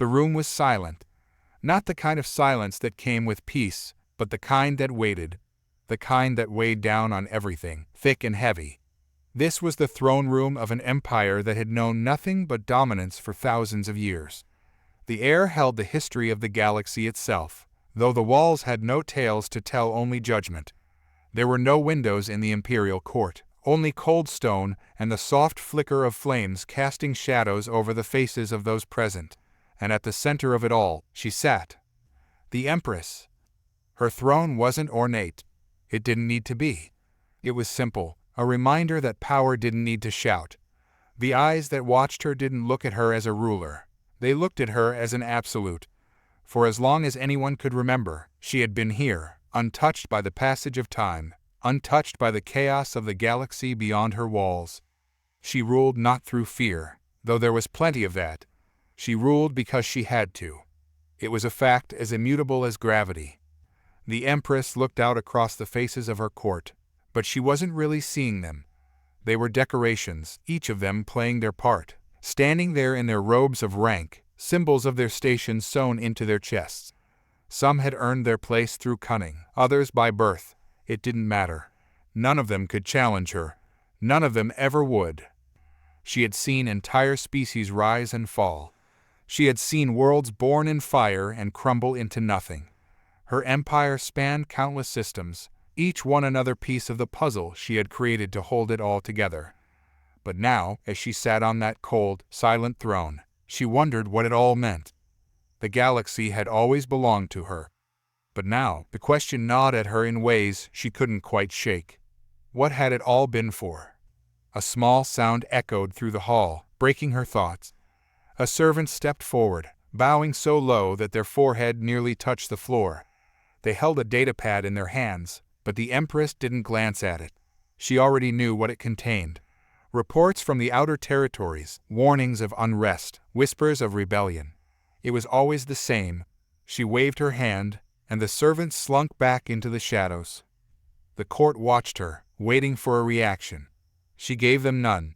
The room was silent. Not the kind of silence that came with peace, but the kind that waited. The kind that weighed down on everything, thick and heavy. This was the throne room of an empire that had known nothing but dominance for thousands of years. The air held the history of the galaxy itself, though the walls had no tales to tell, only judgment. There were no windows in the imperial court, only cold stone and the soft flicker of flames casting shadows over the faces of those present. And at the center of it all, she sat. The Empress. Her throne wasn't ornate. It didn't need to be. It was simple, a reminder that power didn't need to shout. The eyes that watched her didn't look at her as a ruler. They looked at her as an absolute. For as long as anyone could remember, she had been here, untouched by the passage of time, untouched by the chaos of the galaxy beyond her walls. She ruled not through fear, though there was plenty of that. She ruled because she had to. It was a fact as immutable as gravity. The Empress looked out across the faces of her court, but she wasn't really seeing them. They were decorations, each of them playing their part, standing there in their robes of rank, symbols of their station sewn into their chests. Some had earned their place through cunning, others by birth. It didn't matter. None of them could challenge her. None of them ever would. She had seen entire species rise and fall. She had seen worlds born in fire and crumble into nothing. Her empire spanned countless systems, each one another piece of the puzzle she had created to hold it all together. But now, as she sat on that cold, silent throne, she wondered what it all meant. The galaxy had always belonged to her. But now, the question gnawed at her in ways she couldn't quite shake. What had it all been for? A small sound echoed through the hall, breaking her thoughts. A servant stepped forward, bowing so low that their forehead nearly touched the floor. They held a datapad in their hands, but the Empress didn't glance at it. She already knew what it contained. Reports from the outer territories, warnings of unrest, whispers of rebellion. It was always the same. She waved her hand, and the servant slunk back into the shadows. The court watched her, waiting for a reaction. She gave them none.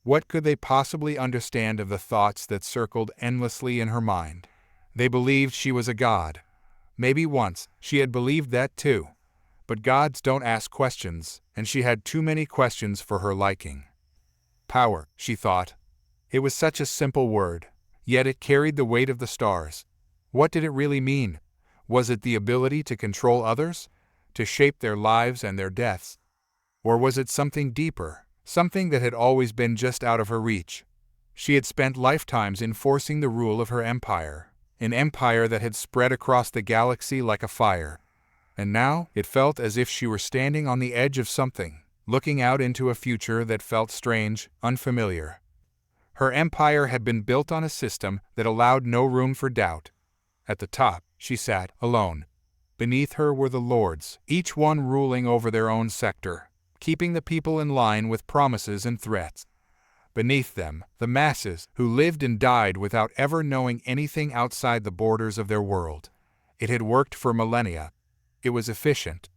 What could they possibly understand of the thoughts that circled endlessly in her mind? They believed she was a god. Maybe once she had believed that too. But gods don't ask questions, and she had too many questions for her liking. Power, she thought. It was such a simple word, yet it carried the weight of the stars. What did it really mean? Was it the ability to control others? To shape their lives and their deaths? Or was it something deeper, something that had always been just out of her reach? She had spent lifetimes enforcing the rule of her empire, an empire that had spread across the galaxy like a fire. And now it felt as if she were standing on the edge of something, looking out into a future that felt strange, unfamiliar. Her empire had been built on a system that allowed no room for doubt. At the top, she sat, alone. Beneath her were the lords, each one ruling over their own sector, keeping the people in line with promises and threats. Beneath them, the masses, who lived and died without ever knowing anything outside the borders of their world. It had worked for millennia. It was efficient.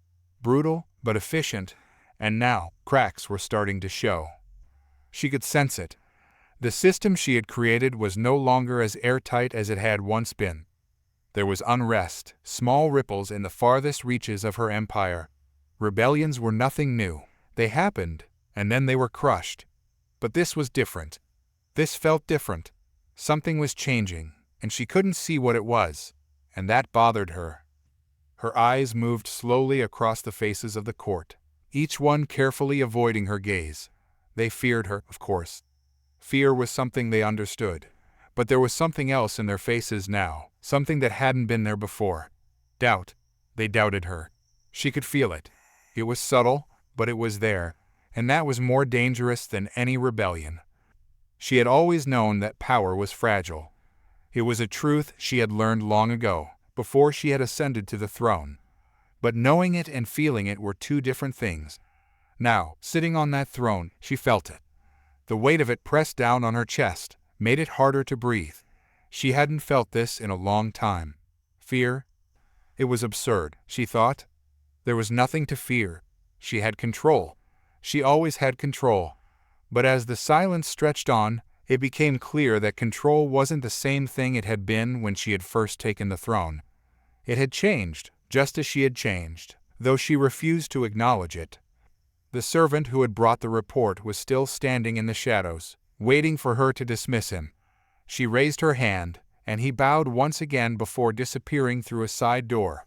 Brutal, but efficient, and now cracks were starting to show. She could sense it. The system she had created was no longer as airtight as it had once been. There was unrest, small ripples in the farthest reaches of her empire. Rebellions were nothing new. They happened, and then they were crushed. But this was different. This felt different. Something was changing, and she couldn't see what it was, and that bothered her. Her eyes moved slowly across the faces of the court, each one carefully avoiding her gaze. They feared her, of course. Fear was something they understood. But there was something else in their faces now, something that hadn't been there before. Doubt. They doubted her. She could feel it. It was subtle, but it was there, and that was more dangerous than any rebellion. She had always known that power was fragile. It was a truth she had learned long ago, before she had ascended to the throne. But knowing it and feeling it were two different things. Now, sitting on that throne, she felt it. The weight of it pressed down on her chest, made it harder to breathe. She hadn't felt this in a long time. Fear? It was absurd, she thought. There was nothing to fear. She had control. She always had control. But as the silence stretched on, It became clear that control wasn't the same thing it had been when she had first taken the throne. It had changed, just as she had changed, though she refused to acknowledge it. The servant who had brought the report was still standing in the shadows, waiting for her to dismiss him. She raised her hand, and he bowed once again before disappearing through a side door.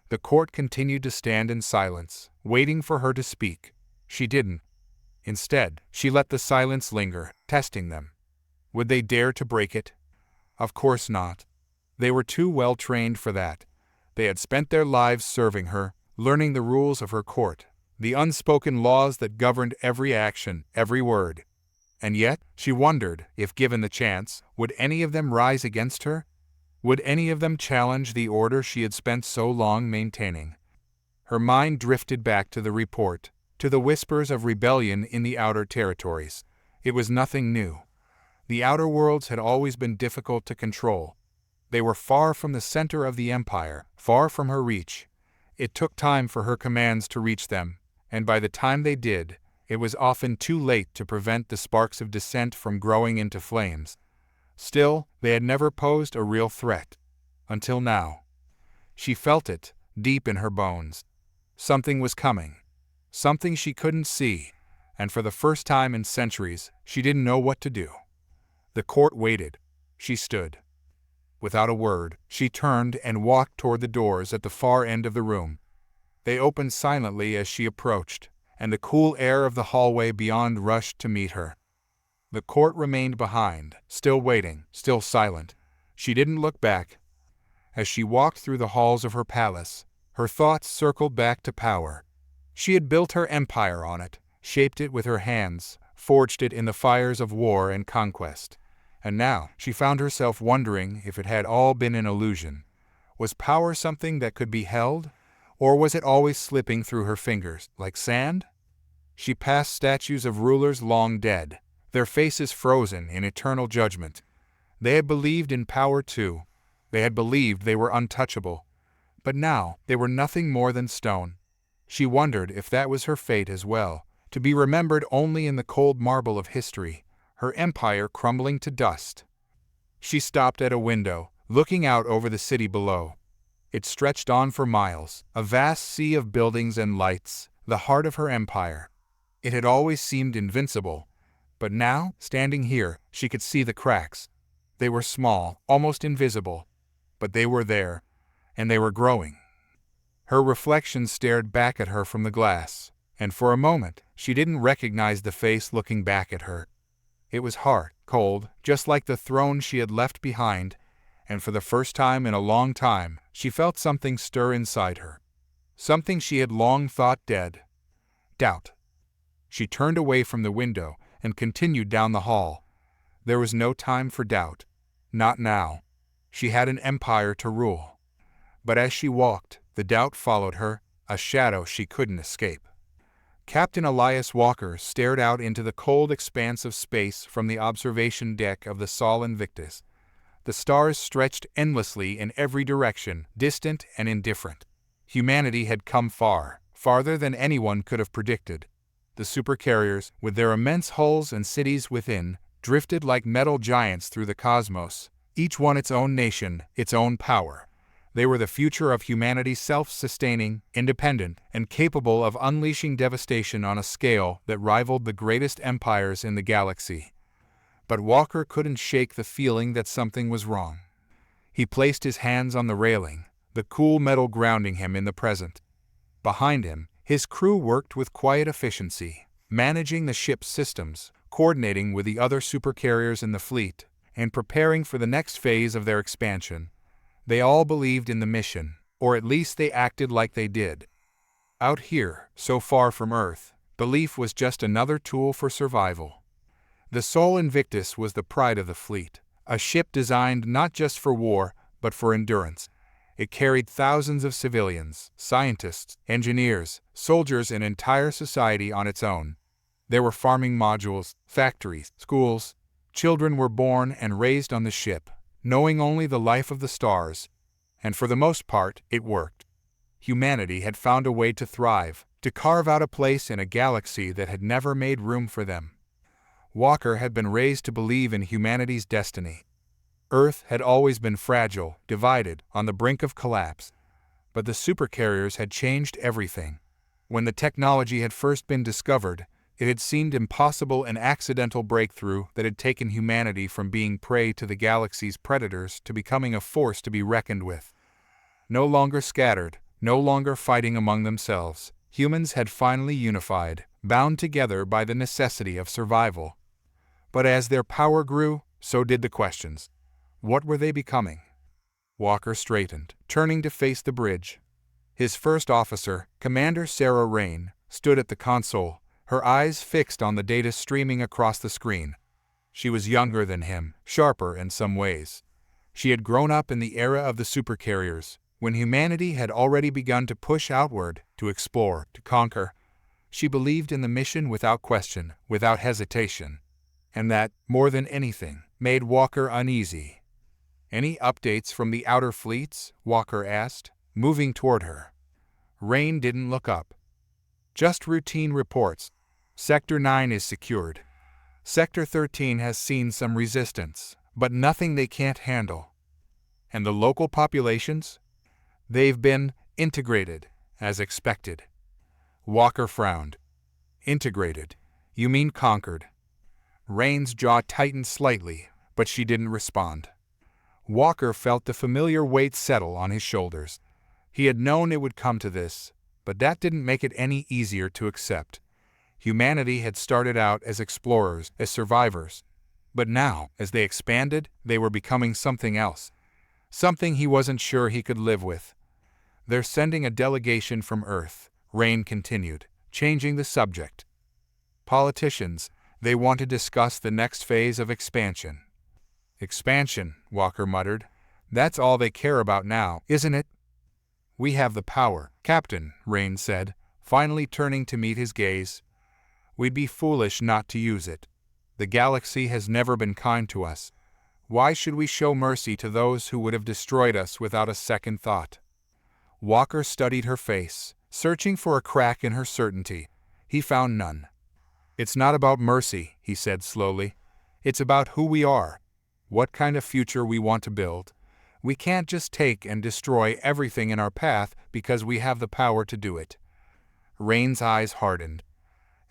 The court continued to stand in silence, waiting for her to speak. She didn't. Instead, she let the silence linger, testing them. Would they dare to break it? Of course not. They were too well trained for that. They had spent their lives serving her, learning the rules of her court, the unspoken laws that governed every action, every word. And yet, she wondered, if given the chance, would any of them rise against her? Would any of them challenge the order she had spent so long maintaining? Her mind drifted back to the report, to the whispers of rebellion in the outer territories. It was nothing new. The outer worlds had always been difficult to control. They were far from the center of the empire, far from her reach. It took time for her commands to reach them, and by the time they did, it was often too late to prevent the sparks of dissent from growing into flames. Still, they had never posed a real threat. Until now. She felt it, deep in her bones. Something was coming. Something she couldn't see, and for the first time in centuries, she didn't know what to do. The court waited. She stood. Without a word, she turned and walked toward the doors at the far end of the room. They opened silently as she approached, and the cool air of the hallway beyond rushed to meet her. The court remained behind, still waiting, still silent. She didn't look back. As she walked through the halls of her palace, her thoughts circled back to power. She had built her empire on it, shaped it with her hands, forged it in the fires of war and conquest. And now she found herself wondering if it had all been an illusion. Was power something that could be held? Or was it always slipping through her fingers, like sand? She passed statues of rulers long dead, their faces frozen in eternal judgment. They had believed in power too. They had believed they were untouchable. But now they were nothing more than stone. She wondered if that was her fate as well, to be remembered only in the cold marble of history, her empire crumbling to dust. She stopped at a window, looking out over the city below. It stretched on for miles, a vast sea of buildings and lights, the heart of her empire. It had always seemed invincible, but now, standing here, she could see the cracks. They were small, almost invisible, but they were there, and they were growing. Her reflection stared back at her from the glass, and for a moment, she didn't recognize the face looking back at her. It was hard, cold, just like the throne she had left behind, and for the first time in a long time, she felt something stir inside her. Something she had long thought dead. Doubt. She turned away from the window and continued down the hall. There was no time for doubt. Not now. She had an empire to rule. But as she walked, the doubt followed her, a shadow she couldn't escape. Captain Elias Walker stared out into the cold expanse of space from the observation deck of the Sol Invictus. The stars stretched endlessly in every direction, distant and indifferent. Humanity had come far, farther than anyone could have predicted. The supercarriers, with their immense hulls and cities within, drifted like metal giants through the cosmos, each one its own nation, its own power. They were the future of humanity, self-sustaining, independent, and capable of unleashing devastation on a scale that rivaled the greatest empires in the galaxy. But Walker couldn't shake the feeling that something was wrong. He placed his hands on the railing, the cool metal grounding him in the present. Behind him, his crew worked with quiet efficiency, managing the ship's systems, coordinating with the other supercarriers in the fleet, and preparing for the next phase of their expansion. They all believed in the mission, or at least they acted like they did. Out here, so far from Earth, belief was just another tool for survival. The Sol Invictus was the pride of the fleet, a ship designed not just for war, but for endurance. It carried thousands of civilians, scientists, engineers, soldiers, and entire society on its own. There were farming modules, factories, schools. Children were born and raised on the ship, knowing only the life of the stars, and for the most part, it worked. Humanity had found a way to thrive, to carve out a place in a galaxy that had never made room for them. Walker had been raised to believe in humanity's destiny. Earth had always been fragile, divided, on the brink of collapse. But the supercarriers had changed everything. When the technology had first been discovered, it had seemed impossible, an accidental breakthrough that had taken humanity from being prey to the galaxy's predators to becoming a force to be reckoned with. No longer scattered, no longer fighting among themselves, humans had finally unified, bound together by the necessity of survival. But as their power grew, so did the questions. What were they becoming? Walker straightened, turning to face the bridge. His first officer, Commander Sarah Rain, stood at the console, her eyes fixed on the data streaming across the screen. She was younger than him, sharper in some ways. She had grown up in the era of the supercarriers, when humanity had already begun to push outward, to explore, to conquer. She believed in the mission without question, without hesitation. And that, more than anything, made Walker uneasy. "Any updates from the outer fleets?" Walker asked, moving toward her. Rain didn't look up. "Just routine reports. Sector 9 is secured. Sector 13 has seen some resistance, but nothing they can't handle." "And the local populations?" "They've been integrated, as expected." Walker frowned. "Integrated? You mean conquered?" Rain's jaw tightened slightly, but she didn't respond. Walker felt the familiar weight settle on his shoulders. He had known it would come to this, but that didn't make it any easier to accept. Humanity had started out as explorers, as survivors. But now, as they expanded, they were becoming something else. Something he wasn't sure he could live with. "They're sending a delegation from Earth," Rain continued, changing the subject. "Politicians, they want to discuss the next phase of expansion." "Expansion," Walker muttered. "That's all they care about now, isn't it?" "We have the power, Captain," Rain said, finally turning to meet his gaze. "We'd be foolish not to use it. The galaxy has never been kind to us. Why should we show mercy to those who would have destroyed us without a second thought?" Walker studied her face, searching for a crack in her certainty. He found none. "It's not about mercy," he said slowly. "It's about who we are, what kind of future we want to build. We can't just take and destroy everything in our path because we have the power to do it." Rain's eyes hardened.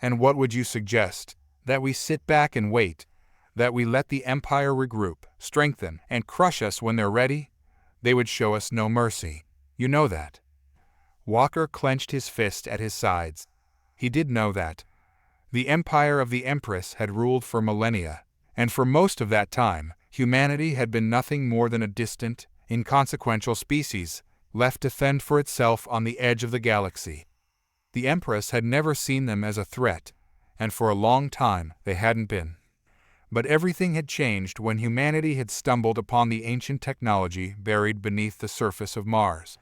"And what would you suggest? That we sit back and wait? That we let the Empire regroup, strengthen, and crush us when they're ready? They would show us no mercy. You know that." Walker clenched his fist at his sides. He did know that. The empire of the Empress had ruled for millennia, and for most of that time, humanity had been nothing more than a distant, inconsequential species, left to fend for itself on the edge of the galaxy. The Empress had never seen them as a threat, and for a long time they hadn't been. But everything had changed when humanity had stumbled upon the ancient technology buried beneath the surface of Mars.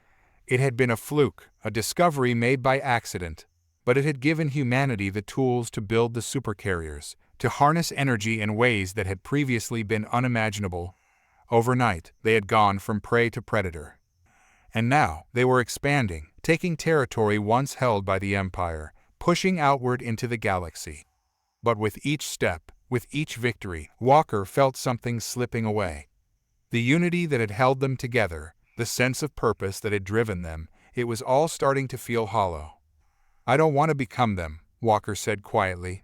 It had been a fluke, a discovery made by accident, but it had given humanity the tools to build the supercarriers, to harness energy in ways that had previously been unimaginable. Overnight, they had gone from prey to predator. And now, they were expanding, taking territory once held by the Empire, pushing outward into the galaxy. But with each step, with each victory, Walker felt something slipping away. The unity that had held them together, the sense of purpose that had driven them, it was all starting to feel hollow. "I don't want to become them," Walker said quietly.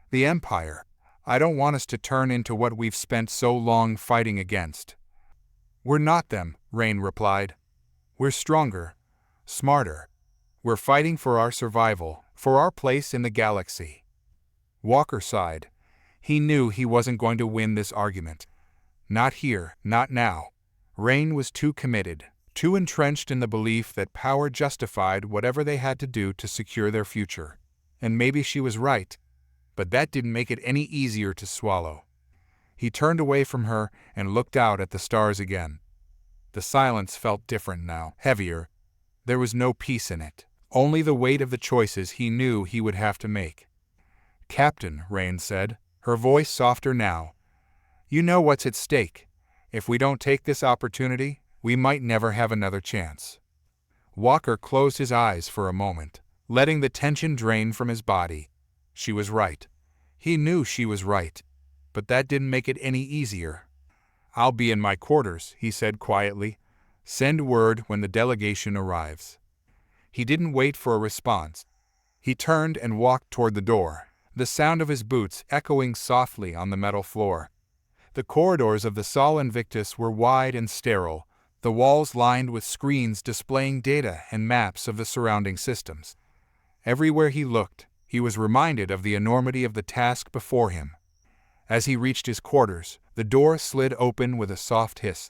"The Empire. I don't want us to turn into what we've spent so long fighting against." "We're not them," Rain replied. "We're stronger, smarter. We're fighting for our survival, for our place in the galaxy." Walker sighed. He knew he wasn't going to win this argument. Not here, not now. Rain was too committed, too entrenched in the belief that power justified whatever they had to do to secure their future. And maybe she was right, but that didn't make it any easier to swallow. He turned away from her and looked out at the stars again. The silence felt different now, heavier. There was no peace in it, only the weight of the choices he knew he would have to make. "Captain," Rain said, her voice softer now, "you know what's at stake. If we don't take this opportunity, we might never have another chance." Walker closed his eyes for a moment, letting the tension drain from his body. She was right. He knew she was right, but that didn't make it any easier. "I'll be in my quarters," he said quietly. "Send word when the delegation arrives." He didn't wait for a response. He turned and walked toward the door, the sound of his boots echoing softly on the metal floor. The corridors of the Sol Invictus were wide and sterile, the walls lined with screens displaying data and maps of the surrounding systems. Everywhere he looked, he was reminded of the enormity of the task before him. As he reached his quarters, the door slid open with a soft hiss.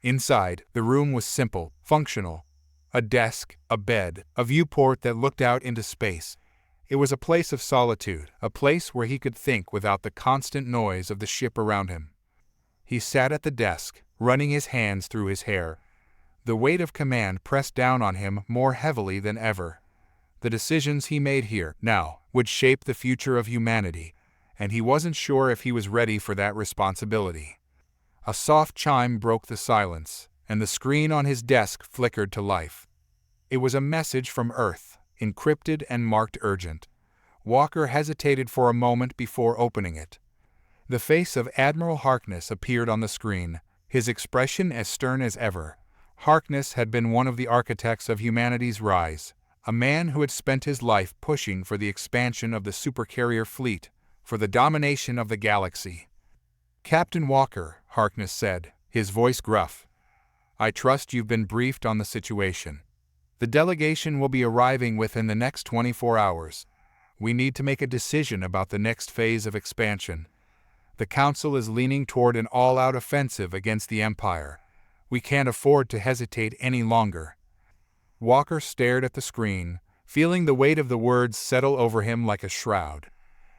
Inside, the room was simple, functional. A desk, a bed, a viewport that looked out into space. It was a place of solitude, a place where he could think without the constant noise of the ship around him. He sat at the desk, running his hands through his hair. The weight of command pressed down on him more heavily than ever. The decisions he made here, now, would shape the future of humanity, and he wasn't sure if he was ready for that responsibility. A soft chime broke the silence, and the screen on his desk flickered to life. It was a message from Earth, encrypted and marked urgent. Walker hesitated for a moment before opening it. The face of Admiral Harkness appeared on the screen, his expression as stern as ever. Harkness had been one of the architects of humanity's rise, a man who had spent his life pushing for the expansion of the supercarrier fleet, for the domination of the galaxy. "Captain Walker," Harkness said, his voice gruff, "I trust you've been briefed on the situation. The delegation will be arriving within the next 24 hours. We need to make a decision about the next phase of expansion. The Council is leaning toward an all-out offensive against the Empire. We can't afford to hesitate any longer." Walker stared at the screen, feeling the weight of the words settle over him like a shroud.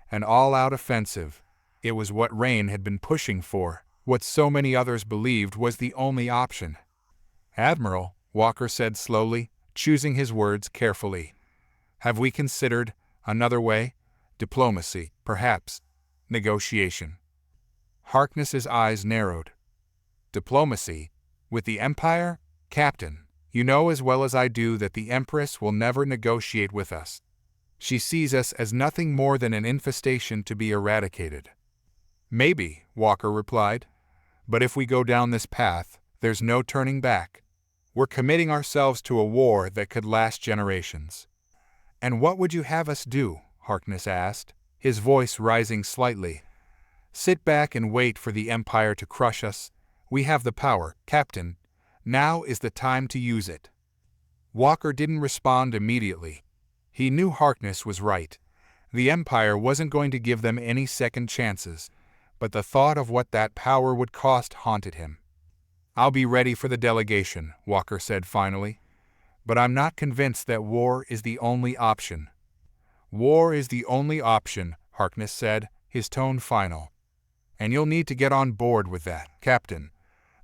An all-out offensive. It was what Rain had been pushing for, what so many others believed was the only option. "Admiral," Walker said slowly, choosing his words carefully, "have we considered another way? Diplomacy, perhaps. Negotiation." Harkness's eyes narrowed. "Diplomacy? With the Empire? Captain, you know as well as I do that the Empress will never negotiate with us. She sees us as nothing more than an infestation to be eradicated." "Maybe," Walker replied. "But if we go down this path, there's no turning back. We're committing ourselves to a war that could last generations." "And what would you have us do?" Harkness asked, his voice rising slightly. "Sit back and wait for the Empire to crush us? We have the power, Captain. Now is the time to use it." Walker didn't respond immediately. He knew Harkness was right. The Empire wasn't going to give them any second chances, but the thought of what that power would cost haunted him. "I'll be ready for the delegation," Walker said finally. "But I'm not convinced that war is the only option." "War is the only option," Harkness said, his tone final. "And you'll need to get on board with that, Captain.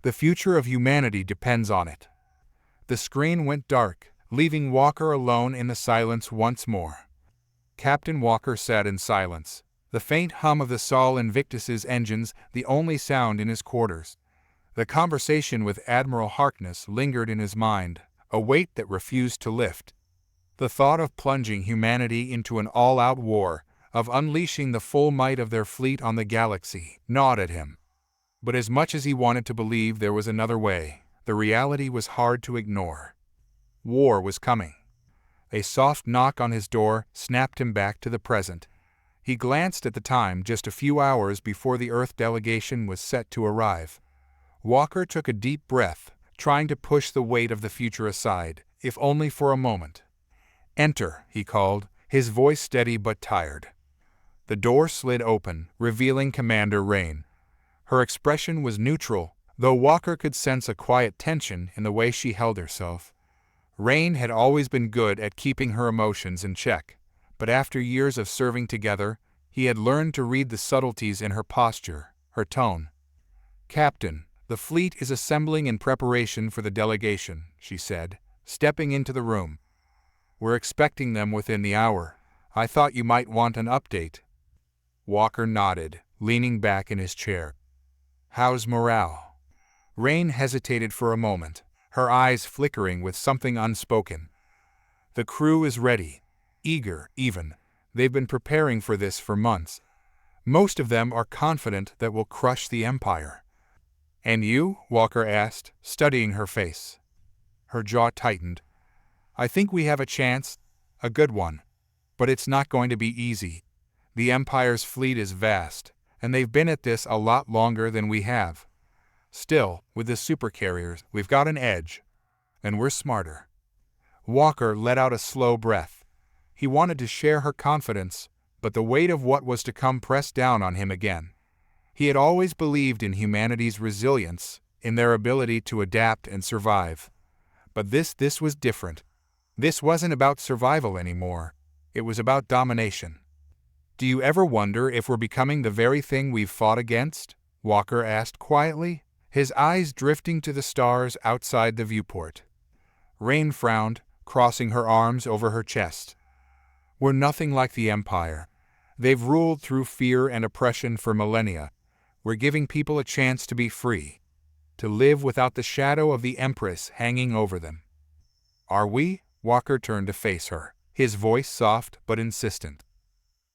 The future of humanity depends on it." The screen went dark, leaving Walker alone in the silence once more. Captain Walker sat in silence, the faint hum of the Sol Invictus's engines the only sound in his quarters. The conversation with Admiral Harkness lingered in his mind, a weight that refused to lift. The thought of plunging humanity into an all-out war, of unleashing the full might of their fleet on the galaxy, gnawed at him. But as much as he wanted to believe there was another way, the reality was hard to ignore. War was coming. A soft knock on his door snapped him back to the present. He glanced at the time just a few hours before the Earth delegation was set to arrive. Walker took a deep breath, trying to push the weight of the future aside, if only for a moment. "Enter," he called, his voice steady but tired. The door slid open, revealing Commander Rain. Her expression was neutral, though Walker could sense a quiet tension in the way she held herself. Rain had always been good at keeping her emotions in check, but after years of serving together, he had learned to read the subtleties in her posture, her tone. "Captain, the fleet is assembling in preparation for the delegation," she said, stepping into the room. "We're expecting them within the hour. I thought you might want an update." Walker nodded, leaning back in his chair. "How's morale?" Rain hesitated for a moment, her eyes flickering with something unspoken. "The crew is ready, eager even. They've been preparing for this for months. Most of them are confident that we'll crush the Empire. And you? Walker asked, studying her face. Her jaw tightened. I think we have a chance, a good one. But it's not going to be easy. The Empire's fleet is vast, and they've been at this a lot longer than we have. Still, with the Supercarriers, we've got an edge. And we're smarter. Walker let out a slow breath. He wanted to share her confidence, but the weight of what was to come pressed down on him again. He had always believed in humanity's resilience, in their ability to adapt and survive. But this was different. This wasn't about survival anymore. It was about domination. Do you ever wonder if we're becoming the very thing we've fought against? Walker asked quietly, his eyes drifting to the stars outside the viewport. Rain frowned, crossing her arms over her chest. We're nothing like the Empire. They've ruled through fear and oppression for millennia. We're giving people a chance to be free, to live without the shadow of the Empress hanging over them. Are we? Walker turned to face her, his voice soft but insistent.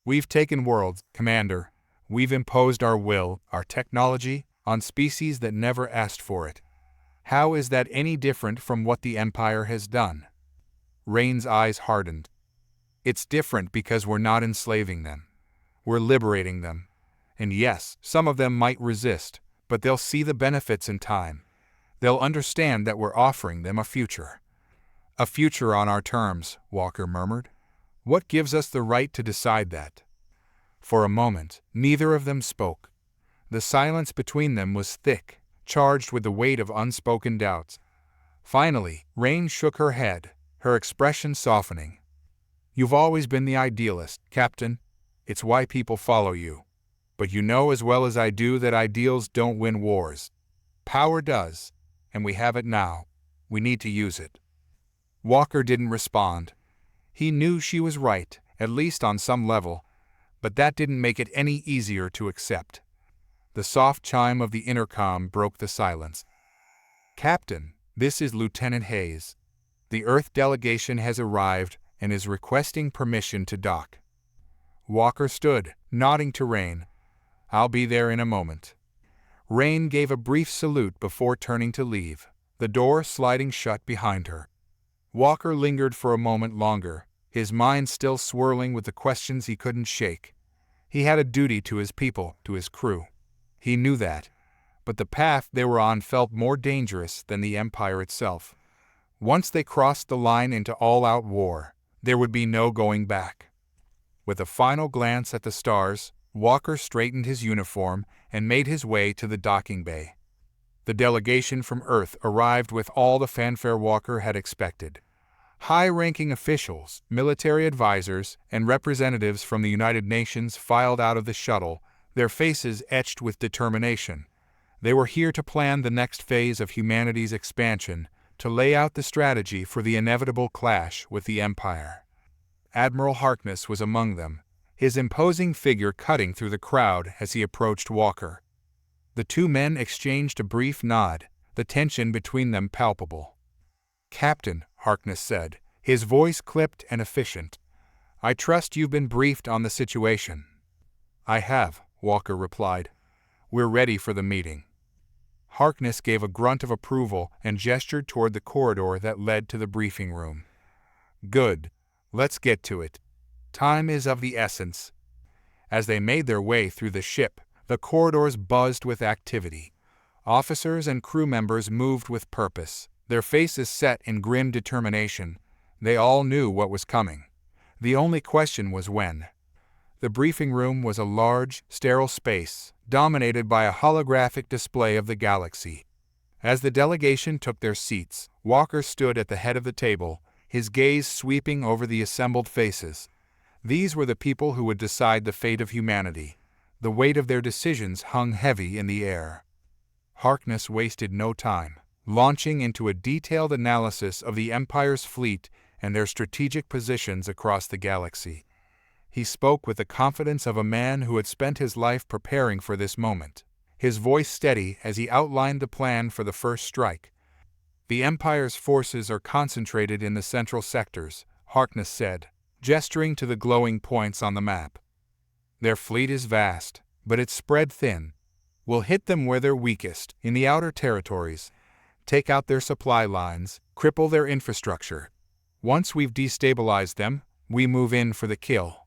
We've taken worlds, Commander. We've imposed our will, our technology, on species that never asked for it. How is that any different from what the Empire has done? Rain's eyes hardened. It's different because we're not enslaving them. We're liberating them. And yes, some of them might resist, but they'll see the benefits in time. They'll understand that we're offering them a future. A future on our terms, Walker murmured. What gives us the right to decide that? For a moment, neither of them spoke. The silence between them was thick, charged with the weight of unspoken doubts. Finally, Rain shook her head, her expression softening. You've always been the idealist, Captain. It's why people follow you. But you know as well as I do that ideals don't win wars. Power does, and we have it now. We need to use it. Walker didn't respond. He knew she was right, at least on some level, but that didn't make it any easier to accept. The soft chime of the intercom broke the silence. Captain, this is Lieutenant Hayes. The Earth delegation has arrived and is requesting permission to dock. Walker stood, nodding to Rain. I'll be there in a moment. Rain gave a brief salute before turning to leave, the door sliding shut behind her. Walker lingered for a moment longer, his mind still swirling with the questions he couldn't shake. He had a duty to his people, to his crew. He knew that, but the path they were on felt more dangerous than the Empire itself. Once they crossed the line into all-out war, there would be no going back. With a final glance at the stars, Walker straightened his uniform and made his way to the docking bay. The delegation from Earth arrived with all the fanfare Walker had expected. High-ranking officials, military advisors, and representatives from the United Nations filed out of the shuttle, their faces etched with determination. They were here to plan the next phase of humanity's expansion, to lay out the strategy for the inevitable clash with the Empire. Admiral Harkness was among them, his imposing figure cutting through the crowd as he approached Walker. The two men exchanged a brief nod, the tension between them palpable. Captain, Harkness said, his voice clipped and efficient. I trust you've been briefed on the situation. I have, Walker replied. We're ready for the meeting. Harkness gave a grunt of approval and gestured toward the corridor that led to the briefing room. Good. Let's get to it. Time is of the essence. As they made their way through the ship, the corridors buzzed with activity. Officers and crew members moved with purpose, their faces set in grim determination. They all knew what was coming. The only question was when. The briefing room was a large, sterile space, dominated by a holographic display of the galaxy. As the delegation took their seats, Walker stood at the head of the table, his gaze sweeping over the assembled faces. These were the people who would decide the fate of humanity. The weight of their decisions hung heavy in the air. Harkness wasted no time, launching into a detailed analysis of the Empire's fleet and their strategic positions across the galaxy. He spoke with the confidence of a man who had spent his life preparing for this moment, his voice steady as he outlined the plan for the first strike. The Empire's forces are concentrated in the central sectors, Harkness said, gesturing to the glowing points on the map. Their fleet is vast, but it's spread thin. We'll hit them where they're weakest, in the outer territories. Take out their supply lines, cripple their infrastructure. Once we've destabilized them, we move in for the kill."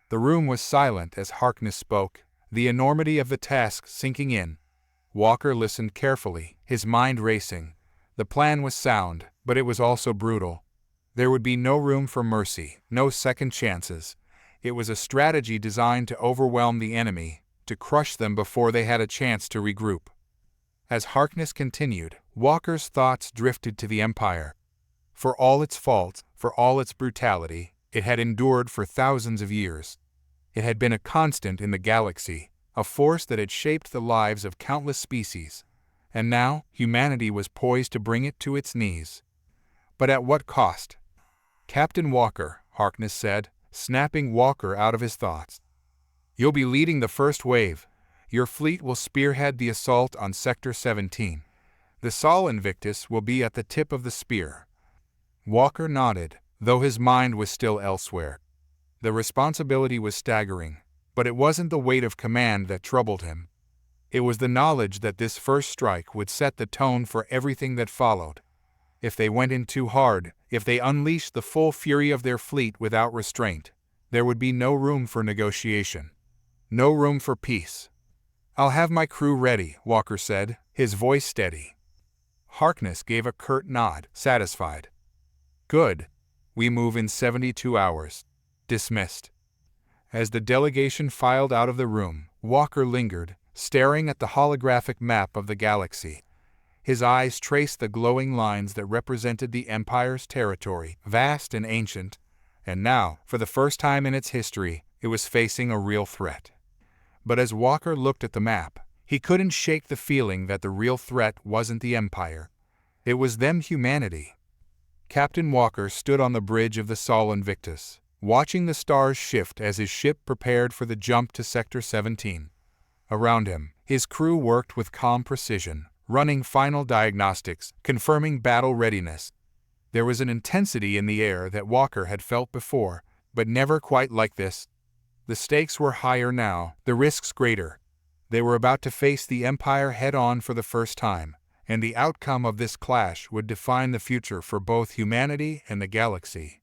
The room was silent as Harkness spoke, the enormity of the task sinking in. Walker listened carefully, his mind racing. The plan was sound, but it was also brutal. There would be no room for mercy, no second chances. It was a strategy designed to overwhelm the enemy, to crush them before they had a chance to regroup. As Harkness continued, Walker's thoughts drifted to the Empire. For all its faults, for all its brutality, it had endured for thousands of years. It had been a constant in the galaxy, a force that had shaped the lives of countless species. And now, humanity was poised to bring it to its knees. But at what cost? "Captain Walker," Harkness said, snapping Walker out of his thoughts. "You'll be leading the first wave. Your fleet will spearhead the assault on Sector 17. The Sol Invictus will be at the tip of the spear." Walker nodded, though his mind was still elsewhere. The responsibility was staggering, but it wasn't the weight of command that troubled him. It was the knowledge that this first strike would set the tone for everything that followed. If they went in too hard, if they unleashed the full fury of their fleet without restraint, there would be no room for negotiation. No room for peace. "I'll have my crew ready," Walker said, his voice steady. Harkness gave a curt nod, satisfied. "Good. We move in 72 hours. Dismissed." As the delegation filed out of the room, Walker lingered, staring at the holographic map of the galaxy. His eyes traced the glowing lines that represented the Empire's territory, vast and ancient, and now, for the first time in its history, it was facing a real threat. But as Walker looked at the map, he couldn't shake the feeling that the real threat wasn't the Empire. It was them, humanity. Captain Walker stood on the bridge of the Sol Invictus, watching the stars shift as his ship prepared for the jump to Sector 17. Around him, his crew worked with calm precision, running final diagnostics, confirming battle readiness. There was an intensity in the air that Walker had felt before, but never quite like this. The stakes were higher now, the risks greater. They were about to face the Empire head-on for the first time, and the outcome of this clash would define the future for both humanity and the galaxy.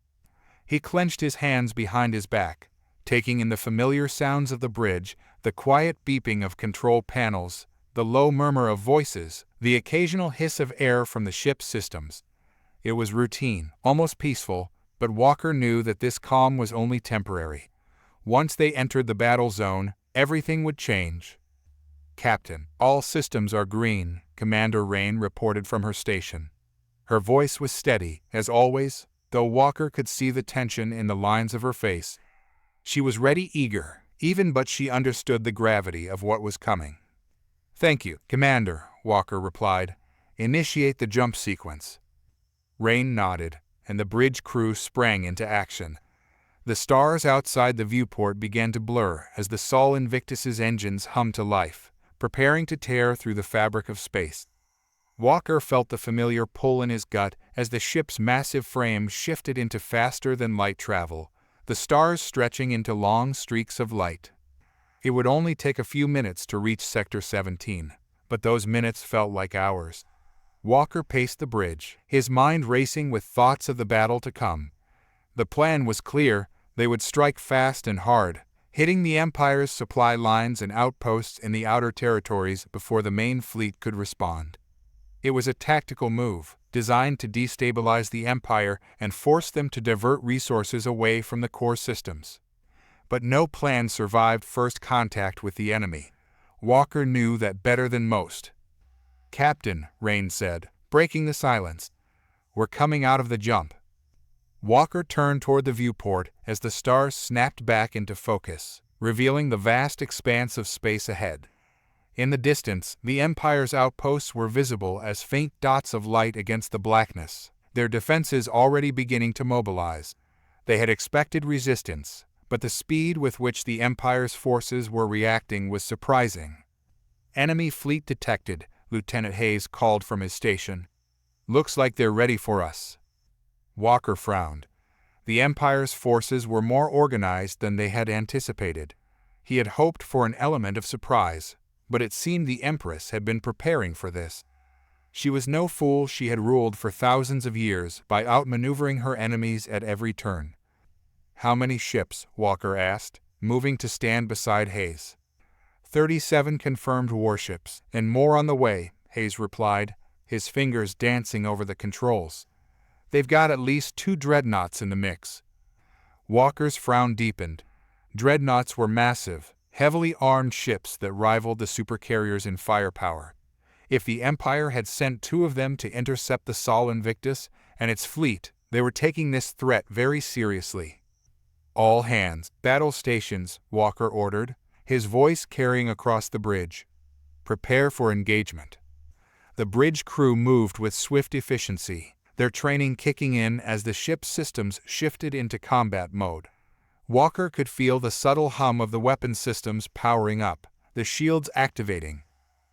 He clenched his hands behind his back, taking in the familiar sounds of the bridge, the quiet beeping of control panels, the low murmur of voices, the occasional hiss of air from the ship's systems. It was routine, almost peaceful, but Walker knew that this calm was only temporary. Once they entered the battle zone, everything would change. "Captain, all systems are green," Commander Rain reported from her station. Her voice was steady, as always, though Walker could see the tension in the lines of her face. She was ready, eager, even, but she understood the gravity of what was coming. "Thank you, Commander," Walker replied. "Initiate the jump sequence." Rain nodded, and the bridge crew sprang into action. The stars outside the viewport began to blur as the Sol Invictus's engines hummed to life, preparing to tear through the fabric of space. Walker felt the familiar pull in his gut as the ship's massive frame shifted into faster-than-light travel, the stars stretching into long streaks of light. It would only take a few minutes to reach Sector 17, but those minutes felt like hours. Walker paced the bridge, his mind racing with thoughts of the battle to come. The plan was clear. They would strike fast and hard, hitting the Empire's supply lines and outposts in the outer territories before the main fleet could respond. It was a tactical move, designed to destabilize the Empire and force them to divert resources away from the core systems. But no plan survived first contact with the enemy. Walker knew that better than most. "Captain," Rain said, breaking the silence, "we're coming out of the jump." Walker turned toward the viewport as the stars snapped back into focus, revealing the vast expanse of space ahead. In the distance, the Empire's outposts were visible as faint dots of light against the blackness, their defenses already beginning to mobilize. They had expected resistance, but the speed with which the Empire's forces were reacting was surprising. "Enemy fleet detected," Lieutenant Hayes called from his station. "Looks like they're ready for us." Walker frowned. The Empire's forces were more organized than they had anticipated. He had hoped for an element of surprise, but it seemed the Empress had been preparing for this. She was no fool. She had ruled for thousands of years by outmaneuvering her enemies at every turn. "How many ships?" Walker asked, moving to stand beside Hayes. 37 confirmed warships, and more on the way," Hayes replied, his fingers dancing over the controls. "They've got at least 2 dreadnoughts in the mix." Walker's frown deepened. Dreadnoughts were massive, heavily armed ships that rivaled the supercarriers in firepower. If the Empire had sent 2 of them to intercept the Sol Invictus and its fleet, they were taking this threat very seriously. "All hands, battle stations," Walker ordered, his voice carrying across the bridge. "Prepare for engagement." The bridge crew moved with swift efficiency, their training kicking in as the ship's systems shifted into combat mode. Walker could feel the subtle hum of the weapon systems powering up, the shields activating.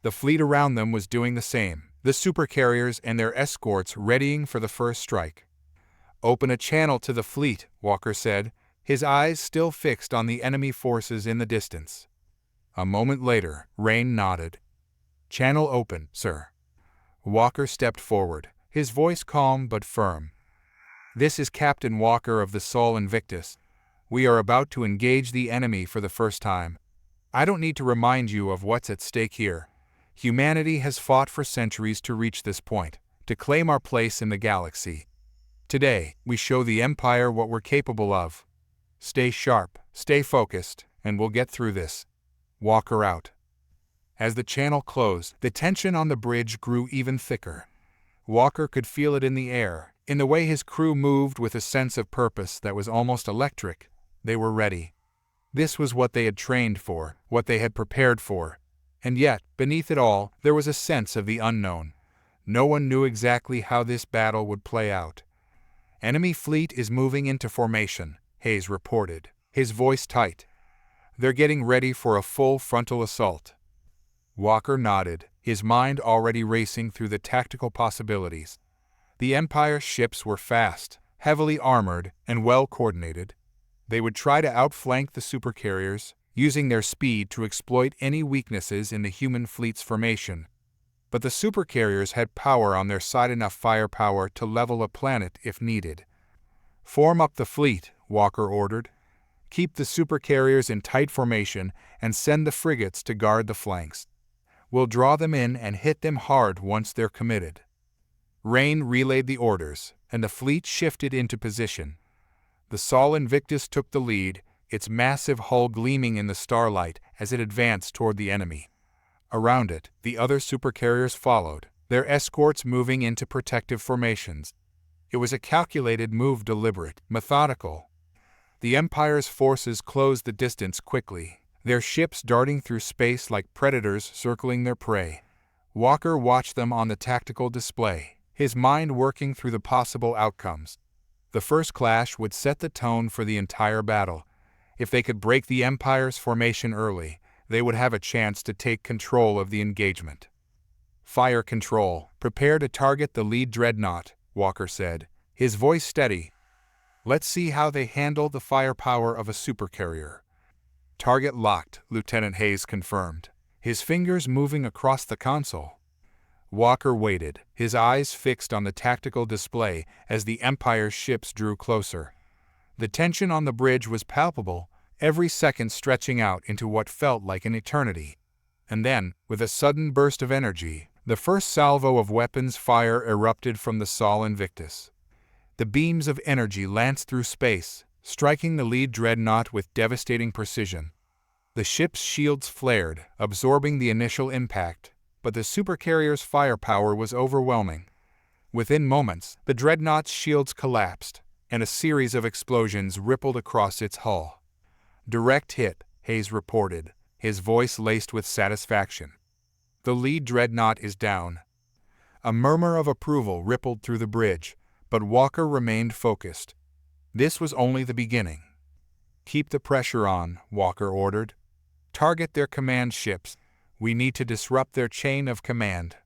The fleet around them was doing the same, the supercarriers and their escorts readying for the first strike. "Open a channel to the fleet," Walker said, his eyes still fixed on the enemy forces in the distance. A moment later, Rain nodded. "Channel open, sir." Walker stepped forward, his voice calm but firm. "This is Captain Walker of the Sol Invictus. We are about to engage the enemy for the first time. I don't need to remind you of what's at stake here. Humanity has fought for centuries to reach this point, to claim our place in the galaxy. Today, we show the Empire what we're capable of. Stay sharp, stay focused, and we'll get through this." Walker out. As the channel closed, the tension on the bridge grew even thicker. Walker could feel it in the air, in the way his crew moved with a sense of purpose that was almost electric. They were ready. This was what they had trained for, what they had prepared for. And yet, beneath it all, there was a sense of the unknown. No one knew exactly how this battle would play out. "Enemy fleet is moving into formation," Hayes reported, his voice tight. "They're getting ready for a full frontal assault." Walker nodded, his mind already racing through the tactical possibilities. The Empire's ships were fast, heavily armored, and well coordinated. They would try to outflank the supercarriers, using their speed to exploit any weaknesses in the human fleet's formation. But the supercarriers had power on their side, enough firepower to level a planet if needed. "Form up the fleet," Walker ordered. "Keep the supercarriers in tight formation and send the frigates to guard the flanks. We'll draw them in and hit them hard once they're committed." Rain relayed the orders, and the fleet shifted into position. The Sol Invictus took the lead, its massive hull gleaming in the starlight as it advanced toward the enemy. Around it, the other supercarriers followed, their escorts moving into protective formations. It was a calculated move, deliberate, methodical. The Empire's forces closed the distance quickly, their ships darting through space like predators circling their prey. Walker watched them on the tactical display, his mind working through the possible outcomes. The first clash would set the tone for the entire battle. If they could break the Empire's formation early, they would have a chance to take control of the engagement. "Fire control, prepare to target the lead dreadnought," Walker said, his voice steady. "Let's see how they handle the firepower of a supercarrier." "Target locked," Lieutenant Hayes confirmed, his fingers moving across the console. Walker waited, his eyes fixed on the tactical display as the Empire's ships drew closer. The tension on the bridge was palpable, every second stretching out into what felt like an eternity. And then, with a sudden burst of energy, the first salvo of weapons fire erupted from the Sol Invictus. The beams of energy lanced through space, striking the lead dreadnought with devastating precision. The ship's shields flared, absorbing the initial impact, but the supercarrier's firepower was overwhelming. Within moments, the dreadnought's shields collapsed, and a series of explosions rippled across its hull. "Direct hit," Hayes reported, his voice laced with satisfaction. "The lead dreadnought is down." A murmur of approval rippled through the bridge, but Walker remained focused. This was only the beginning. "Keep the pressure on," Walker ordered. "Target their command ships. We need to disrupt their chain of command."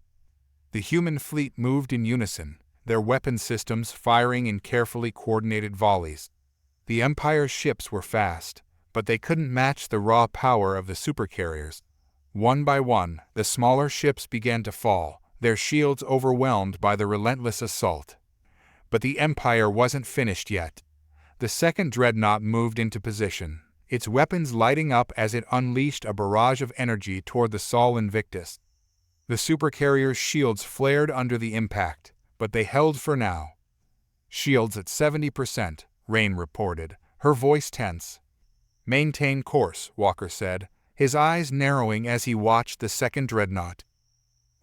The human fleet moved in unison, their weapon systems firing in carefully coordinated volleys. The Empire's ships were fast, but they couldn't match the raw power of the supercarriers. One by one, the smaller ships began to fall, their shields overwhelmed by the relentless assault. But the Empire wasn't finished yet. The second dreadnought moved into position, its weapons lighting up as it unleashed a barrage of energy toward the Sol Invictus. The supercarrier's shields flared under the impact, but they held for now. "Shields at 70%, Rain reported, her voice tense. "Maintain course," Walker said, his eyes narrowing as he watched the second dreadnought.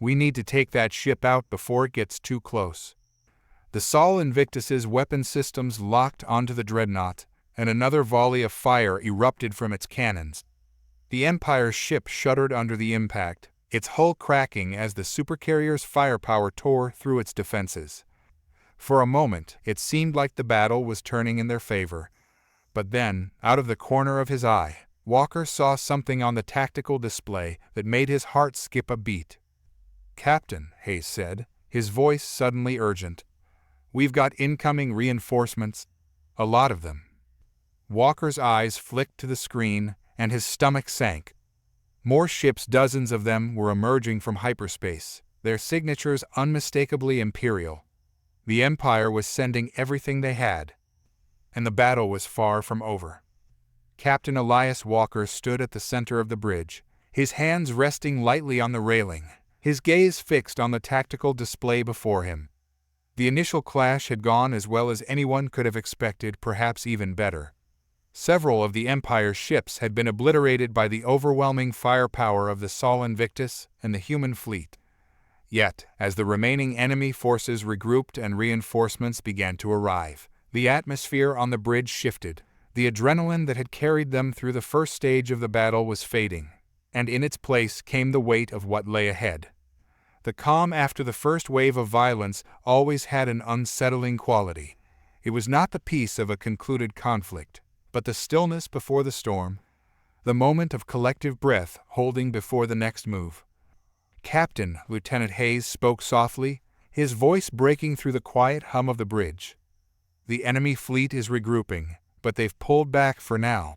"We need to take that ship out before it gets too close." The Sol Invictus's weapon systems locked onto the dreadnought, and another volley of fire erupted from its cannons. The Empire's ship shuddered under the impact, its hull cracking as the supercarrier's firepower tore through its defenses. For a moment, it seemed like the battle was turning in their favor. But then, out of the corner of his eye, Walker saw something on the tactical display that made his heart skip a beat. "Captain," Hayes said, his voice suddenly urgent, "we've got incoming reinforcements. A lot of them." Walker's eyes flicked to the screen, and his stomach sank. More ships, dozens of them, were emerging from hyperspace, their signatures unmistakably Imperial. The Empire was sending everything they had. And the battle was far from over. Captain Elias Walker stood at the center of the bridge, his hands resting lightly on the railing, his gaze fixed on the tactical display before him. The initial clash had gone as well as anyone could have expected, perhaps even better. Several of the Empire's ships had been obliterated by the overwhelming firepower of the Sol Invictus and the human fleet. Yet, as the remaining enemy forces regrouped and reinforcements began to arrive, the atmosphere on the bridge shifted. The adrenaline that had carried them through the first stage of the battle was fading, and in its place came the weight of what lay ahead. The calm after the first wave of violence always had an unsettling quality. It was not the peace of a concluded conflict, but the stillness before the storm, the moment of collective breath holding before the next move. "Captain," Lieutenant Hayes spoke softly, his voice breaking through the quiet hum of the bridge. "The enemy fleet is regrouping, but they've pulled back for now.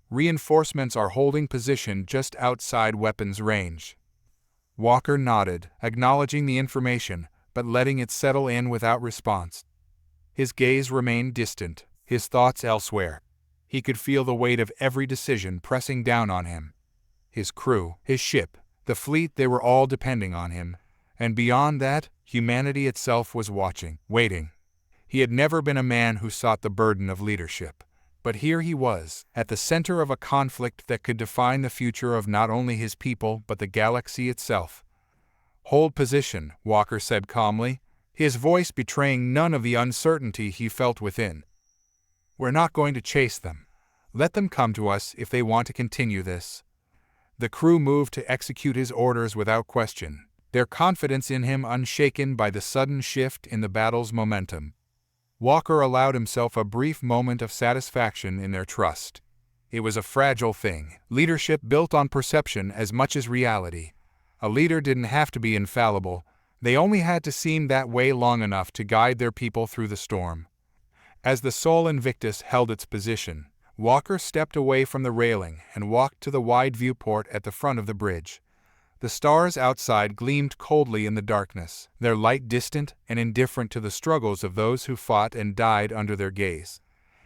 Reinforcements are holding position just outside weapons range." Walker nodded, acknowledging the information, but letting it settle in without response. His gaze remained distant, his thoughts elsewhere. He could feel the weight of every decision pressing down on him. His crew, his ship, the fleet, they were all depending on him. And beyond that, humanity itself was watching, waiting. He had never been a man who sought the burden of leadership. But here he was, at the center of a conflict that could define the future of not only his people but the galaxy itself. "Hold position," Walker said calmly, his voice betraying none of the uncertainty he felt within. "We're not going to chase them. Let them come to us if they want to continue this." The crew moved to execute his orders without question, their confidence in him unshaken by the sudden shift in the battle's momentum. Walker allowed himself a brief moment of satisfaction in their trust. It was a fragile thing, leadership built on perception as much as reality. A leader didn't have to be infallible, they only had to seem that way long enough to guide their people through the storm. As the Sol Invictus held its position, Walker stepped away from the railing and walked to the wide viewport at the front of the bridge. The stars outside gleamed coldly in the darkness, their light distant and indifferent to the struggles of those who fought and died under their gaze.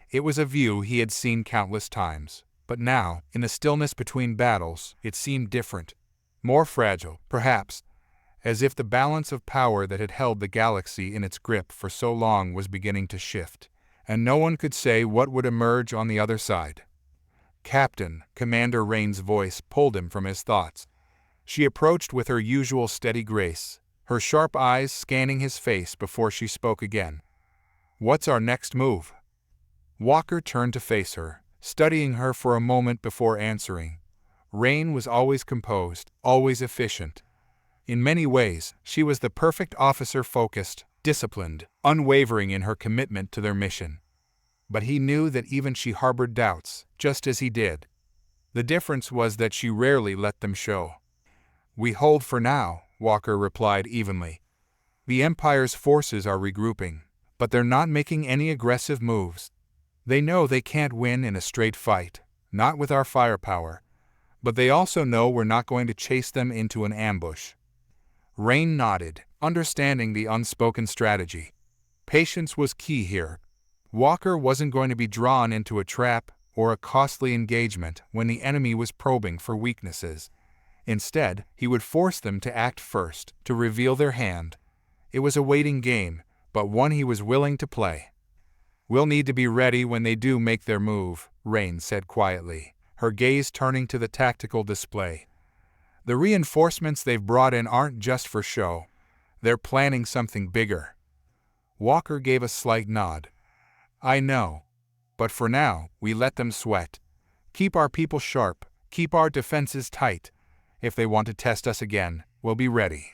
It was a view he had seen countless times, but now, in the stillness between battles, it seemed different. More fragile, perhaps, as if the balance of power that had held the galaxy in its grip for so long was beginning to shift, and no one could say what would emerge on the other side. "Captain," Commander Rain's voice pulled him from his thoughts. She approached with her usual steady grace, her sharp eyes scanning his face before she spoke again. "What's our next move?" Walker turned to face her, studying her for a moment before answering. Rain was always composed, always efficient. In many ways, she was the perfect officer, focused, disciplined, unwavering in her commitment to their mission. But he knew that even she harbored doubts, just as he did. The difference was that she rarely let them show. "We hold for now," Walker replied evenly. "The Empire's forces are regrouping, but they're not making any aggressive moves. They know they can't win in a straight fight. not with our firepower. But they also know we're not going to chase them into an ambush. Rain nodded, understanding the unspoken strategy. Patience was key here. Walker wasn't going to be drawn into a trap or a costly engagement when the enemy was probing for weaknesses. Instead, he would force them to act first, to reveal their hand. It was a waiting game, but one he was willing to play. "We'll need to be ready when they do make their move," Rain said quietly, her gaze turning to the tactical display. "The reinforcements they've brought in aren't just for show. They're planning something bigger." Walker gave a slight nod. "I know. But for now, we let them sweat. Keep our people sharp, keep our defenses tight. If they want to test us again, we'll be ready."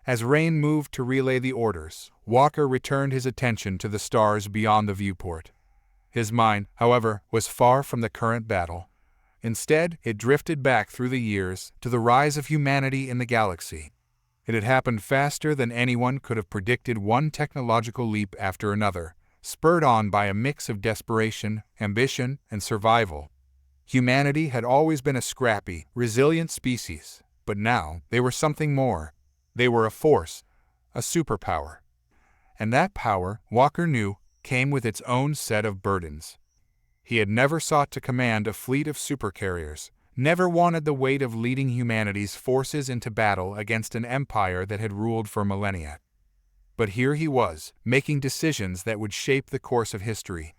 As Rain moved to relay the orders, Walker returned his attention to the stars beyond the viewport. His mind, however, was far from the current battle. Instead, it drifted back through the years to the rise of humanity in the galaxy. It had happened faster than anyone could have predicted, one technological leap after another, spurred on by a mix of desperation, ambition, and survival. Humanity had always been a scrappy, resilient species, but now they were something more. They were a force, a superpower. And that power, Walker knew, came with its own set of burdens. He had never sought to command a fleet of supercarriers, never wanted the weight of leading humanity's forces into battle against an empire that had ruled for millennia. But here he was, making decisions that would shape the course of history.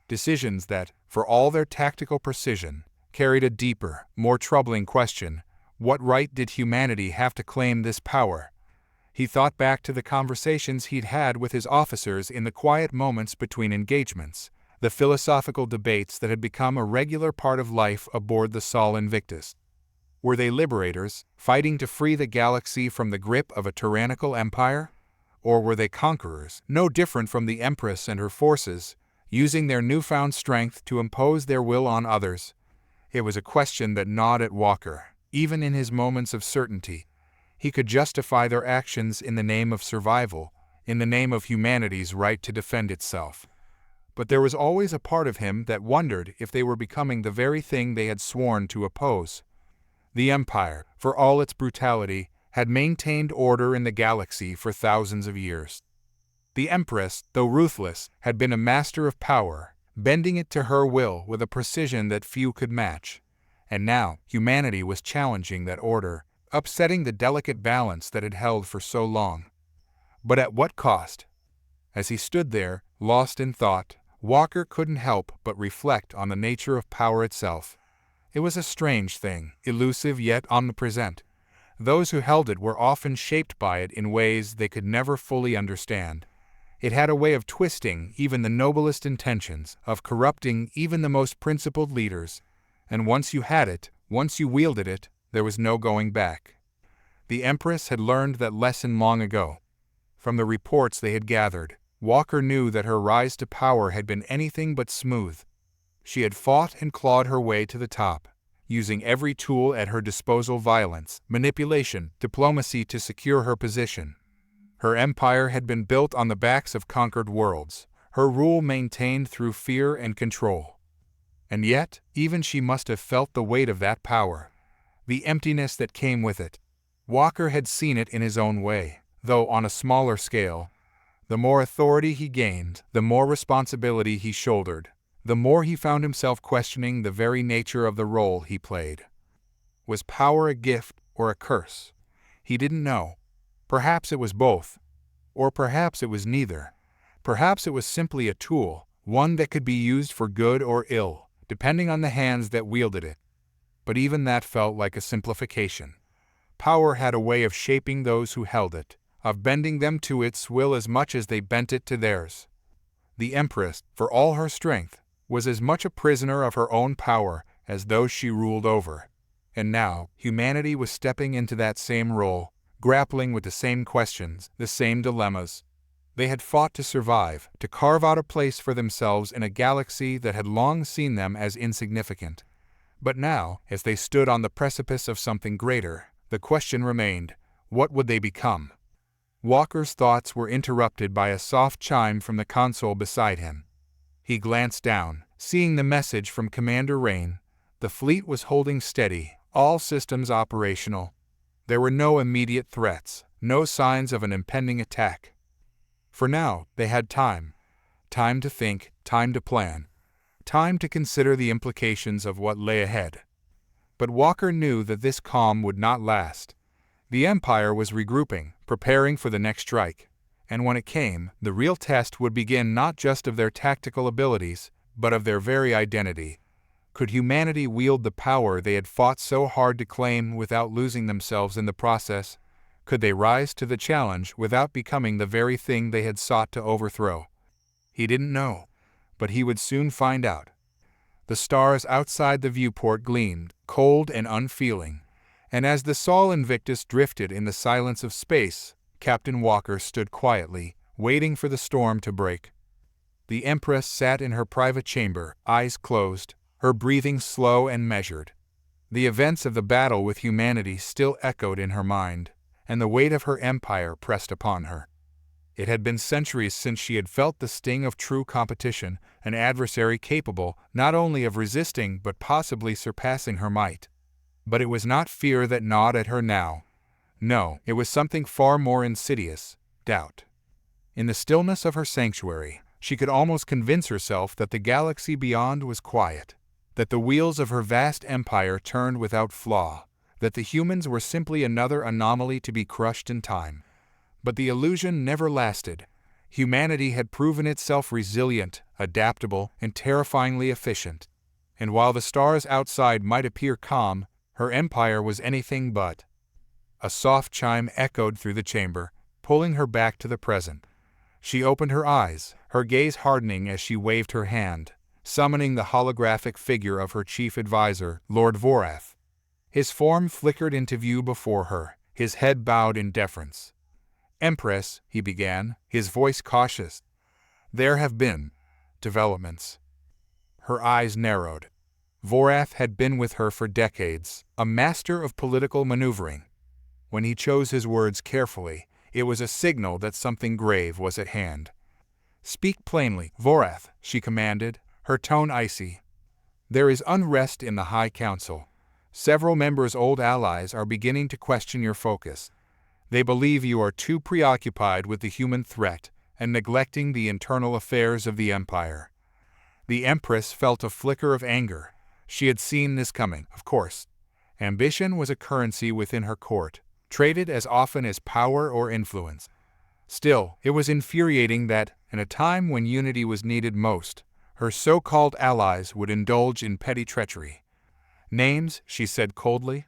Decisions that, for all their tactical precision, carried a deeper, more troubling question: what right did humanity have to claim this power? He thought back to the conversations he'd had with his officers in the quiet moments between engagements, the philosophical debates that had become a regular part of life aboard the Sol Invictus. Were they liberators, fighting to free the galaxy from the grip of a tyrannical empire? Or were they conquerors, no different from the Empress and her forces, using their newfound strength to impose their will on others? It was a question that gnawed at Walker. Even in his moments of certainty, he could justify their actions in the name of survival, in the name of humanity's right to defend itself. But there was always a part of him that wondered if they were becoming the very thing they had sworn to oppose. The Empire, for all its brutality, had maintained order in the galaxy for thousands of years. The Empress, though ruthless, had been a master of power, bending it to her will with a precision that few could match. And now, humanity was challenging that order, upsetting the delicate balance that had held for so long. But at what cost? As he stood there, lost in thought, Walker couldn't help but reflect on the nature of power itself. It was a strange thing, elusive yet omnipresent. Those who held it were often shaped by it in ways they could never fully understand. It had a way of twisting even the noblest intentions, of corrupting even the most principled leaders. And once you had it, once you wielded it, there was no going back. The Empress had learned that lesson long ago. From the reports they had gathered, Walker knew that her rise to power had been anything but smooth. She had fought and clawed her way to the top, using every tool at her disposal: violence, manipulation, diplomacy to secure her position. Her empire had been built on the backs of conquered worlds, her rule maintained through fear and control. And yet, even she must have felt the weight of that power, the emptiness that came with it. Walker had seen it in his own way, though on a smaller scale. The more authority he gained, the more responsibility he shouldered, the more he found himself questioning the very nature of the role he played. Was power a gift or a curse? He didn't know. Perhaps it was both. Or perhaps it was neither. Perhaps it was simply a tool, one that could be used for good or ill, depending on the hands that wielded it. But even that felt like a simplification. Power had a way of shaping those who held it, of bending them to its will as much as they bent it to theirs. The Empress, for all her strength, was as much a prisoner of her own power as those she ruled over. And now, humanity was stepping into that same role, grappling with the same questions, the same dilemmas. They had fought to survive, to carve out a place for themselves in a galaxy that had long seen them as insignificant. But now, as they stood on the precipice of something greater, the question remained: what would they become? Walker's thoughts were interrupted by a soft chime from the console beside him. He glanced down, seeing the message from Commander Rain, The fleet was holding steady, all systems operational. There were no immediate threats, no signs of an impending attack. For now, they had time. Time to think, time to plan. Time to consider the implications of what lay ahead. But Walker knew that this calm would not last. The Empire was regrouping, preparing for the next strike. And when it came, the real test would begin not just of their tactical abilities, but of their very identity. Could humanity wield the power they had fought so hard to claim without losing themselves in the process? Could they rise to the challenge without becoming the very thing they had sought to overthrow? He didn't know, but he would soon find out. The stars outside the viewport gleamed, cold and unfeeling, and as the Sol Invictus drifted in the silence of space, Captain Walker stood quietly, waiting for the storm to break. The Empress sat in her private chamber, eyes closed, her breathing slow and measured. The events of the battle with humanity still echoed in her mind, and the weight of her empire pressed upon her. It had been centuries since she had felt the sting of true competition, an adversary capable not only of resisting but possibly surpassing her might. But it was not fear that gnawed at her now. No, it was something far more insidious, doubt. In the stillness of her sanctuary, she could almost convince herself that the galaxy beyond was quiet, that the wheels of her vast empire turned without flaw, that the humans were simply another anomaly to be crushed in time. But the illusion never lasted. Humanity had proven itself resilient, adaptable, and terrifyingly efficient. And while the stars outside might appear calm, her empire was anything but. A soft chime echoed through the chamber, pulling her back to the present. She opened her eyes, her gaze hardening as she waved her hand, summoning the holographic figure of her chief advisor, Lord Vorath. His form flickered into view before her, his head bowed in deference. "Empress," he began, his voice cautious, "there have been developments." Her eyes narrowed. Vorath had been with her for decades, a master of political maneuvering. When he chose his words carefully, it was a signal that something grave was at hand. "Speak plainly, Vorath," she commanded, her tone icy. "There is unrest in the High Council. Several members' old allies are beginning to question your focus. They believe you are too preoccupied with the human threat and neglecting the internal affairs of the Empire." The Empress felt a flicker of anger. She had seen this coming, of course. Ambition was a currency within her court, traded as often as power or influence. Still, it was infuriating that, in a time when unity was needed most, her so-called allies would indulge in petty treachery. "Names," she said coldly.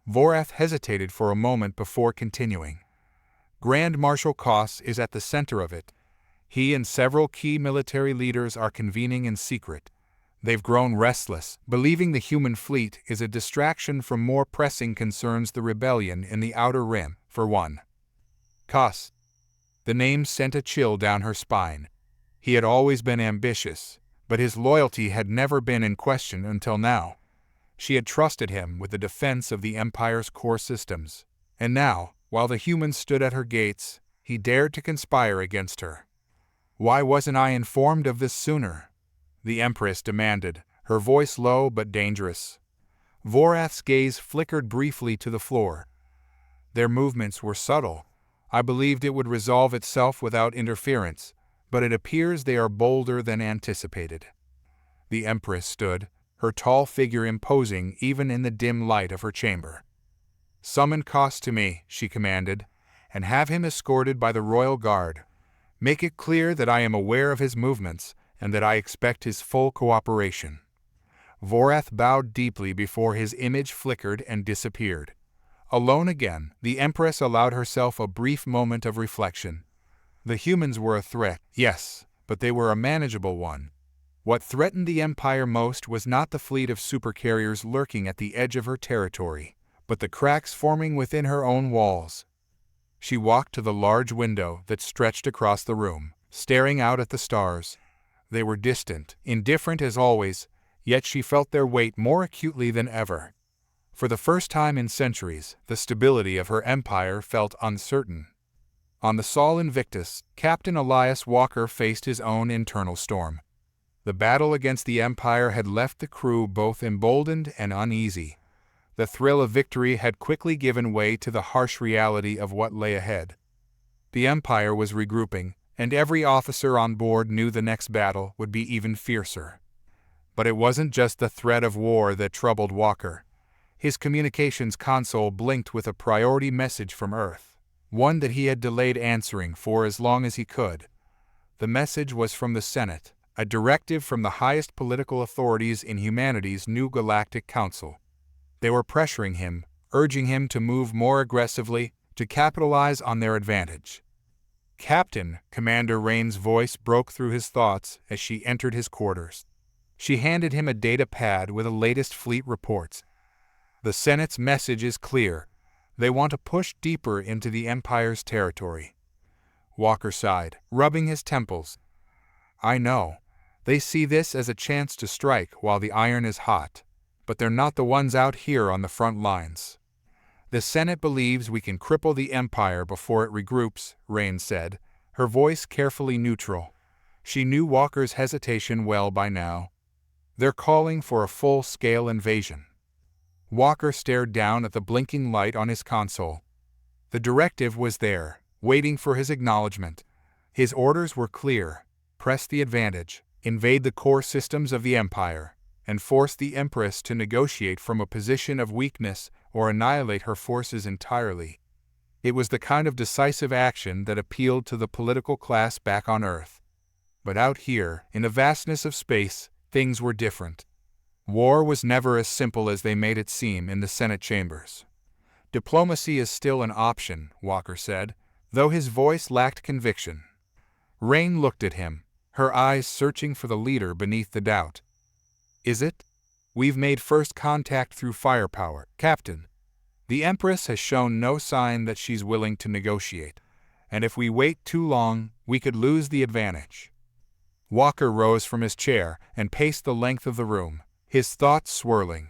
Vorath hesitated for a moment before continuing. "Grand Marshal Koss is at the center of it. He and several key military leaders are convening in secret. They've grown restless, believing the human fleet is a distraction from more pressing concerns, the rebellion in the Outer Rim, for one." Koss. The name sent a chill down her spine. He had always been ambitious, but his loyalty had never been in question until now. She had trusted him with the defense of the Empire's core systems, and now, while the humans stood at her gates, he dared to conspire against her. "Why wasn't I informed of this sooner?" the Empress demanded, her voice low but dangerous. Vorath's gaze flickered briefly to the floor. "Their movements were subtle. I believed it would resolve itself without interference, but it appears they are bolder than anticipated." The Empress stood, her tall figure imposing even in the dim light of her chamber. "Summon Koss to me," she commanded, "and have him escorted by the royal guard. Make it clear that I am aware of his movements and that I expect his full cooperation." Vorath bowed deeply before his image flickered and disappeared. Alone again, the Empress allowed herself a brief moment of reflection. The humans were a threat, yes, but they were a manageable one. What threatened the Empire most was not the fleet of supercarriers lurking at the edge of her territory, but the cracks forming within her own walls. She walked to the large window that stretched across the room, staring out at the stars. They were distant, indifferent as always, yet she felt their weight more acutely than ever. For the first time in centuries, the stability of her empire felt uncertain. On the Sol Invictus, Captain Elias Walker faced his own internal storm. The battle against the Empire had left the crew both emboldened and uneasy. The thrill of victory had quickly given way to the harsh reality of what lay ahead. The Empire was regrouping, and every officer on board knew the next battle would be even fiercer. But it wasn't just the threat of war that troubled Walker. His communications console blinked with a priority message from Earth, one that he had delayed answering for as long as he could. The message was from the Senate, a directive from the highest political authorities in humanity's new galactic council. They were pressuring him, urging him to move more aggressively, to capitalize on their advantage. "Captain," Commander Rain's voice broke through his thoughts as she entered his quarters. She handed him a data pad with the latest fleet reports. "The Senate's message is clear. They want to push deeper into the Empire's territory." Walker sighed, rubbing his temples. "I know. They see this as a chance to strike while the iron is hot, but they're not the ones out here on the front lines." "The Senate believes we can cripple the Empire before it regroups," Rain said, her voice carefully neutral. She knew Walker's hesitation well by now. "They're calling for a full-scale invasion." Walker stared down at the blinking light on his console. The directive was there, waiting for his acknowledgement. His orders were clear: press the advantage, invade the core systems of the Empire, and force the Empress to negotiate from a position of weakness or annihilate her forces entirely. It was the kind of decisive action that appealed to the political class back on Earth. But out here, in the vastness of space, things were different. War was never as simple as they made it seem in the Senate chambers. "Diplomacy is still an option," Walker said, though his voice lacked conviction. Rain looked at him, her eyes searching for the leader beneath the doubt. "Is it? We've made first contact through firepower, Captain. The Empress has shown no sign that she's willing to negotiate, and if we wait too long, we could lose the advantage." Walker rose from his chair and paced the length of the room, his thoughts swirling.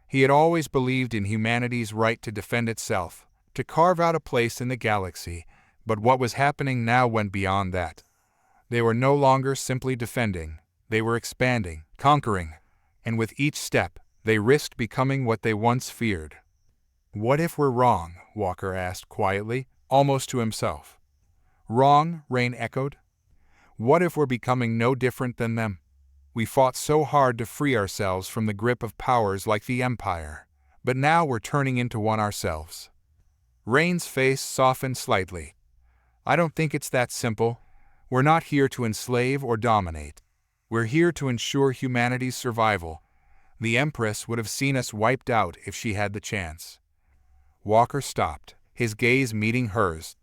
He had always believed in humanity's right to defend itself, to carve out a place in the galaxy, but what was happening now went beyond that. They were no longer simply defending, they were expanding, conquering, and with each step, they risked becoming what they once feared. "What if we're wrong?" Walker asked quietly, almost to himself. "Wrong?" Rain echoed. "What if we're becoming no different than them? We fought so hard to free ourselves from the grip of powers like the Empire, but now we're turning into one ourselves." Rain's face softened slightly. "I don't think it's that simple. We're not here to enslave or dominate. We're here to ensure humanity's survival. The Empress would have seen us wiped out if she had the chance." Walker stopped, his gaze meeting hers.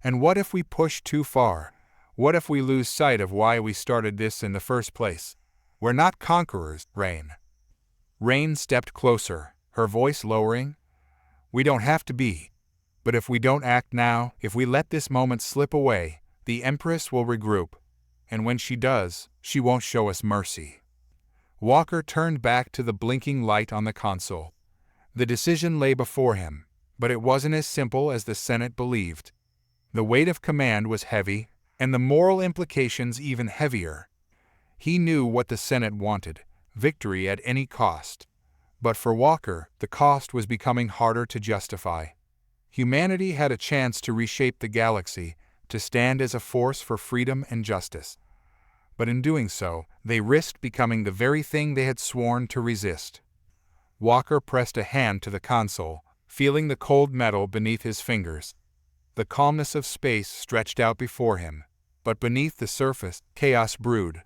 "And what if we push too far? What if we lose sight of why we started this in the first place? We're not conquerors, Rain." Rain stepped closer, her voice lowering. "We don't have to be. But if we don't act now, if we let this moment slip away, the Empress will regroup. And when she does, she won't show us mercy." Walker turned back to the blinking light on the console. The decision lay before him, but it wasn't as simple as the Senate believed. The weight of command was heavy, and the moral implications even heavier. He knew what the Senate wanted: victory at any cost. But for Walker, the cost was becoming harder to justify. Humanity had a chance to reshape the galaxy, to stand as a force for freedom and justice. But in doing so, they risked becoming the very thing they had sworn to resist. Walker pressed a hand to the console, feeling the cold metal beneath his fingers. The calmness of space stretched out before him, but beneath the surface, chaos brewed.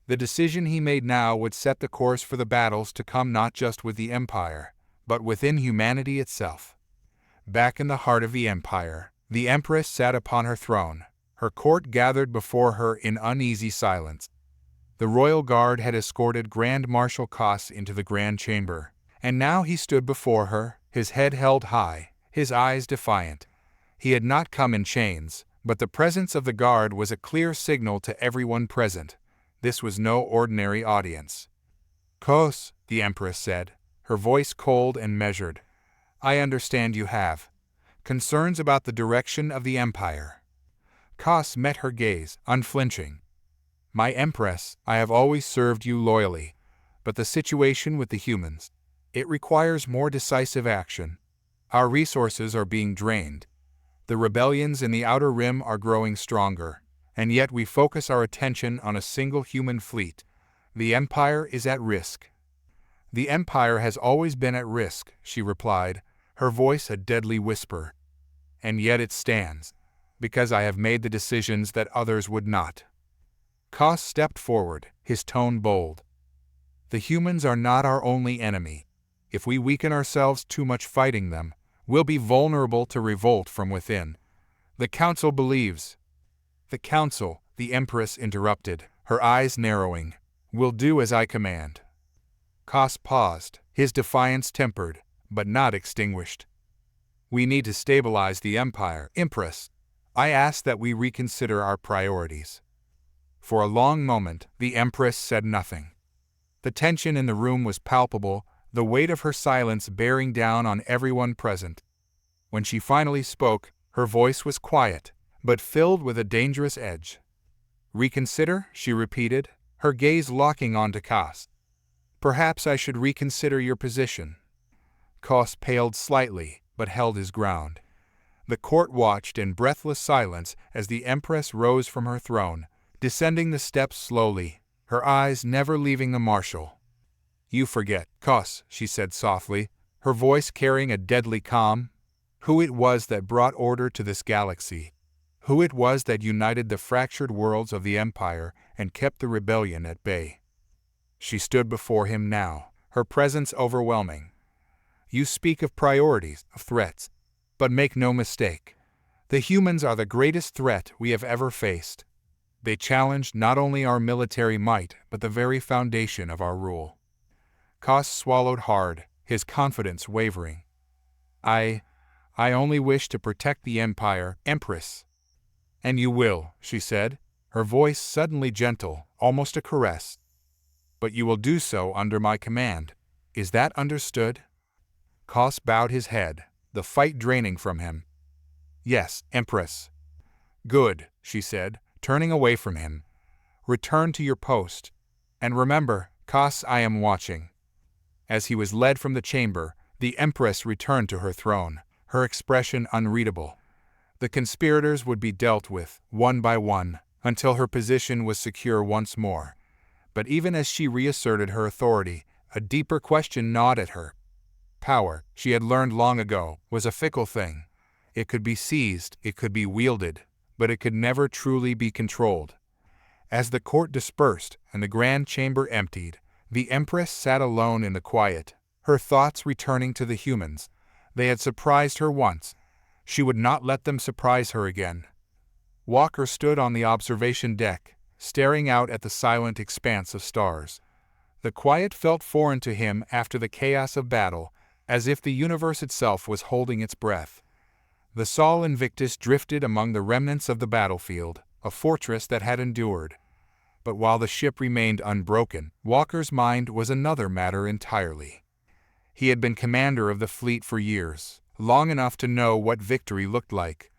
The decision he made now would set the course for the battles to come, not just with the Empire, but within humanity itself. Back in the heart of the Empire, the Empress sat upon her throne, her court gathered before her in uneasy silence. The royal guard had escorted Grand Marshal Koss into the Grand Chamber, and now he stood before her, his head held high, his eyes defiant. He had not come in chains, but the presence of the guard was a clear signal to everyone present. This was no ordinary audience. "Koss," the Empress said, her voice cold and measured, "I understand you have concerns about the direction of the Empire." Koss met her gaze, unflinching. My Empress, I have always served you loyally, but the situation with the humans, it requires more decisive action. Our resources are being drained. The rebellions in the Outer Rim are growing stronger, and yet we focus our attention on a single human fleet. The Empire is at risk. The Empire has always been at risk, she replied, her voice a deadly whisper. And yet it stands, because I have made the decisions that others would not. Koss stepped forward, his tone bold. The humans are not our only enemy. If we weaken ourselves too much fighting them, we'll be vulnerable to revolt from within. The Council believes. The Council, the Empress interrupted, her eyes narrowing, will do as I command. Koss paused, his defiance tempered, but not extinguished. We need to stabilize the Empire, Empress. I ask that we reconsider our priorities. For a long moment, the Empress said nothing. The tension in the room was palpable, the weight of her silence bearing down on everyone present. When she finally spoke, her voice was quiet, but filled with a dangerous edge. Reconsider, she repeated, her gaze locking onto Koss. Perhaps I should reconsider your position. Koss paled slightly, but held his ground. The court watched in breathless silence as the Empress rose from her throne, descending the steps slowly, her eyes never leaving the marshal. You forget, Koss, she said softly, her voice carrying a deadly calm, who it was that brought order to this galaxy, who it was that united the fractured worlds of the Empire and kept the rebellion at bay. She stood before him now, her presence overwhelming. You speak of priorities, of threats, but make no mistake. The humans are the greatest threat we have ever faced. They challenge not only our military might, but the very foundation of our rule. Koss swallowed hard, his confidence wavering. I only wish to protect the Empire, Empress. And you will, she said, her voice suddenly gentle, almost a caress. But you will do so under my command. Is that understood? Koss bowed his head, the fight draining from him. Yes, Empress. Good, she said, turning away from him. Return to your post. And remember, Koss, I am watching. As he was led from the chamber, the Empress returned to her throne, her expression unreadable. The conspirators would be dealt with, one by one, until her position was secure once more. But even as she reasserted her authority, a deeper question gnawed at her. Power, she had learned long ago, was a fickle thing. It could be seized, it could be wielded, but it could never truly be controlled. As the court dispersed and the grand chamber emptied, the Empress sat alone in the quiet, her thoughts returning to the humans. They had surprised her once. She would not let them surprise her again. Walker stood on the observation deck, staring out at the silent expanse of stars. The quiet felt foreign to him after the chaos of battle, as if the universe itself was holding its breath. The Sol Invictus drifted among the remnants of the battlefield, a fortress that had endured. But while the ship remained unbroken, Walker's mind was another matter entirely. He had been commander of the fleet for years, long enough to know what victory looked like.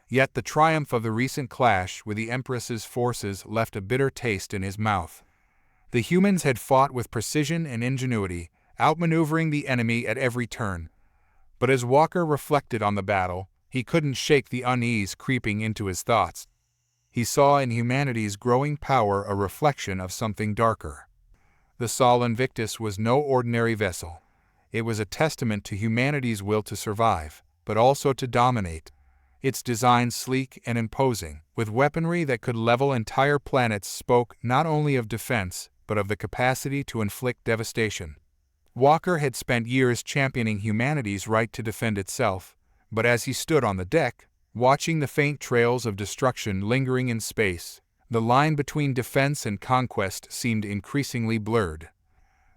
Yet the triumph of the recent clash with the Empress's forces left a bitter taste in his mouth. The humans had fought with precision and ingenuity, outmaneuvering the enemy at every turn. But as Walker reflected on the battle, he couldn't shake the unease creeping into his thoughts. He saw in humanity's growing power a reflection of something darker. The Sol Invictus was no ordinary vessel. It was a testament to humanity's will to survive, but also to dominate. Its design sleek and imposing, with weaponry that could level entire planets, spoke not only of defense, but of the capacity to inflict devastation. Walker had spent years championing humanity's right to defend itself, but as he stood on the deck, watching the faint trails of destruction lingering in space, the line between defense and conquest seemed increasingly blurred.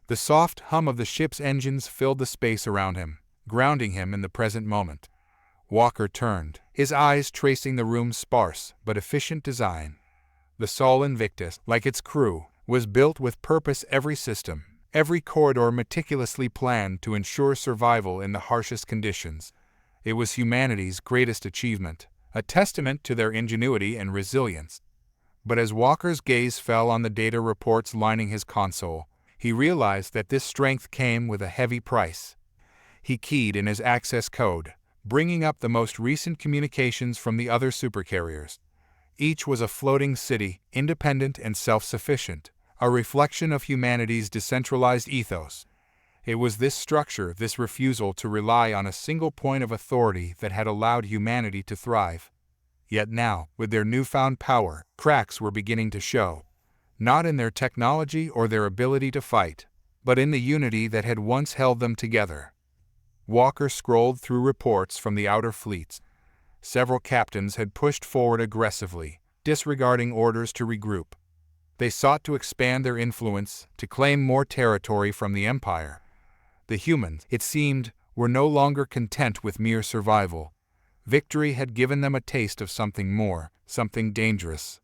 The soft hum of the ship's engines filled the space around him, grounding him in the present moment. Walker turned, his eyes tracing the room's sparse but efficient design. The Sol Invictus, like its crew, was built with purpose. Every system, every corridor meticulously planned to ensure survival in the harshest conditions. It was humanity's greatest achievement, a testament to their ingenuity and resilience. But as Walker's gaze fell on the data reports lining his console, he realized that this strength came with a heavy price. He keyed in his access code, bringing up the most recent communications from the other supercarriers. Each was a floating city, independent and self-sufficient, a reflection of humanity's decentralized ethos. It was this structure, this refusal to rely on a single point of authority that had allowed humanity to thrive. Yet now, with their newfound power, cracks were beginning to show. Not in their technology or their ability to fight, but in the unity that had once held them together. Walker scrolled through reports from the outer fleets. Several captains had pushed forward aggressively, disregarding orders to regroup. They sought to expand their influence, to claim more territory from the Empire. The humans, it seemed, were no longer content with mere survival. Victory had given them a taste of something more, something dangerous.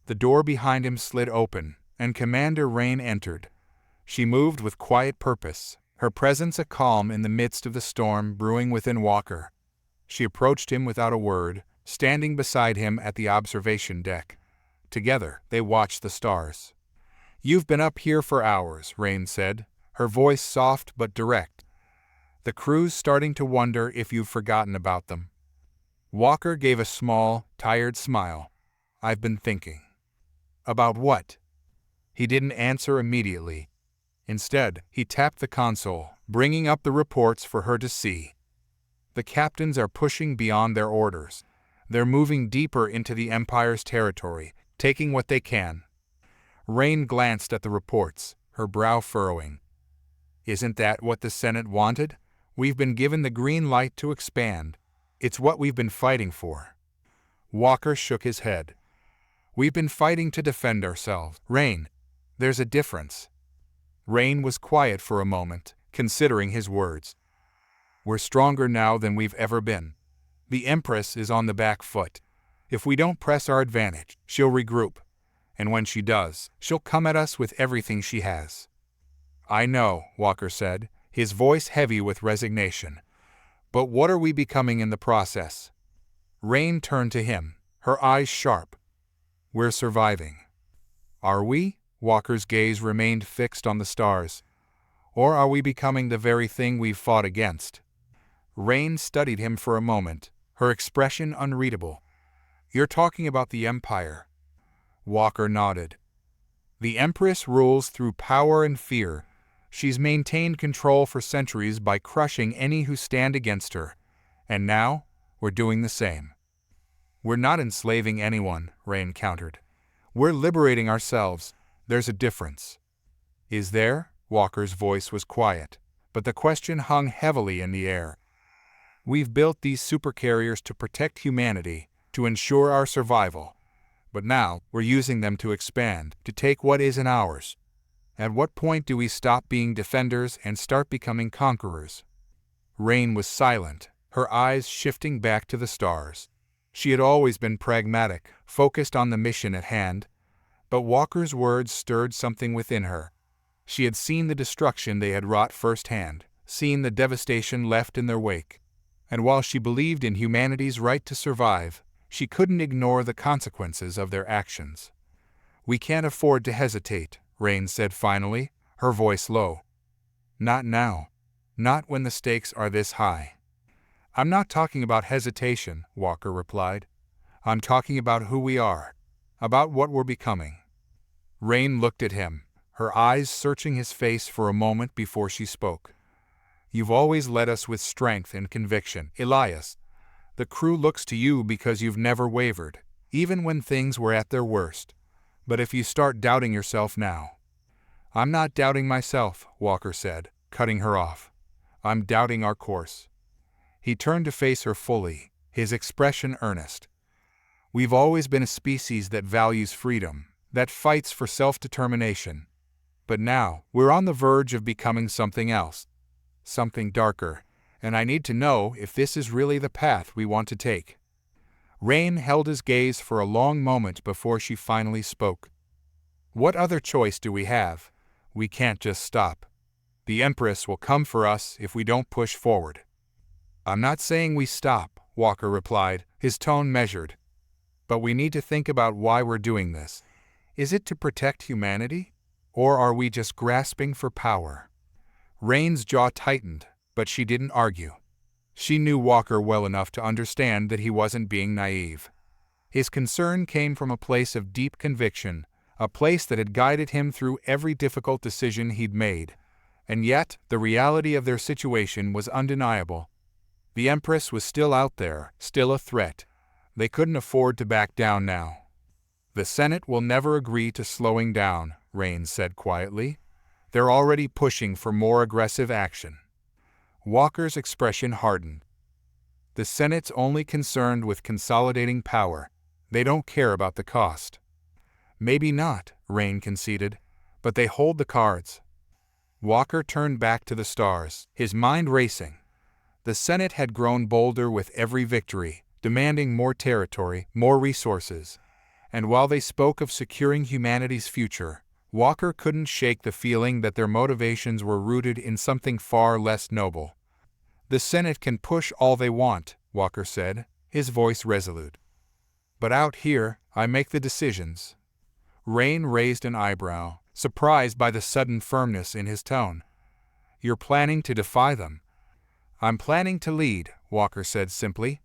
The door behind him slid open, and Commander Rain entered. She moved with quiet purpose, her presence a calm in the midst of the storm brewing within Walker. She approached him without a word, standing beside him at the observation deck. Together, they watched the stars. "You've been up here for hours," Rain said, her voice soft but direct. "The crew's starting to wonder if you've forgotten about them." Walker gave a small, tired smile. "I've been thinking." "About what?" He didn't answer immediately. Instead, he tapped the console, bringing up the reports for her to see. "The captains are pushing beyond their orders. They're moving deeper into the Empire's territory, taking what they can." Rain glanced at the reports, her brow furrowing. "Isn't that what the Senate wanted? We've been given the green light to expand. It's what we've been fighting for." Walker shook his head. "We've been fighting to defend ourselves, Rain. There's a difference." Rain was quiet for a moment, considering his words. "We're stronger now than we've ever been. The Empress is on the back foot. If we don't press our advantage, she'll regroup. And when she does, she'll come at us with everything she has." "I know," Walker said, his voice heavy with resignation. "But what are we becoming in the process?" Rain turned to him, her eyes sharp. "We're surviving." "Are we?" Walker's gaze remained fixed on the stars. "Or are we becoming the very thing we've fought against?" Rain studied him for a moment, her expression unreadable. "You're talking about the Empire." Walker nodded. "The Empress rules through power and fear. She's maintained control for centuries by crushing any who stand against her. And now, we're doing the same." "We're not enslaving anyone," Rain countered. "We're liberating ourselves. There's a difference." "Is there?" Walker's voice was quiet, but the question hung heavily in the air. "We've built these supercarriers to protect humanity, to ensure our survival. But now, we're using them to expand, to take what isn't ours. At what point do we stop being defenders and start becoming conquerors?" Rain was silent, her eyes shifting back to the stars. She had always been pragmatic, focused on the mission at hand. But Walker's words stirred something within her. She had seen the destruction they had wrought firsthand, seen the devastation left in their wake. And while she believed in humanity's right to survive, she couldn't ignore the consequences of their actions. "We can't afford to hesitate," Rain said finally, her voice low. "Not now. Not when the stakes are this high." "I'm not talking about hesitation," Walker replied. "I'm talking about who we are, about what we're becoming." Rain looked at him, her eyes searching his face for a moment before she spoke. "You've always led us with strength and conviction, Elias. The crew looks to you because you've never wavered, even when things were at their worst. But if you start doubting yourself now—" "I'm not doubting myself," Walker said, cutting her off. "I'm doubting our course." He turned to face her fully, his expression earnest. "We've always been a species that values freedom, that fights for self-determination. But now, we're on the verge of becoming something else. Something darker, and I need to know if this is really the path we want to take." Rain held his gaze for a long moment before she finally spoke. "What other choice do we have? We can't just stop. The Empress will come for us if we don't push forward." "I'm not saying we stop," Walker replied, his tone measured. But we need to think about why we're doing this. Is it to protect humanity? Or are we just grasping for power? Rain's jaw tightened, but she didn't argue. She knew Walker well enough to understand that he wasn't being naive. His concern came from a place of deep conviction, a place that had guided him through every difficult decision he'd made. And yet, the reality of their situation was undeniable. The Empress was still out there, still a threat. They couldn't afford to back down now. "The Senate will never agree to slowing down," Rain said quietly. "They're already pushing for more aggressive action." Walker's expression hardened. "The Senate's only concerned with consolidating power. They don't care about the cost." "Maybe not," Rain conceded, "but they hold the cards." Walker turned back to the stars, his mind racing. The Senate had grown bolder with every victory, demanding more territory, more resources. And while they spoke of securing humanity's future, Walker couldn't shake the feeling that their motivations were rooted in something far less noble. "The Senate can push all they want," Walker said, his voice resolute. "But out here, I make the decisions." Rain raised an eyebrow, surprised by the sudden firmness in his tone. "You're planning to defy them?" "I'm planning to lead," Walker said simply.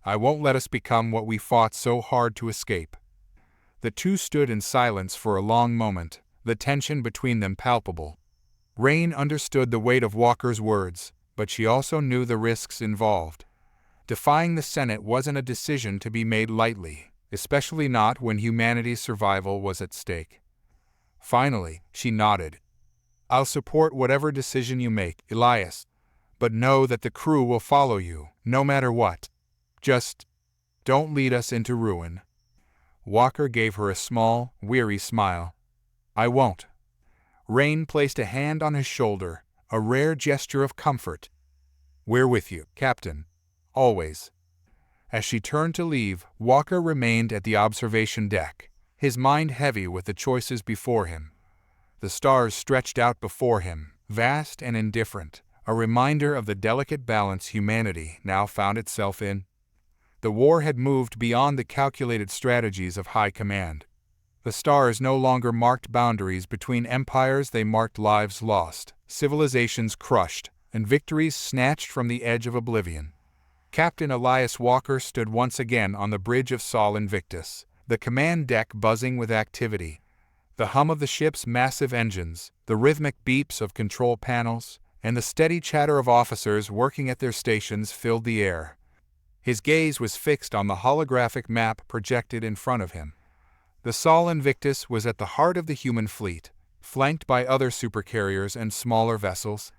"I won't let us become what we fought so hard to escape." The two stood in silence for a long moment, the tension between them palpable. Rain understood the weight of Walker's words, but she also knew the risks involved. Defying the Senate wasn't a decision to be made lightly, especially not when humanity's survival was at stake. Finally, she nodded. "I'll support whatever decision you make, Elias. But know that the crew will follow you, no matter what. Just don't lead us into ruin." Walker gave her a small, weary smile. "I won't." Rain placed a hand on his shoulder, a rare gesture of comfort. "We're with you, Captain. Always." As she turned to leave, Walker remained at the observation deck, his mind heavy with the choices before him. The stars stretched out before him, vast and indifferent, a reminder of the delicate balance humanity now found itself in. The war had moved beyond the calculated strategies of high command. The stars no longer marked boundaries between empires, they marked lives lost, civilizations crushed, and victories snatched from the edge of oblivion. Captain Elias Walker stood once again on the bridge of Sol Invictus, the command deck buzzing with activity. The hum of the ship's massive engines, the rhythmic beeps of control panels, and the steady chatter of officers working at their stations filled the air. His gaze was fixed on the holographic map projected in front of him. The Sol Invictus was at the heart of the human fleet, flanked by other supercarriers and smaller vessels.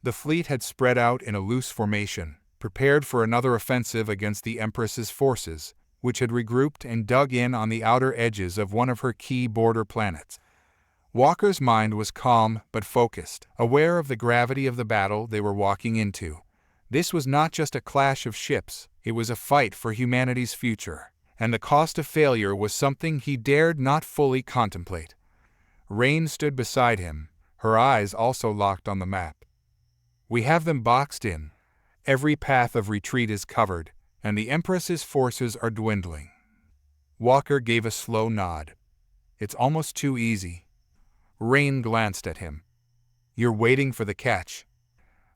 The fleet had spread out in a loose formation, prepared for another offensive against the Empress's forces, which had regrouped and dug in on the outer edges of one of her key border planets. Walker's mind was calm but focused, aware of the gravity of the battle they were walking into. This was not just a clash of ships, it was a fight for humanity's future, and the cost of failure was something he dared not fully contemplate. Rain stood beside him, her eyes also locked on the map. "We have them boxed in. Every path of retreat is covered, and the Empress's forces are dwindling." Walker gave a slow nod. "It's almost too easy." Rain glanced at him. "You're waiting for the catch."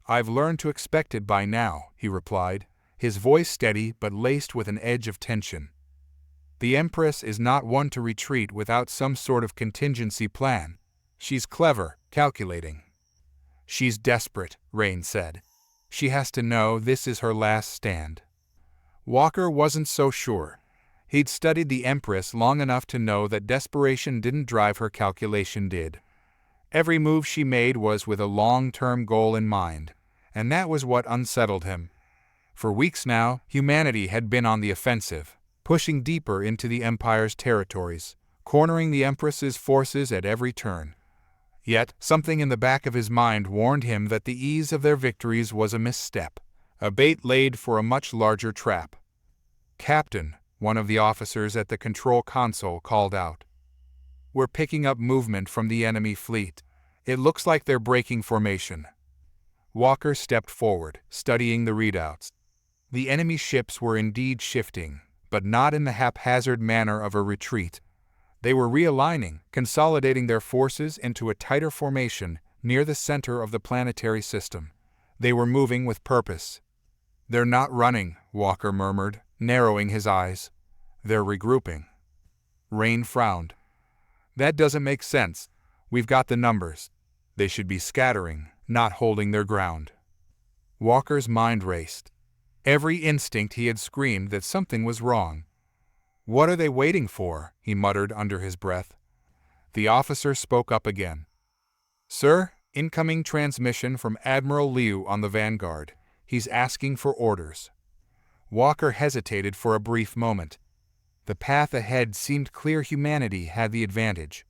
"I've learned to expect it by now," he replied, his voice steady but laced with an edge of tension. "The Empress is not one to retreat without some sort of contingency plan. She's clever, calculating." "She's desperate," Rain said. "She has to know this is her last stand." Walker wasn't so sure. He'd studied the Empress long enough to know that desperation didn't drive her, calculation did. Every move she made was with a long-term goal in mind, and that was what unsettled him. For weeks now, humanity had been on the offensive, pushing deeper into the Empire's territories, cornering the Empress's forces at every turn. Yet, something in the back of his mind warned him that the ease of their victories was a misstep, a bait laid for a much larger trap. "Captain," one of the officers at the control console called out. "We're picking up movement from the enemy fleet. It looks like they're breaking formation." Walker stepped forward, studying the readouts. The enemy ships were indeed shifting, but not in the haphazard manner of a retreat. They were realigning, consolidating their forces into a tighter formation near the center of the planetary system. They were moving with purpose. "They're not running," Walker murmured, narrowing his eyes. "They're regrouping." Rain frowned. "That doesn't make sense. We've got the numbers. They should be scattering, not holding their ground." Walker's mind raced. Every instinct he had screamed that something was wrong. "What are they waiting for?" he muttered under his breath. The officer spoke up again. "Sir, incoming transmission from Admiral Liu on the Vanguard. He's asking for orders." Walker hesitated for a brief moment. The path ahead seemed clear. Humanity had the advantage.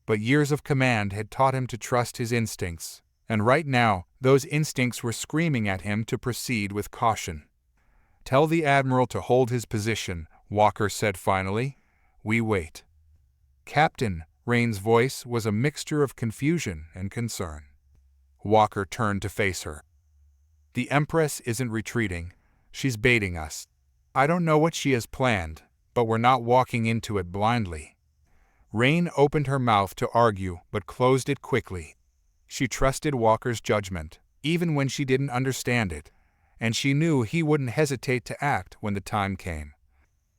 But years of command had taught him to trust his instincts, and right now, those instincts were screaming at him to proceed with caution. "Tell the Admiral to hold his position," Walker said finally. "We wait." "Captain," Rain's voice was a mixture of confusion and concern. Walker turned to face her. "The Empress isn't retreating. She's baiting us. I don't know what she has planned, but we're not walking into it blindly." Rain opened her mouth to argue, but closed it quickly. She trusted Walker's judgment, even when she didn't understand it, and she knew he wouldn't hesitate to act when the time came.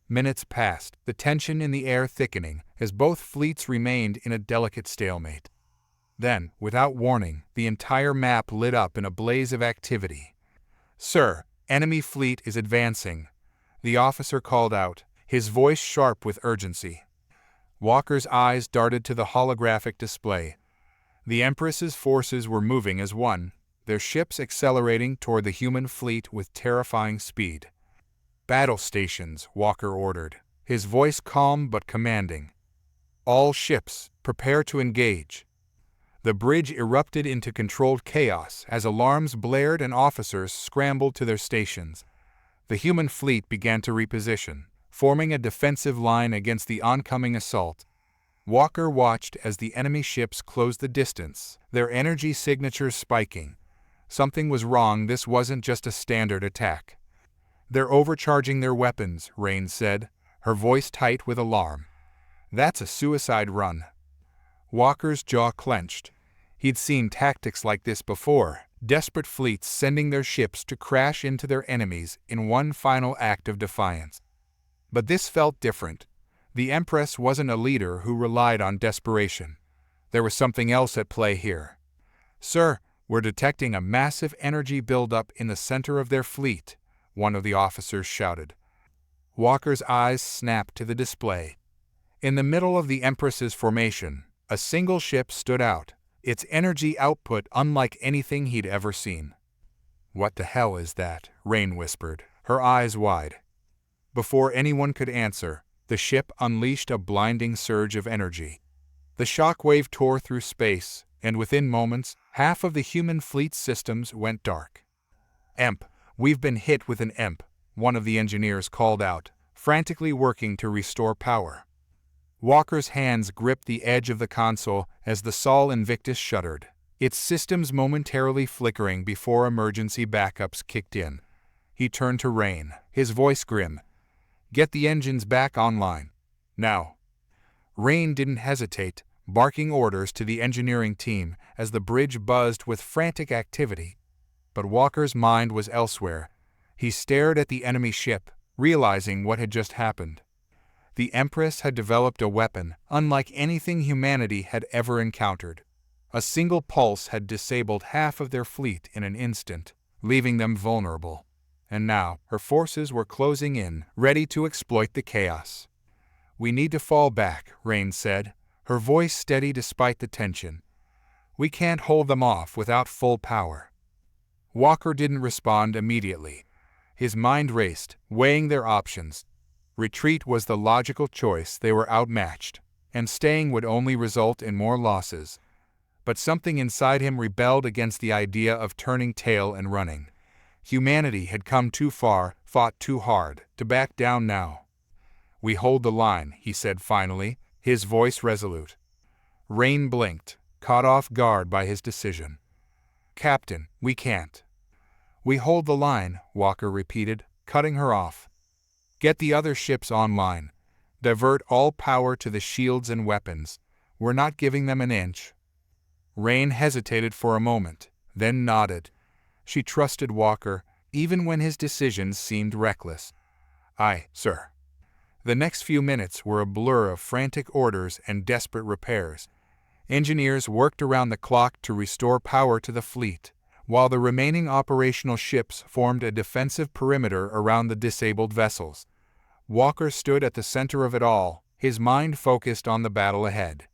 Minutes passed, the tension in the air thickening as both fleets remained in a delicate stalemate. Then, without warning, the entire map lit up in a blaze of activity. "Sir, enemy fleet is advancing," the officer called out, his voice sharp with urgency. Walker's eyes darted to the holographic display. The Empress's forces were moving as one, their ships accelerating toward the human fleet with terrifying speed. "Battle stations," Walker ordered, his voice calm but commanding. "All ships, prepare to engage." The bridge erupted into controlled chaos as alarms blared and officers scrambled to their stations. The human fleet began to reposition, forming a defensive line against the oncoming assault. Walker watched as the enemy ships closed the distance, their energy signatures spiking. Something was wrong. This wasn't just a standard attack. "They're overcharging their weapons," Rain said, her voice tight with alarm. "That's a suicide run." Walker's jaw clenched. He'd seen tactics like this before, desperate fleets sending their ships to crash into their enemies in one final act of defiance. But this felt different. The Empress wasn't a leader who relied on desperation. There was something else at play here. "Sir, we're detecting a massive energy buildup in the center of their fleet," one of the officers shouted. Walker's eyes snapped to the display. In the middle of the Empress's formation, a single ship stood out, its energy output unlike anything he'd ever seen. "What the hell is that?" Rain whispered, her eyes wide. Before anyone could answer, the ship unleashed a blinding surge of energy. The shockwave tore through space, and within moments, half of the human fleet's systems went dark. "Emp, we've been hit with an EMP," one of the engineers called out, frantically working to restore power. Walker's hands gripped the edge of the console as the Sol Invictus shuddered, its systems momentarily flickering before emergency backups kicked in. He turned to Rain, his voice grim. "Get the engines back online. Now." Rain didn't hesitate, barking orders to the engineering team as the bridge buzzed with frantic activity. But Walker's mind was elsewhere. He stared at the enemy ship, realizing what had just happened. The Empress had developed a weapon unlike anything humanity had ever encountered. A single pulse had disabled half of their fleet in an instant, leaving them vulnerable. And now, her forces were closing in, ready to exploit the chaos. "We need to fall back," Rain said, her voice steady despite the tension. "We can't hold them off without full power." Walker didn't respond immediately. His mind raced, weighing their options. Retreat was the logical choice. They were outmatched, and staying would only result in more losses. But something inside him rebelled against the idea of turning tail and running. Humanity had come too far, fought too hard, to back down now. "We hold the line," he said finally, his voice resolute. Rain blinked, caught off guard by his decision. "Captain, we can't." "We hold the line," Walker repeated, cutting her off. Get the other ships online. Divert all power to the shields and weapons. We're not giving them an inch." Rain hesitated for a moment, then nodded. She trusted Walker, even when his decisions seemed reckless. "Aye, sir." The next few minutes were a blur of frantic orders and desperate repairs. Engineers worked around the clock to restore power to the fleet, while the remaining operational ships formed a defensive perimeter around the disabled vessels. Walker stood at the center of it all, his mind focused on the battle ahead.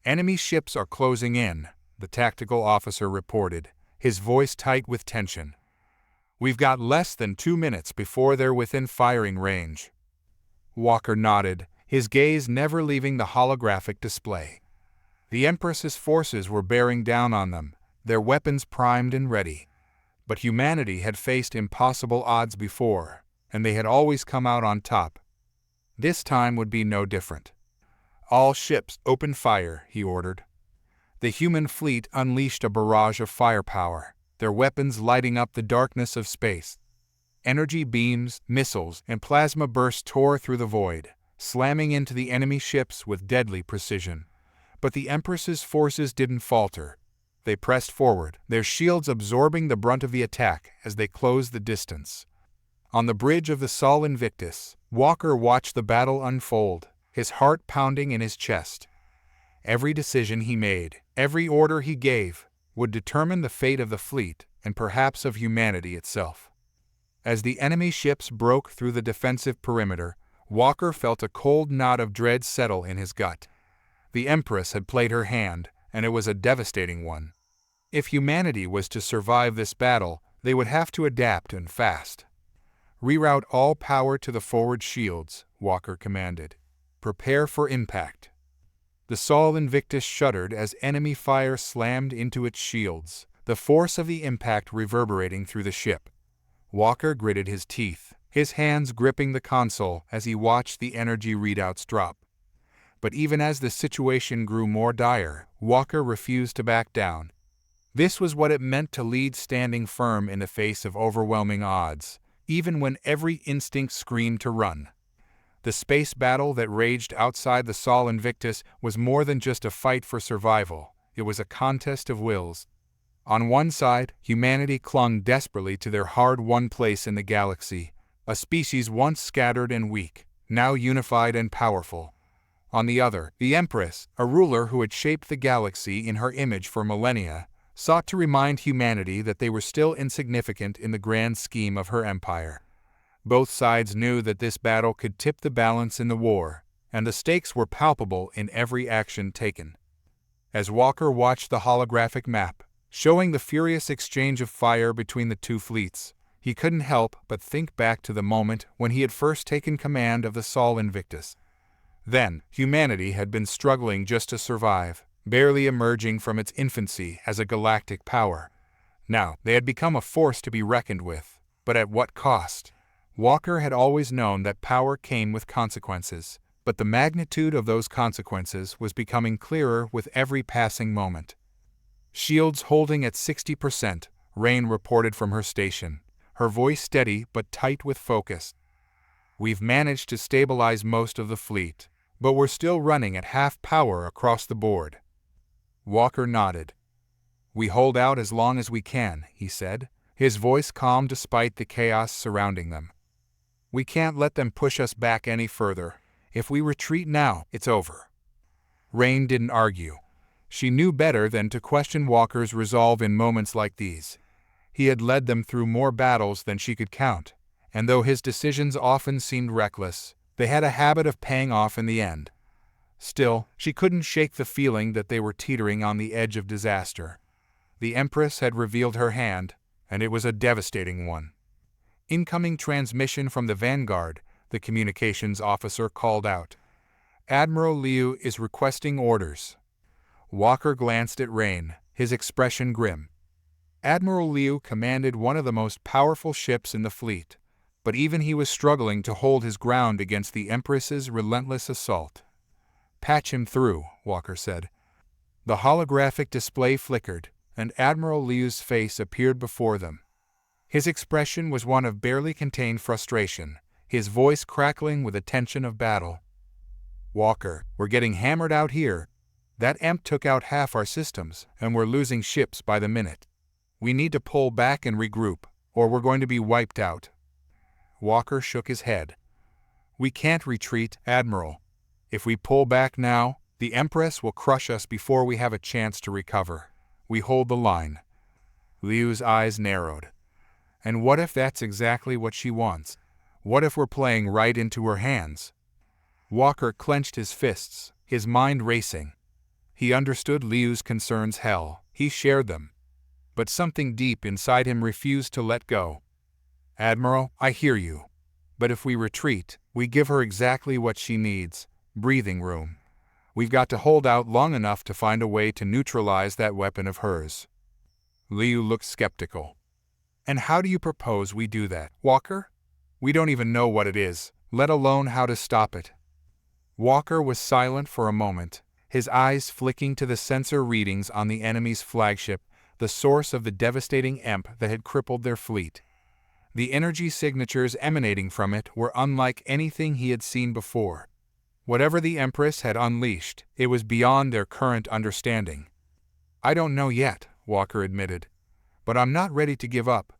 "Enemy ships are closing in," the tactical officer reported, his voice tight with tension. "We've got less than 2 minutes before they're within firing range." Walker nodded, his gaze never leaving the holographic display. The Empress's forces were bearing down on them, their weapons primed and ready. But humanity had faced impossible odds before, and they had always come out on top. This time would be no different. "All ships, open fire," he ordered. The human fleet unleashed a barrage of firepower, their weapons lighting up the darkness of space. Energy beams, missiles, and plasma bursts tore through the void, slamming into the enemy ships with deadly precision. But the Empress's forces didn't falter. They pressed forward, their shields absorbing the brunt of the attack as they closed the distance. On the bridge of the Sol Invictus, Walker watched the battle unfold, his heart pounding in his chest. Every decision he made, every order he gave, would determine the fate of the fleet and perhaps of humanity itself. As the enemy ships broke through the defensive perimeter, Walker felt a cold knot of dread settle in his gut. The Empress had played her hand, and it was a devastating one. If humanity was to survive this battle, they would have to adapt and fast. "Reroute all power to the forward shields," Walker commanded. "Prepare for impact." The Sol Invictus shuddered as enemy fire slammed into its shields, the force of the impact reverberating through the ship. Walker gritted his teeth, his hands gripping the console as he watched the energy readouts drop. But even as the situation grew more dire, Walker refused to back down. This was what it meant to lead standing firm in the face of overwhelming odds, even when every instinct screamed to run. The space battle that raged outside the Sol Invictus was more than just a fight for survival. It was a contest of wills. On one side, humanity clung desperately to their hard-won place in the galaxy, a species once scattered and weak, now unified and powerful. On the other, the Empress, a ruler who had shaped the galaxy in her image for millennia, sought to remind humanity that they were still insignificant in the grand scheme of her empire. Both sides knew that this battle could tip the balance in the war, and the stakes were palpable in every action taken. As Walker watched the holographic map, showing the furious exchange of fire between the two fleets, he couldn't help but think back to the moment when he had first taken command of the Sol Invictus. Then, humanity had been struggling just to survive, barely emerging from its infancy as a galactic power. Now, they had become a force to be reckoned with, but at what cost? Walker had always known that power came with consequences, but the magnitude of those consequences was becoming clearer with every passing moment. "Shields holding at 60%, Rain reported from her station, her voice steady but tight with focus. "We've managed to stabilize most of the fleet, but we're still running at half power across the board." Walker nodded. "We hold out as long as we can," he said, his voice calm despite the chaos surrounding them. "We can't let them push us back any further. If we retreat now, it's over." Rain didn't argue. She knew better than to question Walker's resolve in moments like these. He had led them through more battles than she could count, and though his decisions often seemed reckless, they had a habit of paying off in the end. Still, she couldn't shake the feeling that they were teetering on the edge of disaster. The Empress had revealed her hand, and it was a devastating one. "Incoming transmission from the Vanguard," the communications officer called out. "Admiral Liu is requesting orders." Walker glanced at Rain, his expression grim. Admiral Liu commanded one of the most powerful ships in the fleet, but even he was struggling to hold his ground against the Empress's relentless assault. "Patch him through," Walker said. The holographic display flickered, and Admiral Liu's face appeared before them. His expression was one of barely contained frustration, his voice crackling with the tension of battle. "Walker, we're getting hammered out here. That EMP took out half our systems, and we're losing ships by the minute. We need to pull back and regroup, or we're going to be wiped out." Walker shook his head. "We can't retreat, Admiral. If we pull back now, the Empress will crush us before we have a chance to recover. We hold the line." Liu's eyes narrowed. "And what if that's exactly what she wants? What if we're playing right into her hands?" Walker clenched his fists, his mind racing. He understood Liu's concerns. He shared them. But something deep inside him refused to let go. "Admiral, I hear you. But if we retreat, we give her exactly what she needs: breathing room. We've got to hold out long enough to find a way to neutralize that weapon of hers." Liu looked skeptical. "And how do you propose we do that, Walker? We don't even know what it is, let alone how to stop it." Walker was silent for a moment, his eyes flicking to the sensor readings on the enemy's flagship, the source of the devastating EMP that had crippled their fleet. The energy signatures emanating from it were unlike anything he had seen before. Whatever the Empress had unleashed, it was beyond their current understanding. "I don't know yet," Walker admitted. "But I'm not ready to give up.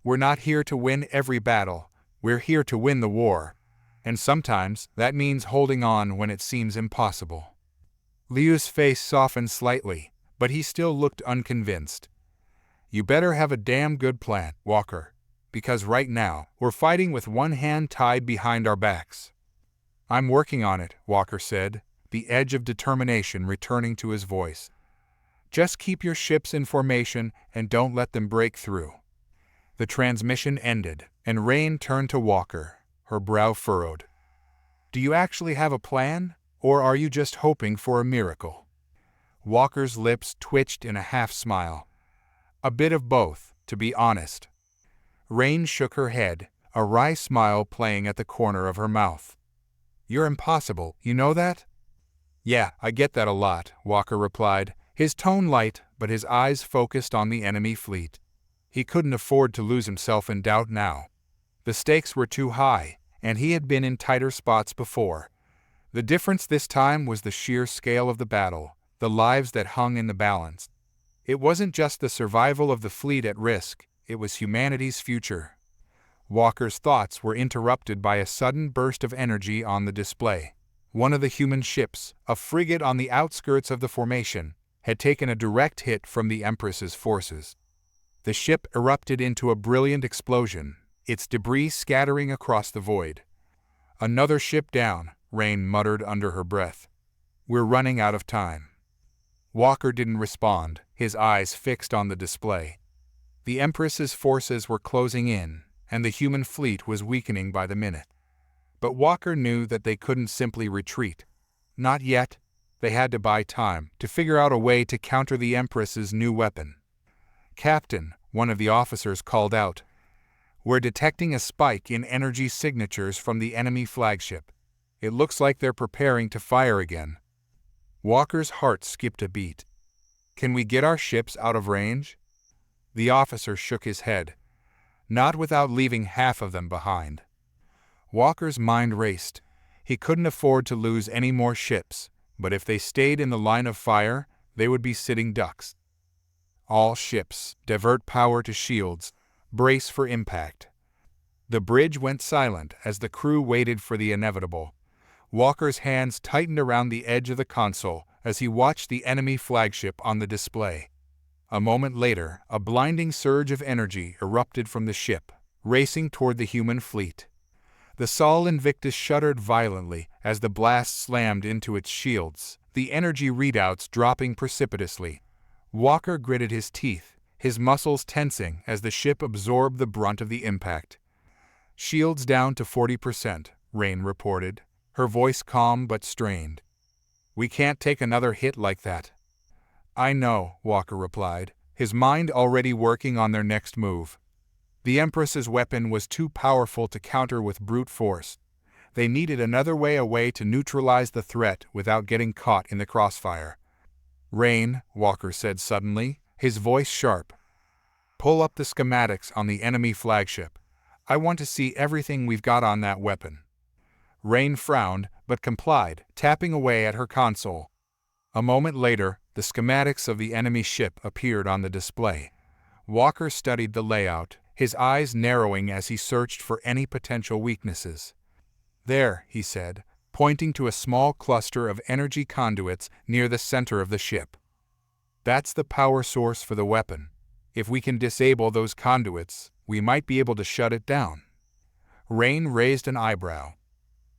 We're not here to win every battle. We're here to win the war. And sometimes that means holding on when it seems impossible." Liu's face softened slightly, but he still looked unconvinced. "You better have a damn good plan, Walker, because right now we're fighting with one hand tied behind our backs." "I'm working on it," Walker said, the edge of determination returning to his voice. "Just keep your ships in formation and don't let them break through." The transmission ended, and Rain turned to Walker, her brow furrowed. "Do you actually have a plan, or are you just hoping for a miracle?" Walker's lips twitched in a half-smile. "A bit of both, to be honest." Rain shook her head, a wry smile playing at the corner of her mouth. "You're impossible, you know that?" "Yeah, I get that a lot," Walker replied, his tone light but his eyes focused on the enemy fleet. He couldn't afford to lose himself in doubt now. The stakes were too high, and he had been in tighter spots before. The difference this time was the sheer scale of the battle, the lives that hung in the balance. It wasn't just the survival of the fleet at risk, it was humanity's future. Walker's thoughts were interrupted by a sudden burst of energy on the display. One of the human ships, a frigate on the outskirts of the formation, had taken a direct hit from the Empress's forces. The ship erupted into a brilliant explosion, its debris scattering across the void. "Another ship down," Rain muttered under her breath. "We're running out of time." Walker didn't respond, his eyes fixed on the display. The Empress's forces were closing in, and the human fleet was weakening by the minute. But Walker knew that they couldn't simply retreat. Not yet. They had to buy time, to figure out a way to counter the Empress's new weapon. "Captain," one of the officers called out, "we're detecting a spike in energy signatures from the enemy flagship. It looks like they're preparing to fire again." Walker's heart skipped a beat. "Can we get our ships out of range?" The officer shook his head. "Not without leaving half of them behind." Walker's mind raced. He couldn't afford to lose any more ships, but if they stayed in the line of fire, they would be sitting ducks. "All ships, divert power to shields. Brace for impact." The bridge went silent as the crew waited for the inevitable. Walker's hands tightened around the edge of the console as he watched the enemy flagship on the display. A moment later, a blinding surge of energy erupted from the ship, racing toward the human fleet. The Sol Invictus shuddered violently as the blast slammed into its shields, the energy readouts dropping precipitously. Walker gritted his teeth, his muscles tensing as the ship absorbed the brunt of the impact. "Shields down to 40%, Rain reported, her voice calm but strained. "We can't take another hit like that." "I know," Walker replied, his mind already working on their next move. The Empress's weapon was too powerful to counter with brute force. They needed another way to neutralize the threat without getting caught in the crossfire. "Rain," Walker said suddenly, his voice sharp. "Pull up the schematics on the enemy flagship. I want to see everything we've got on that weapon." Rain frowned, but complied, tapping away at her console. A moment later, the schematics of the enemy ship appeared on the display. Walker studied the layout, his eyes narrowing as he searched for any potential weaknesses. "There," he said, pointing to a small cluster of energy conduits near the center of the ship. "That's the power source for the weapon. If we can disable those conduits, we might be able to shut it down." Rain raised an eyebrow.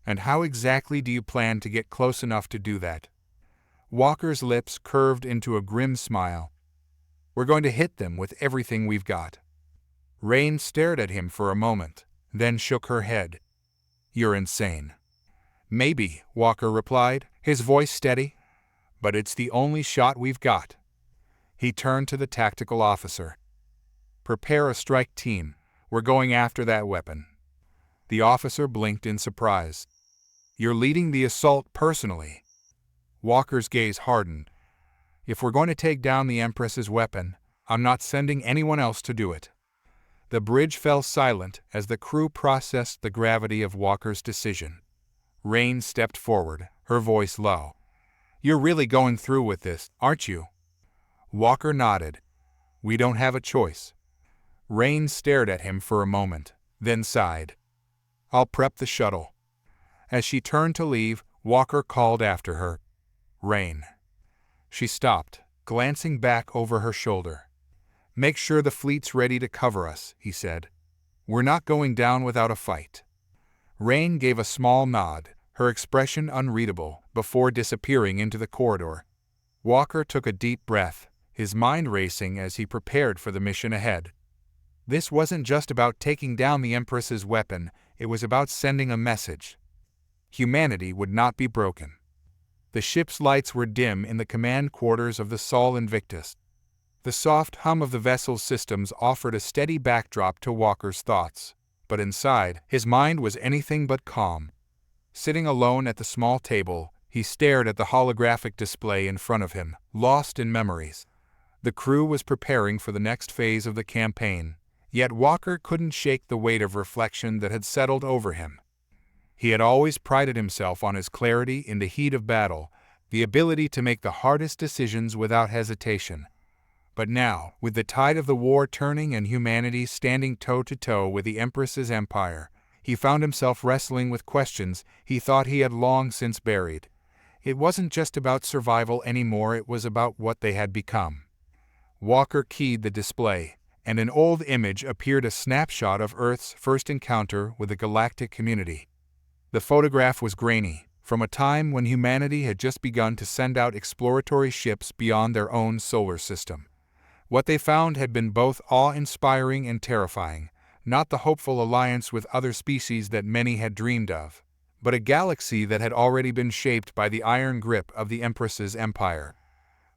"And how exactly do you plan to get close enough to do that?" Walker's lips curved into a grim smile. "We're going to hit them with everything we've got." Rain stared at him for a moment, then shook her head. "You're insane." "Maybe," Walker replied, his voice steady, "but it's the only shot we've got." He turned to the tactical officer. "Prepare a strike team. We're going after that weapon." The officer blinked in surprise. "You're leading the assault personally." Walker's gaze hardened. "If we're going to take down the Empress's weapon, I'm not sending anyone else to do it." The bridge fell silent as the crew processed the gravity of Walker's decision. Rain stepped forward, her voice low. "You're really going through with this, aren't you?" Walker nodded. "We don't have a choice." Rain stared at him for a moment, then sighed. "I'll prep the shuttle." As she turned to leave, Walker called after her. "Rain." She stopped, glancing back over her shoulder. "Make sure the fleet's ready to cover us," he said. "We're not going down without a fight." Rain gave a small nod, her expression unreadable, before disappearing into the corridor. Walker took a deep breath, his mind racing as he prepared for the mission ahead. This wasn't just about taking down the Empress's weapon, it was about sending a message. Humanity would not be broken. The ship's lights were dim in the command quarters of the Sol Invictus. The soft hum of the vessel's systems offered a steady backdrop to Walker's thoughts, but inside, his mind was anything but calm. Sitting alone at the small table, he stared at the holographic display in front of him, lost in memories. The crew was preparing for the next phase of the campaign, yet Walker couldn't shake the weight of reflection that had settled over him. He had always prided himself on his clarity in the heat of battle, the ability to make the hardest decisions without hesitation. But now, with the tide of the war turning and humanity standing toe-to-toe with the Empress's empire, he found himself wrestling with questions he thought he had long since buried. It wasn't just about survival anymore, it was about what they had become. Walker keyed the display, and an old image appeared, a snapshot of Earth's first encounter with the galactic community. The photograph was grainy, from a time when humanity had just begun to send out exploratory ships beyond their own solar system. What they found had been both awe-inspiring and terrifying, not the hopeful alliance with other species that many had dreamed of, but a galaxy that had already been shaped by the iron grip of the Empress's empire.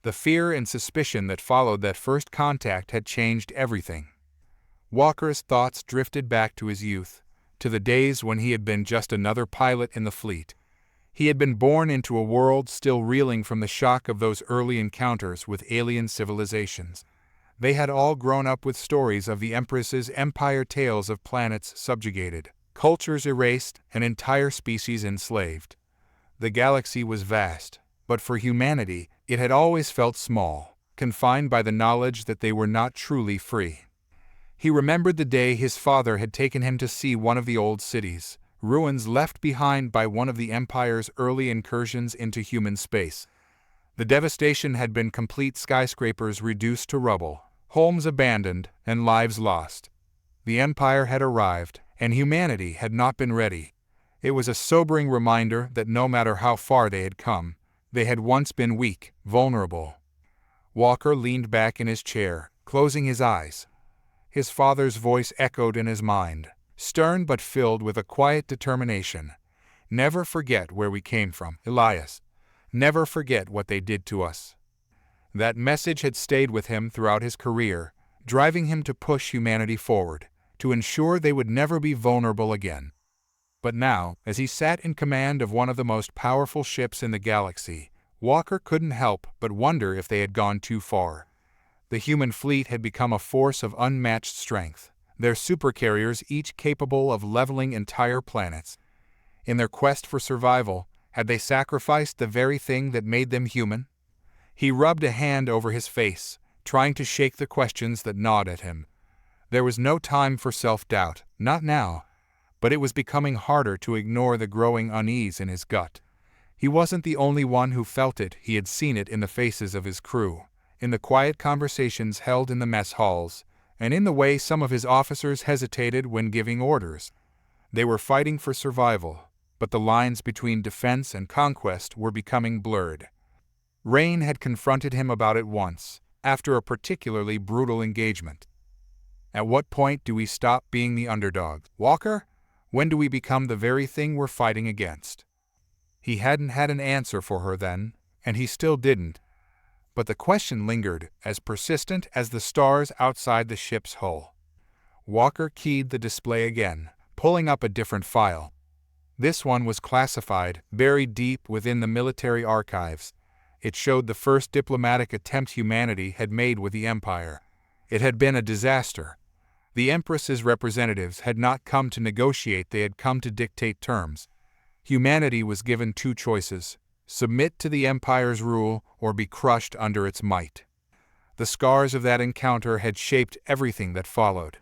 The fear and suspicion that followed that first contact had changed everything. Walker's thoughts drifted back to his youth, to the days when he had been just another pilot in the fleet. He had been born into a world still reeling from the shock of those early encounters with alien civilizations. They had all grown up with stories of the Empress's empire, tales of planets subjugated, cultures erased, and entire species enslaved. The galaxy was vast, but for humanity, it had always felt small, confined by the knowledge that they were not truly free. He remembered the day his father had taken him to see one of the old cities, ruins left behind by one of the Empire's early incursions into human space. The devastation had been complete: skyscrapers reduced to rubble, homes abandoned, and lives lost. The Empire had arrived, and humanity had not been ready. It was a sobering reminder that no matter how far they had come, they had once been weak, vulnerable. Walker leaned back in his chair, closing his eyes. His father's voice echoed in his mind, stern but filled with a quiet determination. "Never forget where we came from, Elias. Never forget what they did to us." That message had stayed with him throughout his career, driving him to push humanity forward, to ensure they would never be vulnerable again. But now, as he sat in command of one of the most powerful ships in the galaxy, Walker couldn't help but wonder if they had gone too far. The human fleet had become a force of unmatched strength, their supercarriers each capable of leveling entire planets. In their quest for survival, had they sacrificed the very thing that made them human? He rubbed a hand over his face, trying to shake the questions that gnawed at him. There was no time for self-doubt, not now, but it was becoming harder to ignore the growing unease in his gut. He wasn't the only one who felt it. He had seen it in the faces of his crew, in the quiet conversations held in the mess halls, and in the way some of his officers hesitated when giving orders. They were fighting for survival, but the lines between defense and conquest were becoming blurred. Rain had confronted him about it once, after a particularly brutal engagement. At what point do we stop being the underdog, Walker? When do we become the very thing we're fighting against? He hadn't had an answer for her then, and he still didn't. But the question lingered, as persistent as the stars outside the ship's hull. Walker keyed the display again, pulling up a different file. This one was classified, buried deep within the military archives. It showed the first diplomatic attempt humanity had made with the Empire. It had been a disaster. The Empress's representatives had not come to negotiate, they had come to dictate terms. Humanity was given two choices: submit to the Empire's rule or be crushed under its might. The scars of that encounter had shaped everything that followed.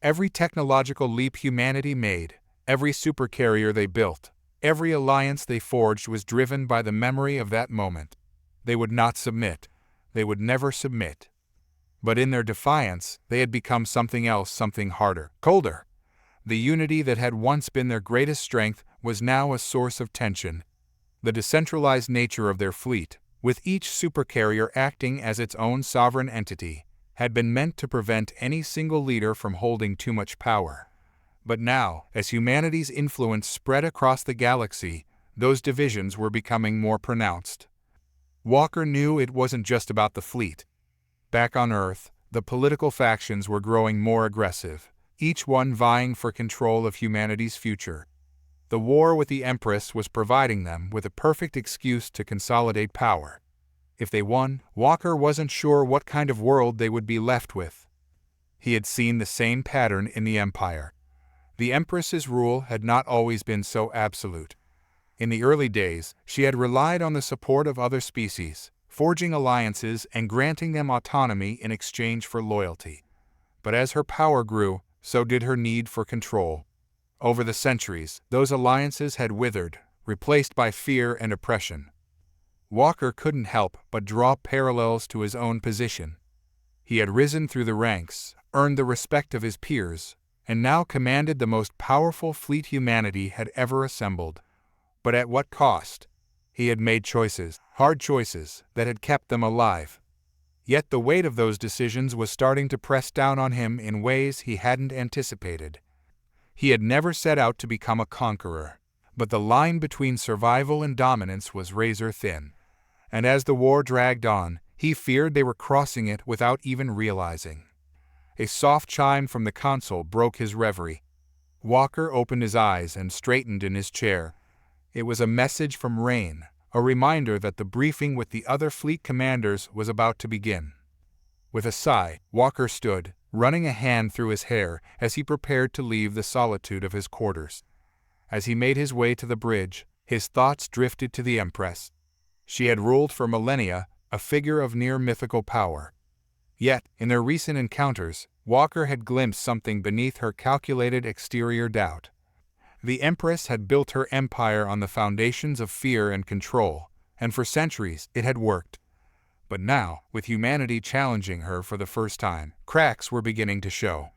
Every technological leap humanity made, every supercarrier they built, every alliance they forged was driven by the memory of that moment. They would not submit. They would never submit. But in their defiance, they had become something else, something harder, colder. The unity that had once been their greatest strength was now a source of tension. The decentralized nature of their fleet, with each supercarrier acting as its own sovereign entity, had been meant to prevent any single leader from holding too much power. But now, as humanity's influence spread across the galaxy, those divisions were becoming more pronounced. Walker knew it wasn't just about the fleet. Back on Earth, the political factions were growing more aggressive, each one vying for control of humanity's future. The war with the Empress was providing them with a perfect excuse to consolidate power. If they won, Walker wasn't sure what kind of world they would be left with. He had seen the same pattern in the Empire. The Empress's rule had not always been so absolute. In the early days, she had relied on the support of other species, forging alliances and granting them autonomy in exchange for loyalty. But as her power grew, so did her need for control. Over the centuries, those alliances had withered, replaced by fear and oppression. Walker couldn't help but draw parallels to his own position. He had risen through the ranks, earned the respect of his peers, and now commanded the most powerful fleet humanity had ever assembled. But at what cost? He had made choices, hard choices, that had kept them alive. Yet the weight of those decisions was starting to press down on him in ways he hadn't anticipated. He had never set out to become a conqueror, but the line between survival and dominance was razor thin. And as the war dragged on, he feared they were crossing it without even realizing. A soft chime from the console broke his reverie. Walker opened his eyes and straightened in his chair. It was a message from Rain, a reminder that the briefing with the other fleet commanders was about to begin. With a sigh, Walker stood, running a hand through his hair as he prepared to leave the solitude of his quarters. As he made his way to the bridge, his thoughts drifted to the Empress. She had ruled for millennia, a figure of near mythical power. Yet, in their recent encounters, Walker had glimpsed something beneath her calculated exterior doubt. The Empress had built her empire on the foundations of fear and control, and for centuries it had worked. But now, with humanity challenging her for the first time, cracks were beginning to show.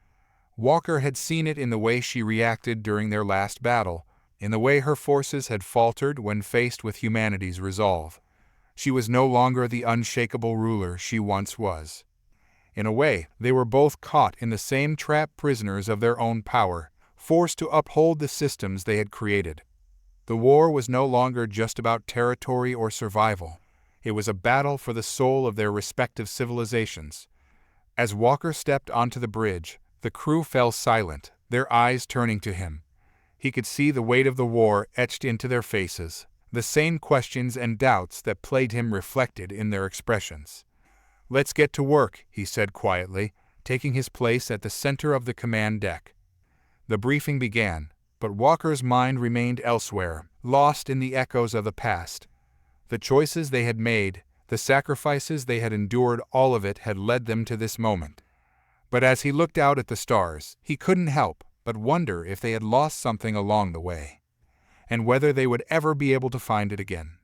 Walker had seen it in the way she reacted during their last battle, in the way her forces had faltered when faced with humanity's resolve. She was no longer the unshakable ruler she once was. In a way, they were both caught in the same trap, prisoners of their own power, forced to uphold the systems they had created. The war was no longer just about territory or survival. It was a battle for the soul of their respective civilizations. As Walker stepped onto the bridge, the crew fell silent, their eyes turning to him. He could see the weight of the war etched into their faces, the same questions and doubts that plagued him reflected in their expressions. "Let's get to work," he said quietly, taking his place at the center of the command deck. The briefing began, but Walker's mind remained elsewhere, lost in the echoes of the past. The choices they had made, the sacrifices they had endured, all of it had led them to this moment. But as he looked out at the stars, he couldn't help but wonder if they had lost something along the way, and whether they would ever be able to find it again.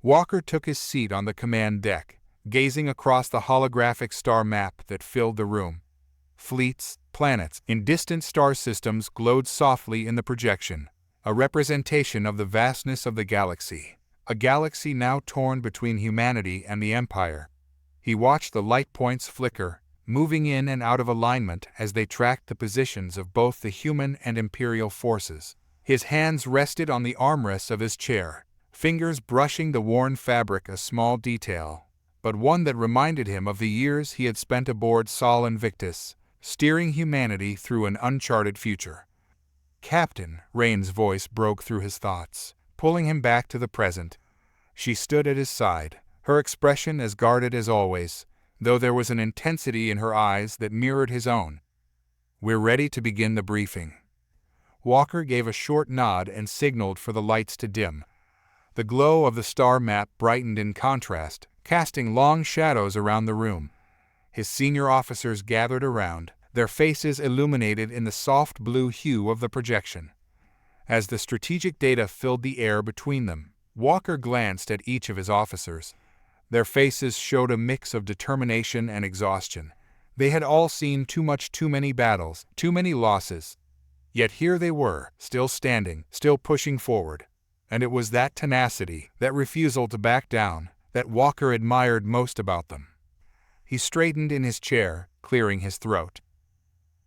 Walker took his seat on the command deck, gazing across the holographic star map that filled the room. Fleets, planets, in distant star systems glowed softly in the projection, a representation of the vastness of the galaxy, a galaxy now torn between humanity and the Empire. He watched the light points flicker, moving in and out of alignment as they tracked the positions of both the human and Imperial forces. His hands rested on the armrests of his chair, fingers brushing the worn fabric, a small detail, but one that reminded him of the years he had spent aboard Sol Invictus, steering humanity through an uncharted future. "Captain," Rain's voice broke through his thoughts, pulling him back to the present. She stood at his side, her expression as guarded as always, though there was an intensity in her eyes that mirrored his own. "We're ready to begin the briefing." Walker gave a short nod and signaled for the lights to dim. The glow of the star map brightened in contrast, casting long shadows around the room. His senior officers gathered around, their faces illuminated in the soft blue hue of the projection. As the strategic data filled the air between them, Walker glanced at each of his officers. Their faces showed a mix of determination and exhaustion. They had all seen too many battles, too many losses. Yet here they were, still standing, still pushing forward. And it was that tenacity, that refusal to back down, that Walker admired most about them. He straightened in his chair, clearing his throat.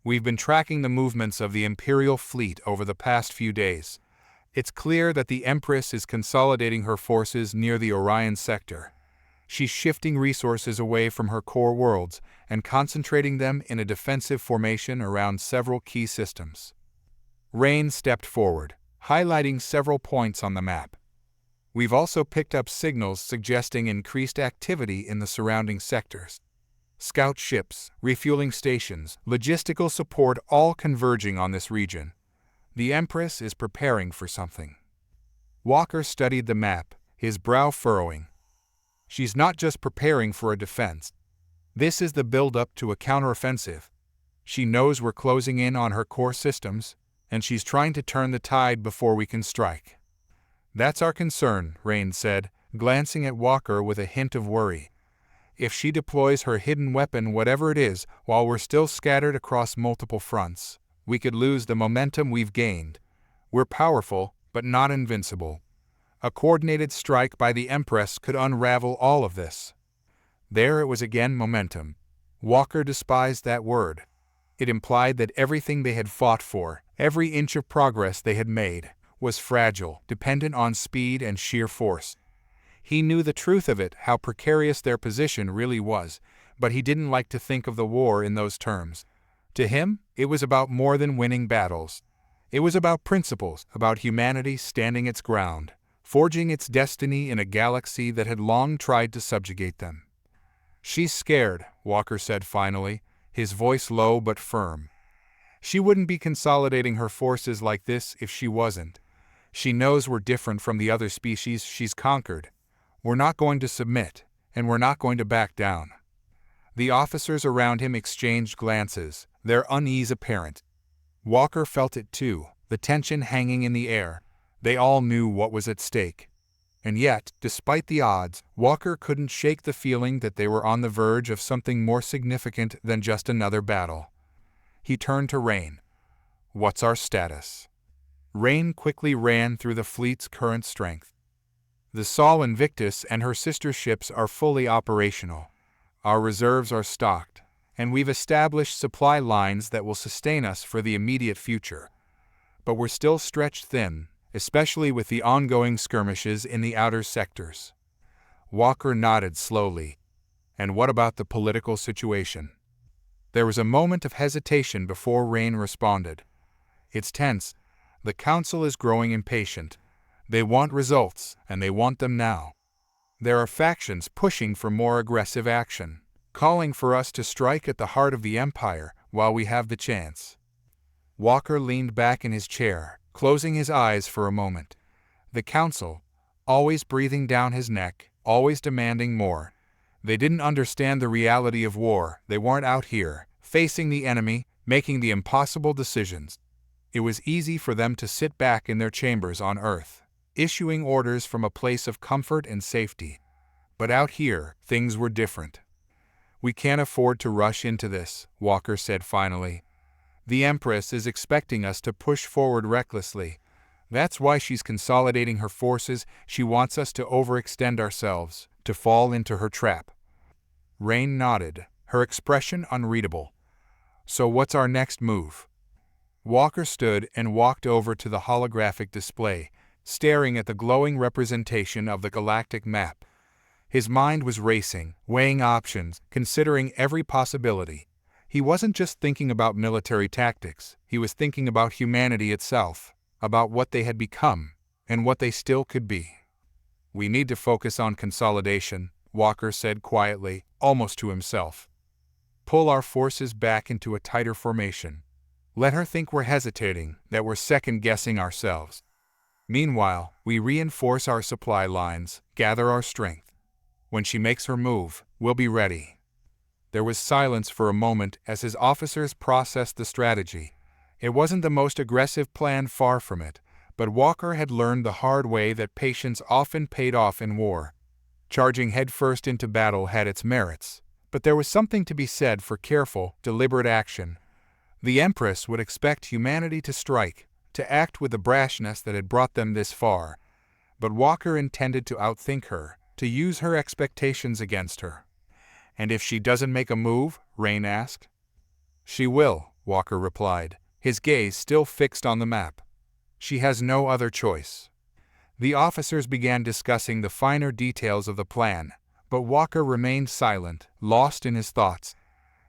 "We've been tracking the movements of the Imperial fleet over the past few days. It's clear that the Empress is consolidating her forces near the Orion sector. She's shifting resources away from her core worlds and concentrating them in a defensive formation around several key systems." Rain stepped forward, highlighting several points on the map. "We've also picked up signals suggesting increased activity in the surrounding sectors. Scout ships, refueling stations, logistical support, all converging on this region. The Empress is preparing for something." Walker studied the map, his brow furrowing. "She's not just preparing for a defense. This is the build-up to a counteroffensive. She knows we're closing in on her core systems, and she's trying to turn the tide before we can strike." "That's our concern," Rain said, glancing at Walker with a hint of worry. "If she deploys her hidden weapon, whatever it is, while we're still scattered across multiple fronts, we could lose the momentum we've gained. We're powerful, but not invincible. A coordinated strike by the Empress could unravel all of this." There it was again, momentum. Walker despised that word. It implied that everything they had fought for, every inch of progress they had made, was fragile, dependent on speed and sheer force. He knew the truth of it, how precarious their position really was, but he didn't like to think of the war in those terms. To him, it was about more than winning battles. It was about principles, about humanity standing its ground, forging its destiny in a galaxy that had long tried to subjugate them. "She's scared," Walker said finally, his voice low but firm. "She wouldn't be consolidating her forces like this if she wasn't. She knows we're different from the other species she's conquered. We're not going to submit, and we're not going to back down." The officers around him exchanged glances, their unease apparent. Walker felt it too, the tension hanging in the air. They all knew what was at stake. And yet, despite the odds, Walker couldn't shake the feeling that they were on the verge of something more significant than just another battle. He turned to Rain. "What's our status?" Rain quickly ran through the fleet's current strength. "The Sol Invictus and her sister ships are fully operational. Our reserves are stocked, and we've established supply lines that will sustain us for the immediate future. But we're still stretched thin, especially with the ongoing skirmishes in the outer sectors." Walker nodded slowly. "And what about the political situation?" There was a moment of hesitation before Rain responded. "It's tense. The Council is growing impatient. They want results, and they want them now. There are factions pushing for more aggressive action. calling for us to strike at the heart of the Empire while we have the chance. Walker leaned back in his chair, closing his eyes for a moment. The Council, always breathing down his neck, always demanding more. They didn't understand the reality of war. They weren't out here, facing the enemy, making the impossible decisions. It was easy for them to sit back in their chambers on Earth, issuing orders from a place of comfort and safety. But out here, things were different. "We can't afford to rush into this," Walker said finally. "The Empress is expecting us to push forward recklessly. That's why she's consolidating her forces. She wants us to overextend ourselves, to fall into her trap." Rain nodded, her expression unreadable. "So what's our next move?" Walker stood and walked over to the holographic display, staring at the glowing representation of the galactic map. His mind was racing, weighing options, considering every possibility. He wasn't just thinking about military tactics, he was thinking about humanity itself, about what they had become, and what they still could be. "We need to focus on consolidation," Walker said quietly, almost to himself. "Pull our forces back into a tighter formation. Let her think we're hesitating, that we're second-guessing ourselves. Meanwhile, we reinforce our supply lines, gather our strength. When she makes her move, we'll be ready." There was silence for a moment as his officers processed the strategy. It wasn't the most aggressive plan, far from it, but Walker had learned the hard way that patience often paid off in war. Charging headfirst into battle had its merits, but there was something to be said for careful, deliberate action. The Empress would expect humanity to strike, to act with the brashness that had brought them this far. But Walker intended to outthink her, to use her expectations against her. "And if she doesn't make a move?" Rain asked. "She will," Walker replied, his gaze still fixed on the map. "She has no other choice." The officers began discussing the finer details of the plan, but Walker remained silent, lost in his thoughts.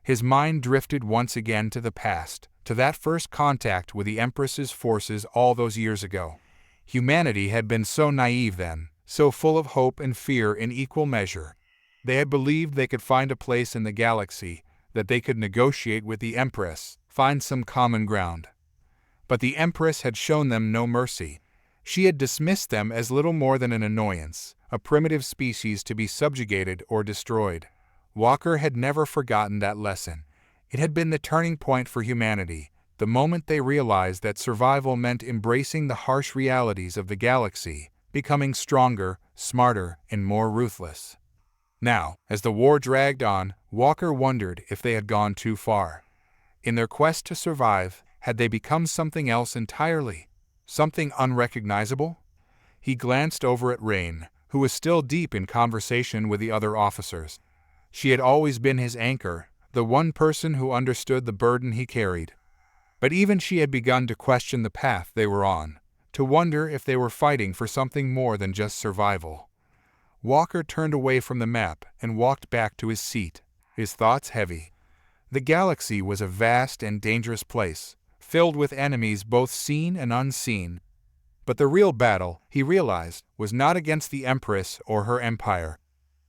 His mind drifted once again to the past, to that first contact with the Empress's forces all those years ago. Humanity had been so naive then, so full of hope and fear in equal measure. They had believed they could find a place in the galaxy, that they could negotiate with the Empress, find some common ground. But the Empress had shown them no mercy. She had dismissed them as little more than an annoyance, a primitive species to be subjugated or destroyed. Walker had never forgotten that lesson. It had been the turning point for humanity, the moment they realized that survival meant embracing the harsh realities of the galaxy, becoming stronger, smarter, and more ruthless. Now, as the war dragged on, Walker wondered if they had gone too far. In their quest to survive, had they become something else entirely? Something unrecognizable? He glanced over at Rain, who was still deep in conversation with the other officers. She had always been his anchor, the one person who understood the burden he carried. But even she had begun to question the path they were on, to wonder if they were fighting for something more than just survival. Walker turned away from the map and walked back to his seat, his thoughts heavy. The galaxy was a vast and dangerous place, filled with enemies both seen and unseen. But the real battle, he realized, was not against the Empress or her empire.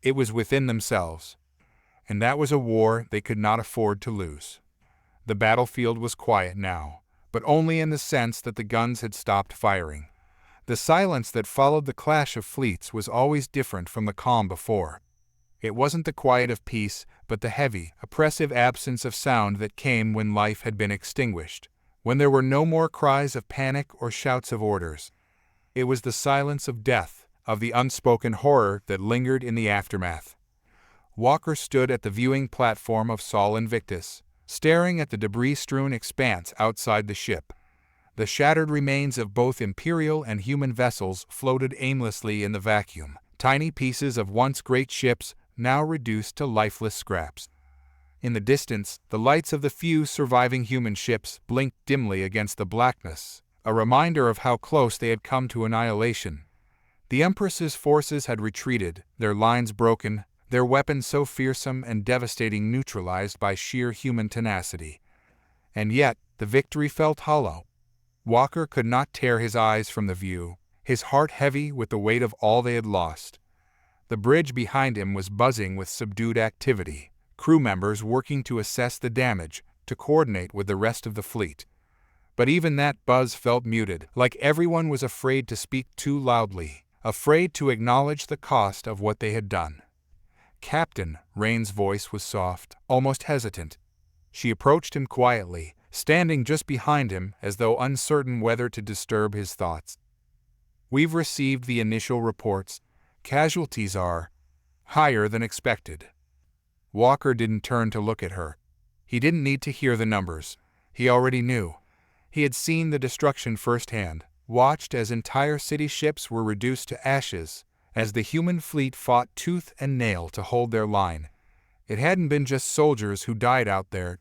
It was within themselves. And that was a war they could not afford to lose. The battlefield was quiet now, but only in the sense that the guns had stopped firing. The silence that followed the clash of fleets was always different from the calm before. It wasn't the quiet of peace, but the heavy, oppressive absence of sound that came when life had been extinguished, when there were no more cries of panic or shouts of orders. It was the silence of death, of the unspoken horror that lingered in the aftermath. Walker stood at the viewing platform of Sol Invictus, staring at the debris-strewn expanse outside the ship. The shattered remains of both Imperial and human vessels floated aimlessly in the vacuum, tiny pieces of once great ships now reduced to lifeless scraps. In the distance, the lights of the few surviving human ships blinked dimly against the blackness, a reminder of how close they had come to annihilation. The Empress's forces had retreated, their lines broken, their weapons so fearsome and devastating neutralized by sheer human tenacity. And yet, the victory felt hollow. Walker could not tear his eyes from the view, his heart heavy with the weight of all they had lost. The bridge behind him was buzzing with subdued activity, crew members working to assess the damage, to coordinate with the rest of the fleet. But even that buzz felt muted, like everyone was afraid to speak too loudly, afraid to acknowledge the cost of what they had done. "Captain," Rain's voice was soft, almost hesitant. She approached him quietly, standing just behind him as though uncertain whether to disturb his thoughts. "We've received the initial reports. Casualties are higher than expected." Walker didn't turn to look at her. He didn't need to hear the numbers. He already knew. He had seen the destruction firsthand, watched as entire city ships were reduced to ashes, as the human fleet fought tooth and nail to hold their line. It hadn't been just soldiers who died out there.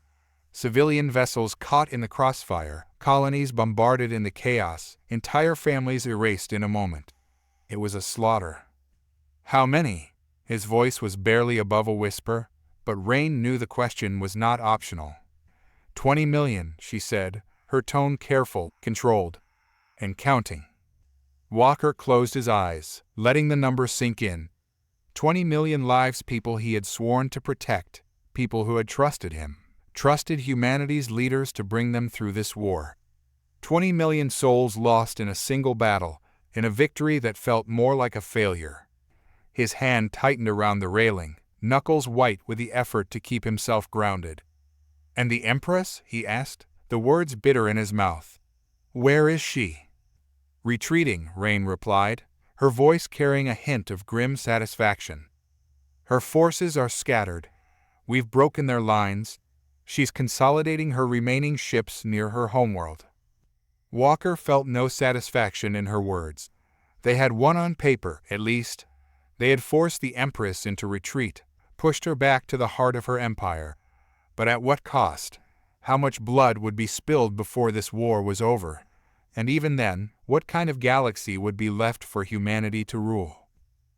Civilian vessels caught in the crossfire, colonies bombarded in the chaos, entire families erased in a moment. It was a slaughter. "How many?" His voice was barely above a whisper, but Rain knew the question was not optional. 20 million, she said, her tone careful, controlled, and counting. Walker closed his eyes, letting the number sink in. 20 million lives, people he had sworn to protect, people who had trusted him, trusted humanity's leaders to bring them through this war. 20 million souls lost in a single battle, in a victory that felt more like a failure. His hand tightened around the railing, knuckles white with the effort to keep himself grounded. "And the Empress?" he asked, the words bitter in his mouth. "Where is she?" "Retreating," Rain replied, her voice carrying a hint of grim satisfaction. "Her forces are scattered. We've broken their lines. She's consolidating her remaining ships near her homeworld." Walker felt no satisfaction in her words. They had won on paper, at least. They had forced the Empress into retreat, pushed her back to the heart of her empire. But at what cost? How much blood would be spilled before this war was over? And even then, what kind of galaxy would be left for humanity to rule?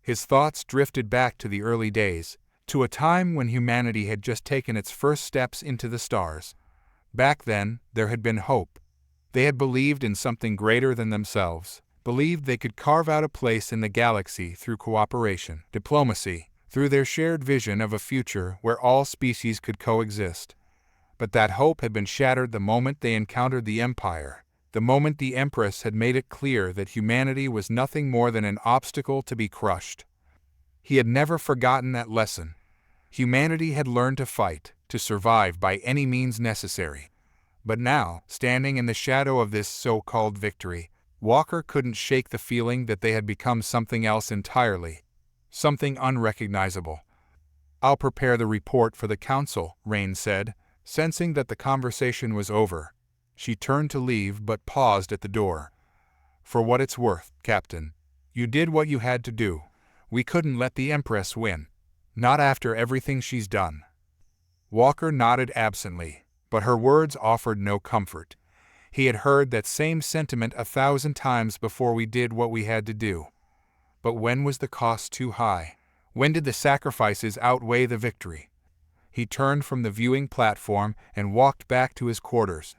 His thoughts drifted back to the early days, to a time when humanity had just taken its first steps into the stars. Back then, there had been hope. They had believed in something greater than themselves, believed they could carve out a place in the galaxy through cooperation, diplomacy, through their shared vision of a future where all species could coexist. But that hope had been shattered the moment they encountered the Empire, the moment the Empress had made it clear that humanity was nothing more than an obstacle to be crushed. He had never forgotten that lesson. Humanity had learned to fight, to survive by any means necessary. But now, standing in the shadow of this so-called victory, Walker couldn't shake the feeling that they had become something else entirely, something unrecognizable. "I'll prepare the report for the Council," Rain said, sensing that the conversation was over. She turned to leave but paused at the door. "For what it's worth, Captain, you did what you had to do. We couldn't let the Empress win. Not after everything she's done." Walker nodded absently, but her words offered no comfort. He had heard that same sentiment 1,000 times before. "We did what we had to do." But when was the cost too high? When did the sacrifices outweigh the victory? He turned from the viewing platform and walked back to his quarters.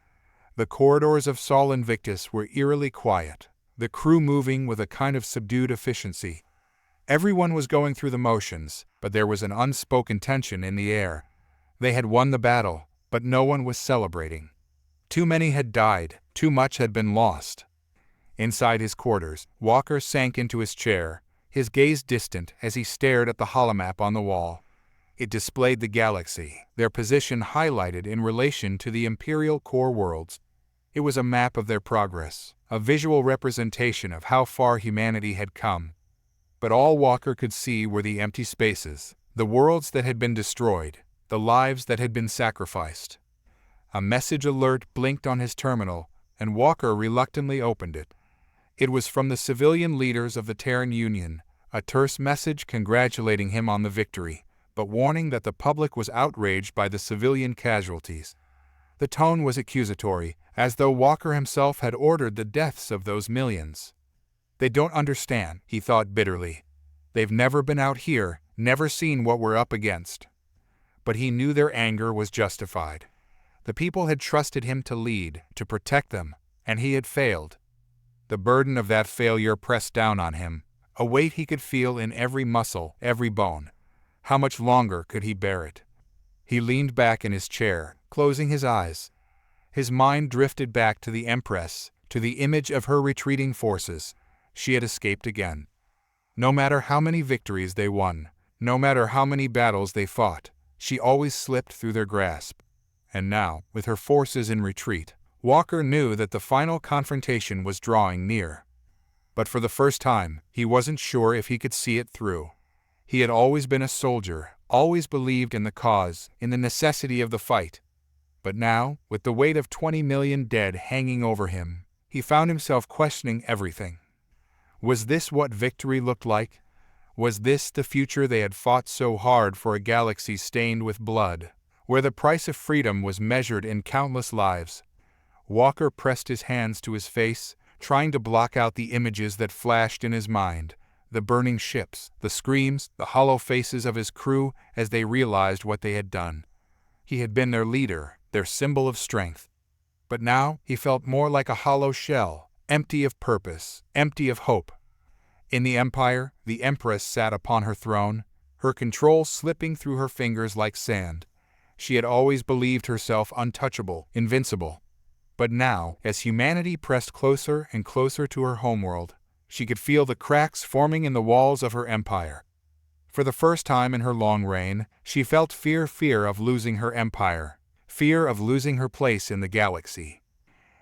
The corridors of Sol Invictus were eerily quiet, the crew moving with a kind of subdued efficiency. Everyone was going through the motions, but there was an unspoken tension in the air. They had won the battle, but no one was celebrating. Too many had died, too much had been lost. Inside his quarters, Walker sank into his chair, his gaze distant as he stared at the holomap on the wall. It displayed the galaxy, their position highlighted in relation to the Imperial core worlds. It was a map of their progress, a visual representation of how far humanity had come. But all Walker could see were the empty spaces, the worlds that had been destroyed, the lives that had been sacrificed. A message alert blinked on his terminal, and Walker reluctantly opened it. It was from the civilian leaders of the Terran Union, a terse message congratulating him on the victory, but warning that the public was outraged by the civilian casualties. The tone was accusatory, as though Walker himself had ordered the deaths of those millions. "They don't understand," he thought bitterly. "They've never been out here, never seen what we're up against." But he knew their anger was justified. The people had trusted him to lead, to protect them, and he had failed. The burden of that failure pressed down on him, a weight he could feel in every muscle, every bone. How much longer could he bear it? He leaned back in his chair, closing his eyes. His mind drifted back to the Empress, to the image of her retreating forces. She had escaped again. No matter how many victories they won, no matter how many battles they fought, she always slipped through their grasp. And now, with her forces in retreat, Walker knew that the final confrontation was drawing near. But for the first time, he wasn't sure if he could see it through. He had always been a soldier, always believed in the cause, in the necessity of the fight. But now, with the weight of 20 million dead hanging over him, he found himself questioning everything. Was this what victory looked like? Was this the future they had fought so hard for, a galaxy stained with blood, where the price of freedom was measured in countless lives? Walker pressed his hands to his face, trying to block out the images that flashed in his mind. The burning ships, the screams, the hollow faces of his crew as they realized what they had done. He had been their leader, their symbol of strength. But now he felt more like a hollow shell, empty of purpose, empty of hope. In the Empire, the Empress sat upon her throne, her control slipping through her fingers like sand. She had always believed herself untouchable, invincible. But now, as humanity pressed closer and closer to her homeworld, she could feel the cracks forming in the walls of her empire. For the first time in her long reign, she felt fear of losing her empire, fear of losing her place in the galaxy.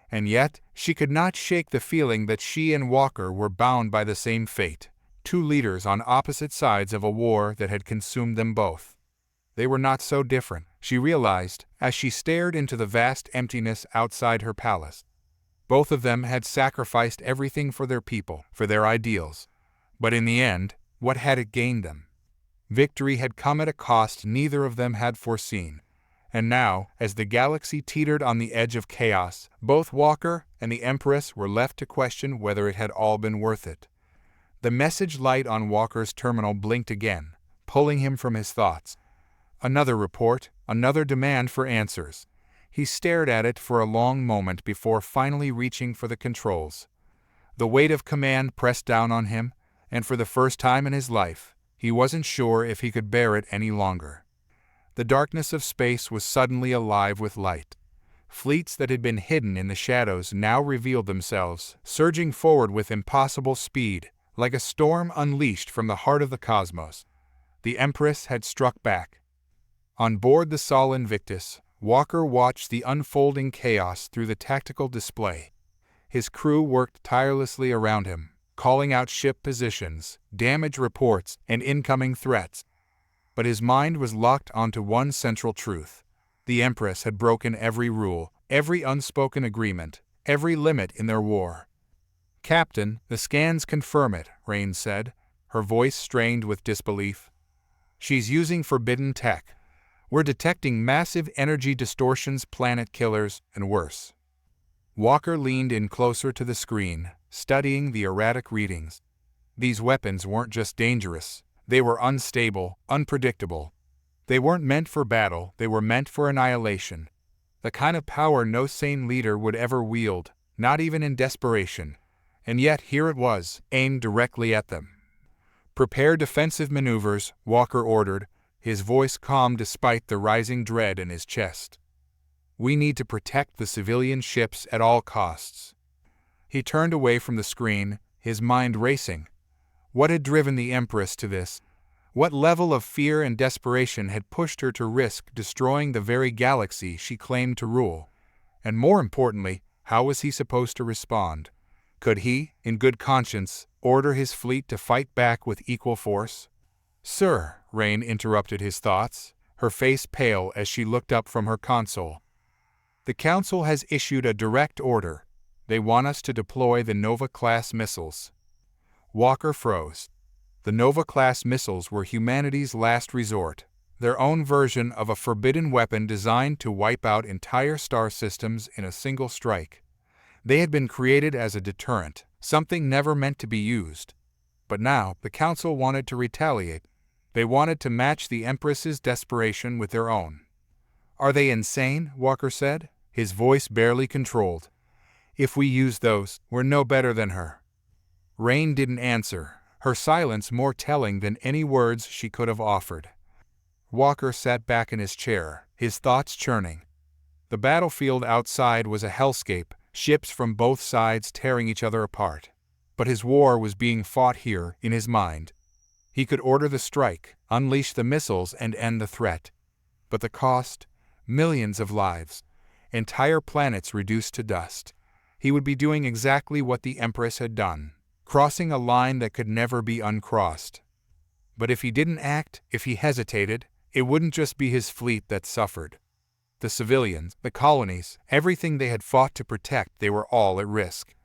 And yet, she could not shake the feeling that she and Walker were bound by the same fate, two leaders on opposite sides of a war that had consumed them both. They were not so different, she realized, as she stared into the vast emptiness outside her palace. Both of them had sacrificed everything for their people, for their ideals. But in the end, what had it gained them? Victory had come at a cost neither of them had foreseen. And now, as the galaxy teetered on the edge of chaos, both Walker and the Empress were left to question whether it had all been worth it. The message light on Walker's terminal blinked again, pulling him from his thoughts. Another report, another demand for answers. He stared at it for a long moment before finally reaching for the controls. The weight of command pressed down on him, and for the first time in his life, he wasn't sure if he could bear it any longer. The darkness of space was suddenly alive with light. Fleets that had been hidden in the shadows now revealed themselves, surging forward with impossible speed, like a storm unleashed from the heart of the cosmos. The Empress had struck back. On board the Sol Invictus, Walker watched the unfolding chaos through the tactical display. His crew worked tirelessly around him, calling out ship positions, damage reports, and incoming threats. But his mind was locked onto one central truth. The Empress had broken every rule, every unspoken agreement, every limit in their war. "Captain, the scans confirm it," Rain said, her voice strained with disbelief. "She's using forbidden tech. We're detecting massive energy distortions, planet killers, and worse." Walker leaned in closer to the screen, studying the erratic readings. These weapons weren't just dangerous. They were unstable, unpredictable. They weren't meant for battle, they were meant for annihilation. The kind of power no sane leader would ever wield, not even in desperation. And yet here it was, aimed directly at them. "Prepare defensive maneuvers," Walker ordered, his voice calm despite the rising dread in his chest. "We need to protect the civilian ships at all costs." He turned away from the screen, his mind racing. What had driven the Empress to this? What level of fear and desperation had pushed her to risk destroying the very galaxy she claimed to rule? And more importantly, how was he supposed to respond? Could he, in good conscience, order his fleet to fight back with equal force? "Sir," Rain interrupted his thoughts, her face pale as she looked up from her console. "The Council has issued a direct order. They want us to deploy the Nova-class missiles." Walker froze. The Nova-class missiles were humanity's last resort, their own version of a forbidden weapon designed to wipe out entire star systems in a single strike. They had been created as a deterrent, something never meant to be used. But now, the Council wanted to retaliate. They wanted to match the Empress's desperation with their own. "Are they insane?" Walker said, his voice barely controlled. "If we use those, we're no better than her." Rain didn't answer, her silence more telling than any words she could have offered. Walker sat back in his chair, his thoughts churning. The battlefield outside was a hellscape, ships from both sides tearing each other apart. But his war was being fought here, in his mind. He could order the strike, unleash the missiles, and end the threat. But the cost? Millions of lives. Entire planets reduced to dust. He would be doing exactly what the Empress had done, crossing a line that could never be uncrossed. But if he didn't act, if he hesitated, it wouldn't just be his fleet that suffered. The civilians, the colonies, everything they had fought to protect, they were all at risk.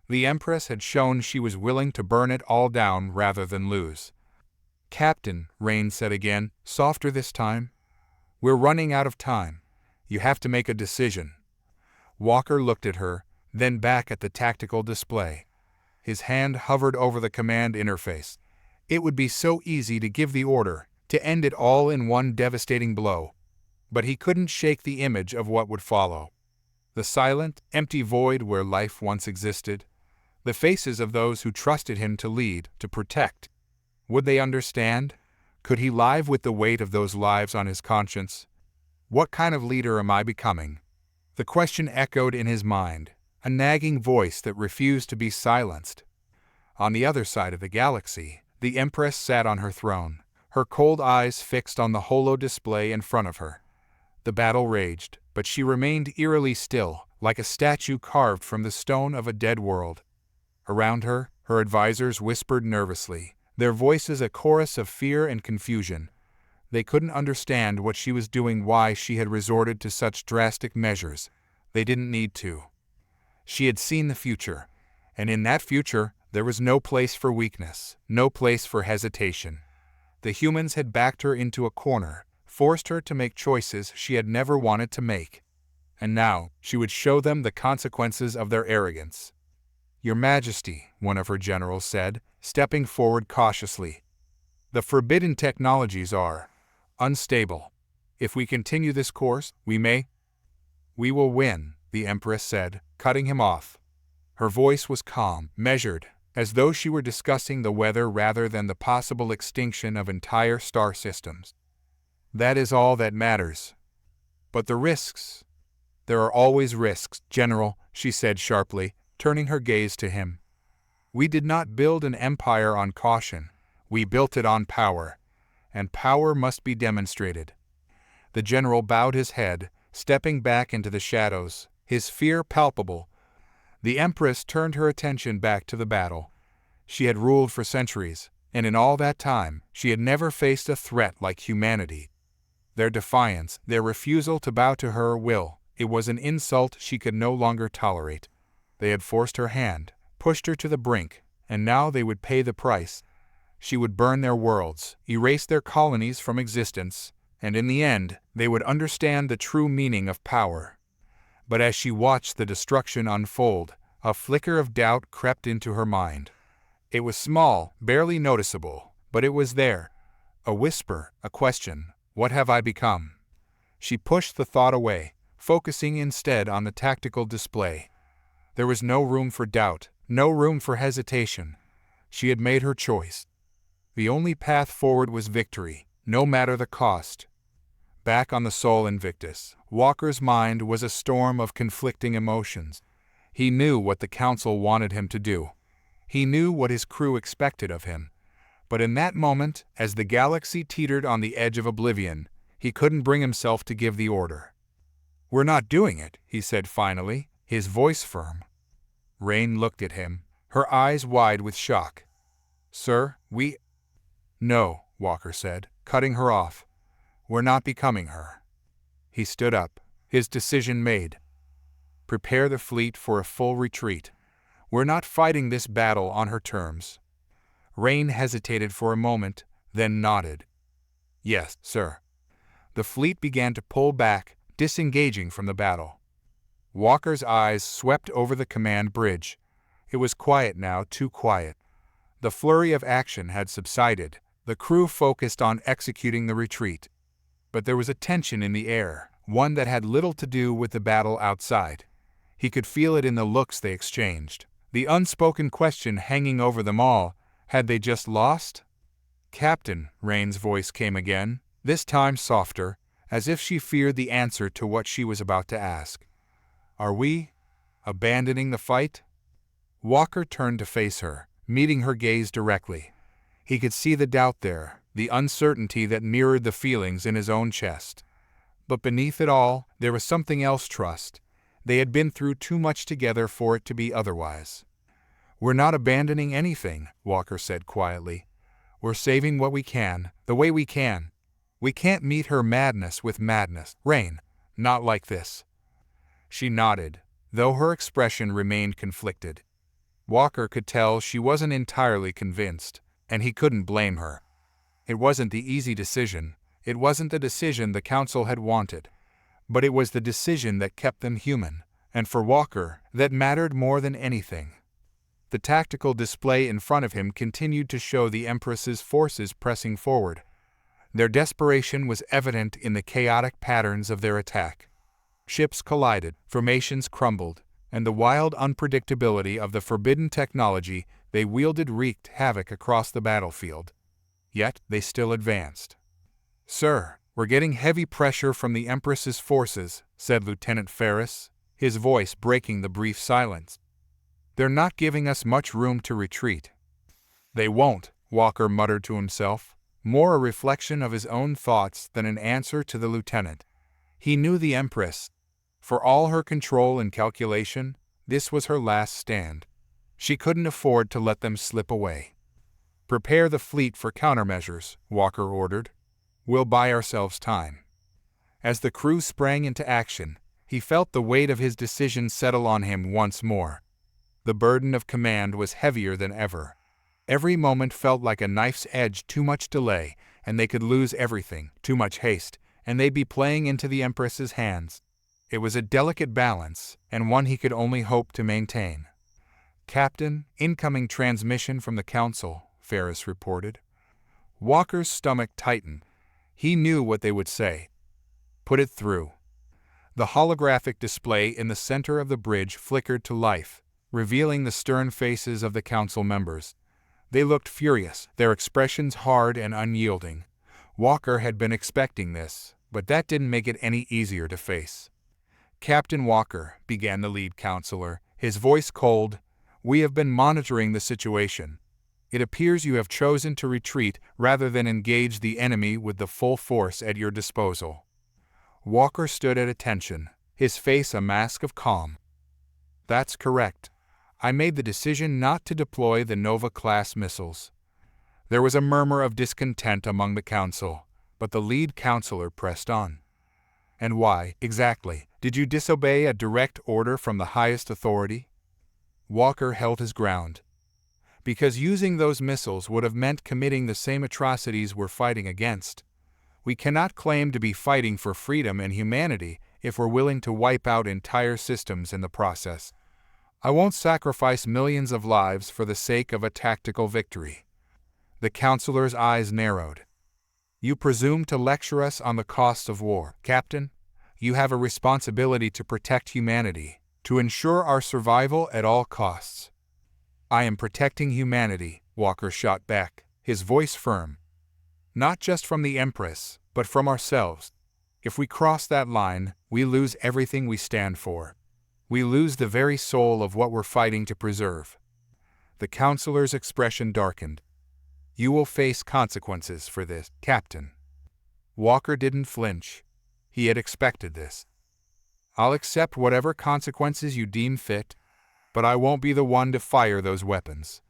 The Empress had shown she was willing to burn it all down rather than lose. "Captain," Rain said again, softer this time, "we're running out of time. You have to make a decision." Walker looked at her, then back at the tactical display. His hand hovered over the command interface. It would be so easy to give the order, to end it all in one devastating blow. But he couldn't shake the image of what would follow. The silent, empty void where life once existed. The faces of those who trusted him to lead, to protect. Would they understand? Could he live with the weight of those lives on his conscience? What kind of leader am I becoming? The question echoed in his mind, a nagging voice that refused to be silenced. On the other side of the galaxy, the Empress sat on her throne, her cold eyes fixed on the holo display in front of her. The battle raged, but she remained eerily still, like a statue carved from the stone of a dead world. Around her, her advisors whispered nervously, their voices a chorus of fear and confusion. They couldn't understand what she was doing, why she had resorted to such drastic measures. They didn't need to. She had seen the future, and in that future, there was no place for weakness, no place for hesitation. The humans had backed her into a corner, forced her to make choices she had never wanted to make. And now, she would show them the consequences of their arrogance. "Your Majesty," one of her generals said, stepping forward cautiously. "The forbidden technologies are unstable. If we continue this course, we may—" "We will win," the Empress said, cutting him off. Her voice was calm, measured, as though she were discussing the weather rather than the possible extinction of entire star systems. "That is all that matters. But the risks—" "There are always risks, General," she said sharply, turning her gaze to him. "We did not build an empire on caution. We built it on power. And power must be demonstrated." The general bowed his head, stepping back into the shadows, his fear palpable. The Empress turned her attention back to the battle. She had ruled for centuries, and in all that time, she had never faced a threat like humanity. Their defiance, their refusal to bow to her will, it was an insult she could no longer tolerate. They had forced her hand, pushed her to the brink, and now they would pay the price. She would burn their worlds, erase their colonies from existence, and in the end, they would understand the true meaning of power. But as she watched the destruction unfold, a flicker of doubt crept into her mind. It was small, barely noticeable, but it was there. A whisper, a question. What have I become? She pushed the thought away, focusing instead on the tactical display. There was no room for doubt, no room for hesitation. She had made her choice. The only path forward was victory, no matter the cost. Back on the Sol Invictus, Walker's mind was a storm of conflicting emotions. He knew what the Council wanted him to do. He knew what his crew expected of him. But in that moment, as the galaxy teetered on the edge of oblivion, he couldn't bring himself to give the order. "We're not doing it," he said finally, his voice firm. Rain looked at him, her eyes wide with shock. "Sir, we—" "No," Walker said, cutting her off. "We're not becoming her." He stood up, his decision made. "Prepare the fleet for a full retreat. We're not fighting this battle on her terms." Rain hesitated for a moment, then nodded. "Yes, sir." The fleet began to pull back, disengaging from the battle. Walker's eyes swept over the command bridge. It was quiet now, too quiet. The flurry of action had subsided, the crew focused on executing the retreat. But there was a tension in the air, one that had little to do with the battle outside. He could feel it in the looks they exchanged, the unspoken question hanging over them all: had they just lost? "Captain," Rain's voice came again, this time softer, as if she feared the answer to what she was about to ask. "Are we abandoning the fight?" Walker turned to face her, meeting her gaze directly. He could see the doubt there, the uncertainty that mirrored the feelings in his own chest. But beneath it all, there was something else: trust. They had been through too much together for it to be otherwise. "We're not abandoning anything," Walker said quietly. "We're saving what we can, the way we can. We can't meet her madness with madness, Rain. Not like this." She nodded, though her expression remained conflicted. Walker could tell she wasn't entirely convinced, and he couldn't blame her. It wasn't the easy decision. It wasn't the decision the council had wanted. But it was the decision that kept them human, and for Walker, that mattered more than anything. The tactical display in front of him continued to show the Empress's forces pressing forward. Their desperation was evident in the chaotic patterns of their attack. Ships collided, formations crumbled, and the wild unpredictability of the forbidden technology they wielded wreaked havoc across the battlefield. Yet they still advanced. "Sir, we're getting heavy pressure from the Empress's forces," said Lieutenant Ferris, his voice breaking the brief silence. "They're not giving us much room to retreat." "They won't," Walker muttered to himself, more a reflection of his own thoughts than an answer to the lieutenant. He knew the Empress. For all her control and calculation, this was her last stand. She couldn't afford to let them slip away. "Prepare the fleet for countermeasures," Walker ordered. "We'll buy ourselves time." As the crew sprang into action, he felt the weight of his decision settle on him once more. The burden of command was heavier than ever. Every moment felt like a knife's edge: too much delay, and they could lose everything; too much haste, and they'd be playing into the Empress's hands. It was a delicate balance, and one he could only hope to maintain. "Captain, incoming transmission from the Council," Ferris reported. Walker's stomach tightened. He knew what they would say. "Put it through." The holographic display in the center of the bridge flickered to life, revealing the stern faces of the Council members. They looked furious, their expressions hard and unyielding. Walker had been expecting this, but that didn't make it any easier to face. "Captain Walker," began the lead counselor, his voice cold, "we have been monitoring the situation. It appears you have chosen to retreat rather than engage the enemy with the full force at your disposal." Walker stood at attention, his face a mask of calm. "That's correct. I made the decision not to deploy the Nova-class missiles." There was a murmur of discontent among the council, but the lead counselor pressed on. "And why, exactly, did you disobey a direct order from the highest authority?" Walker held his ground. "Because using those missiles would have meant committing the same atrocities we're fighting against. We cannot claim to be fighting for freedom and humanity if we're willing to wipe out entire systems in the process. I won't sacrifice millions of lives for the sake of a tactical victory." The counselor's eyes narrowed. "You presume to lecture us on the costs of war, Captain? You have a responsibility to protect humanity, to ensure our survival at all costs." "I am protecting humanity," Walker shot back, his voice firm. "Not just from the Empress, but from ourselves. If we cross that line, we lose everything we stand for. We lose the very soul of what we're fighting to preserve." The counselor's expression darkened. "You will face consequences for this, Captain." Walker didn't flinch. He had expected this. "I'll accept whatever consequences you deem fit, but I won't be the one to fire those weapons."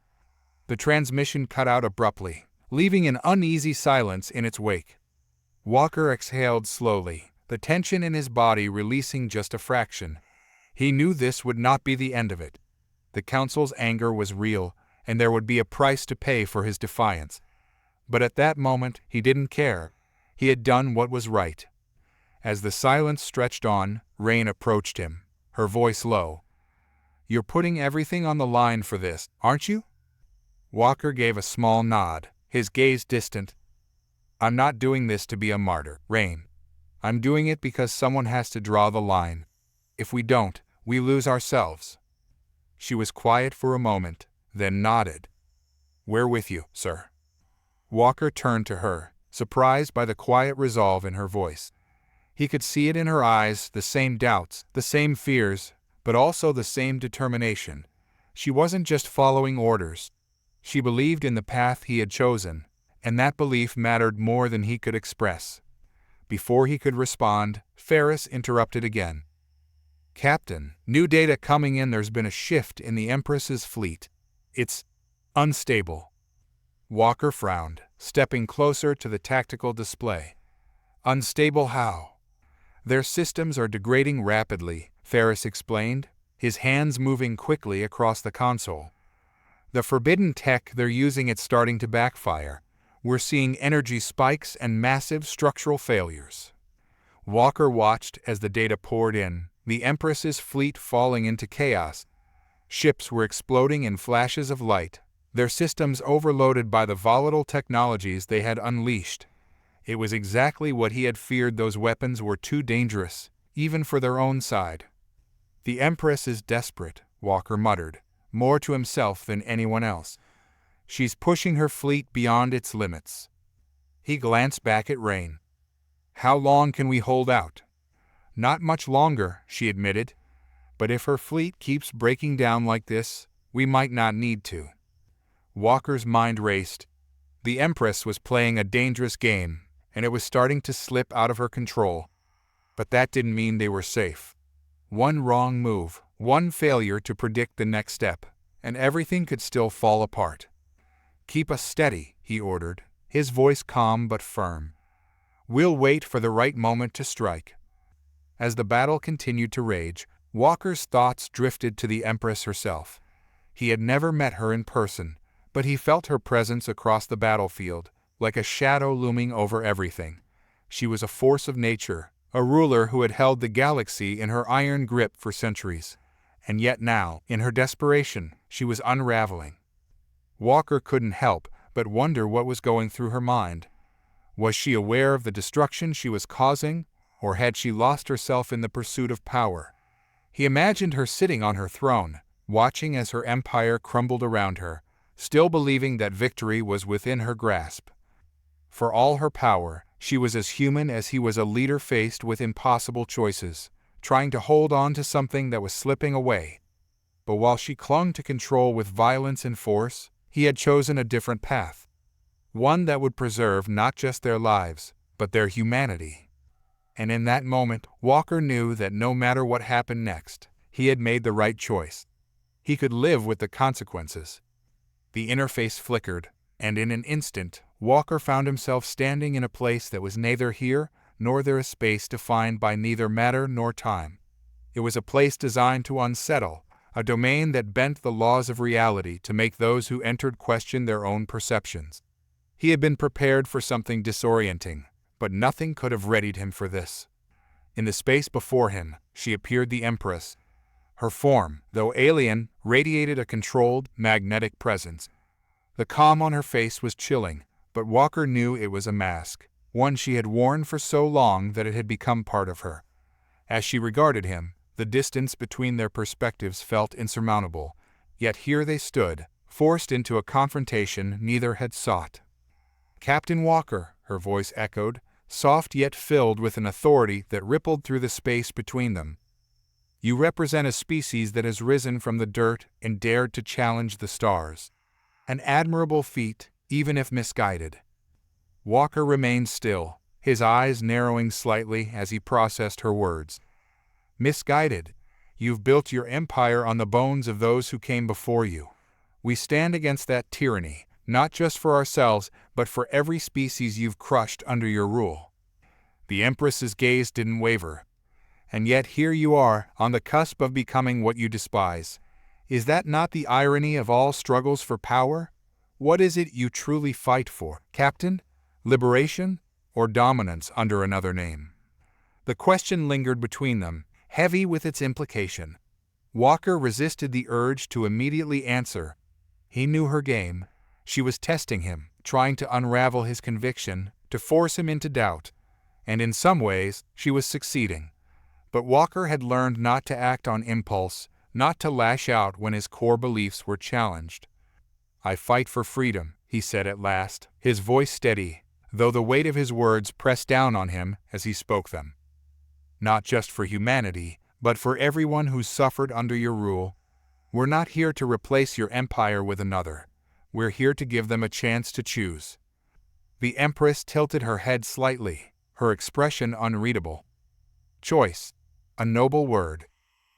The transmission cut out abruptly, leaving an uneasy silence in its wake. Walker exhaled slowly, the tension in his body releasing just a fraction. He knew this would not be the end of it. The council's anger was real, and there would be a price to pay for his defiance. But at that moment, he didn't care. He had done what was right. As the silence stretched on, Rain approached him, her voice low. "You're putting everything on the line for this, aren't you?" Walker gave a small nod, his gaze distant. "I'm not doing this to be a martyr, Rain. I'm doing it because someone has to draw the line. If we don't, we lose ourselves." She was quiet for a moment, then nodded. "We're with you, sir." Walker turned to her, surprised by the quiet resolve in her voice. He could see it in her eyes, the same doubts, the same fears, but also the same determination. She wasn't just following orders. She believed in the path he had chosen, and that belief mattered more than he could express. Before he could respond, Ferris interrupted again. "Captain, new data coming in. There's been a shift in the Empress's fleet. It's unstable." Walker frowned, stepping closer to the tactical display. "Unstable how?" "Their systems are degrading rapidly," Ferris explained, his hands moving quickly across the console. "The forbidden tech they're using is starting to backfire. We're seeing energy spikes and massive structural failures." Walker watched as the data poured in, the Empress's fleet falling into chaos. Ships were exploding in flashes of light, their systems overloaded by the volatile technologies they had unleashed. It was exactly what he had feared. Those weapons were too dangerous, even for their own side. "The Empress is desperate," Walker muttered, more to himself than anyone else. "She's pushing her fleet beyond its limits." He glanced back at Rain. "How long can we hold out?" "Not much longer," she admitted. "But if her fleet keeps breaking down like this, we might not need to." Walker's mind raced. The Empress was playing a dangerous game, and it was starting to slip out of her control. But that didn't mean they were safe. One wrong move, one failure to predict the next step, and everything could still fall apart. "Keep us steady," he ordered, his voice calm but firm. "We'll wait for the right moment to strike." As the battle continued to rage, Walker's thoughts drifted to the Empress herself. He had never met her in person, but he felt her presence across the battlefield, like a shadow looming over everything. She was a force of nature, a ruler who had held the galaxy in her iron grip for centuries. And yet now, in her desperation, she was unraveling. Walker couldn't help but wonder what was going through her mind. Was she aware of the destruction she was causing, or had she lost herself in the pursuit of power? He imagined her sitting on her throne, watching as her empire crumbled around her, still believing that victory was within her grasp. For all her power, she was as human as he was, a leader faced with impossible choices, trying to hold on to something that was slipping away. But while she clung to control with violence and force, he had chosen a different path. One that would preserve not just their lives, but their humanity. And in that moment, Walker knew that no matter what happened next, he had made the right choice. He could live with the consequences. The interface flickered, and in an instant, Walker found himself standing in a place that was neither here nor there, a space defined by neither matter nor time. It was a place designed to unsettle, a domain that bent the laws of reality to make those who entered question their own perceptions. He had been prepared for something disorienting, but nothing could have readied him for this. In the space before him, she appeared, the Empress. Her form, though alien, radiated a controlled, magnetic presence. The calm on her face was chilling, but Walker knew it was a mask, one she had worn for so long that it had become part of her. As she regarded him, the distance between their perspectives felt insurmountable, yet here they stood, forced into a confrontation neither had sought. "Captain Walker," her voice echoed, soft yet filled with an authority that rippled through the space between them. "You represent a species that has risen from the dirt and dared to challenge the stars. An admirable feat, even if misguided." Walker remained still, his eyes narrowing slightly as he processed her words. "Misguided? You've built your empire on the bones of those who came before you. We stand against that tyranny, not just for ourselves, but for every species you've crushed under your rule." The Empress's gaze didn't waver. "And yet here you are, on the cusp of becoming what you despise. Is that not the irony of all struggles for power? What is it you truly fight for, Captain? Liberation, or dominance under another name?" The question lingered between them, heavy with its implication. Walker resisted the urge to immediately answer. He knew her game. She was testing him, trying to unravel his conviction, to force him into doubt. And in some ways, she was succeeding. But Walker had learned not to act on impulse, not to lash out when his core beliefs were challenged. "I fight for freedom," he said at last, his voice steady, though the weight of his words pressed down on him as he spoke them. Not just for humanity, but for everyone who's suffered under your rule. We're not here to replace your empire with another. We're here to give them a chance to choose. The Empress tilted her head slightly, her expression unreadable. Choice. A noble word.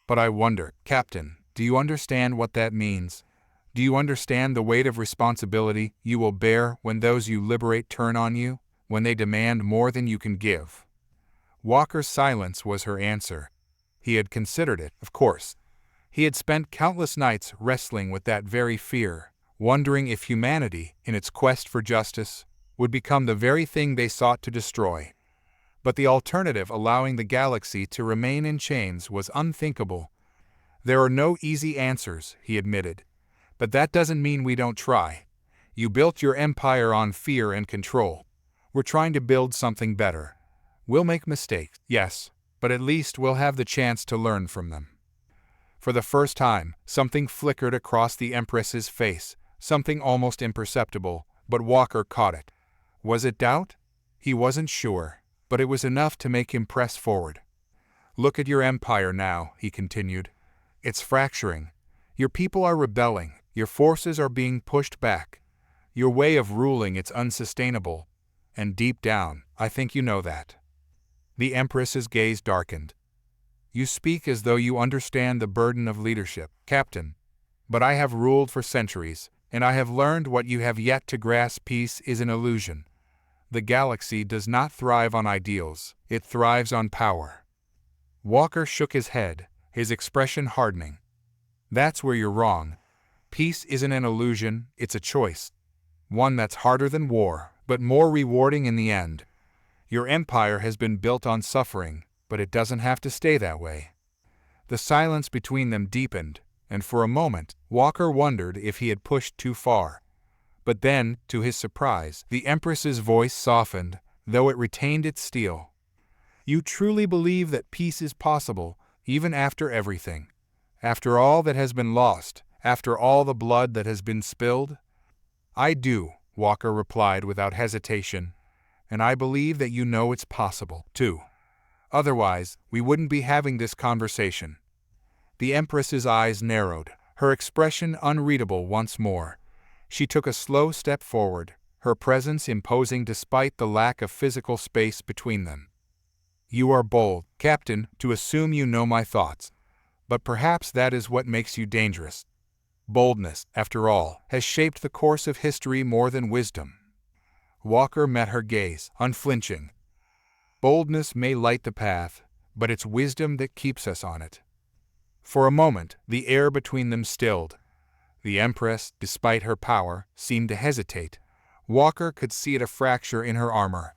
But I wonder, Captain, do you understand what that means? Do you understand the weight of responsibility you will bear when those you liberate turn on you, when they demand more than you can give? Walker's silence was her answer. He had considered it, of course. He had spent countless nights wrestling with that very fear, wondering if humanity, in its quest for justice, would become the very thing they sought to destroy. But the alternative, allowing the galaxy to remain in chains, was unthinkable. There are no easy answers, he admitted. But that doesn't mean we don't try. You built your empire on fear and control. We're trying to build something better. We'll make mistakes, yes, but at least we'll have the chance to learn from them. For the first time, something flickered across the Empress's face, something almost imperceptible, but Walker caught it. Was it doubt? He wasn't sure, but it was enough to make him press forward. Look at your empire now, he continued. It's fracturing. Your people are rebelling. Your forces are being pushed back. Your way of ruling is unsustainable. And deep down, I think you know that. The Empress's gaze darkened. You speak as though you understand the burden of leadership, Captain. But I have ruled for centuries, and I have learned what you have yet to grasp. Peace is an illusion. The galaxy does not thrive on ideals, it thrives on power. Walker shook his head, his expression hardening. That's where you're wrong. Peace isn't an illusion, it's a choice. One that's harder than war, but more rewarding in the end. Your empire has been built on suffering, but it doesn't have to stay that way. The silence between them deepened, and for a moment, Walker wondered if he had pushed too far. But then, to his surprise, the Empress's voice softened, though it retained its steel. You truly believe that peace is possible, even after everything? After all that has been lost, after all the blood that has been spilled? I do, Walker replied without hesitation, and I believe that you know it's possible, too. Otherwise, we wouldn't be having this conversation. The Empress's eyes narrowed, her expression unreadable once more. She took a slow step forward, her presence imposing despite the lack of physical space between them. You are bold, Captain, to assume you know my thoughts. But perhaps that is what makes you dangerous. Boldness, after all, has shaped the course of history more than wisdom. Walker met her gaze, unflinching. Boldness may light the path, but it's wisdom that keeps us on it. For a moment, the air between them stilled. The Empress, despite her power, seemed to hesitate. Walker could see a fracture in her armor.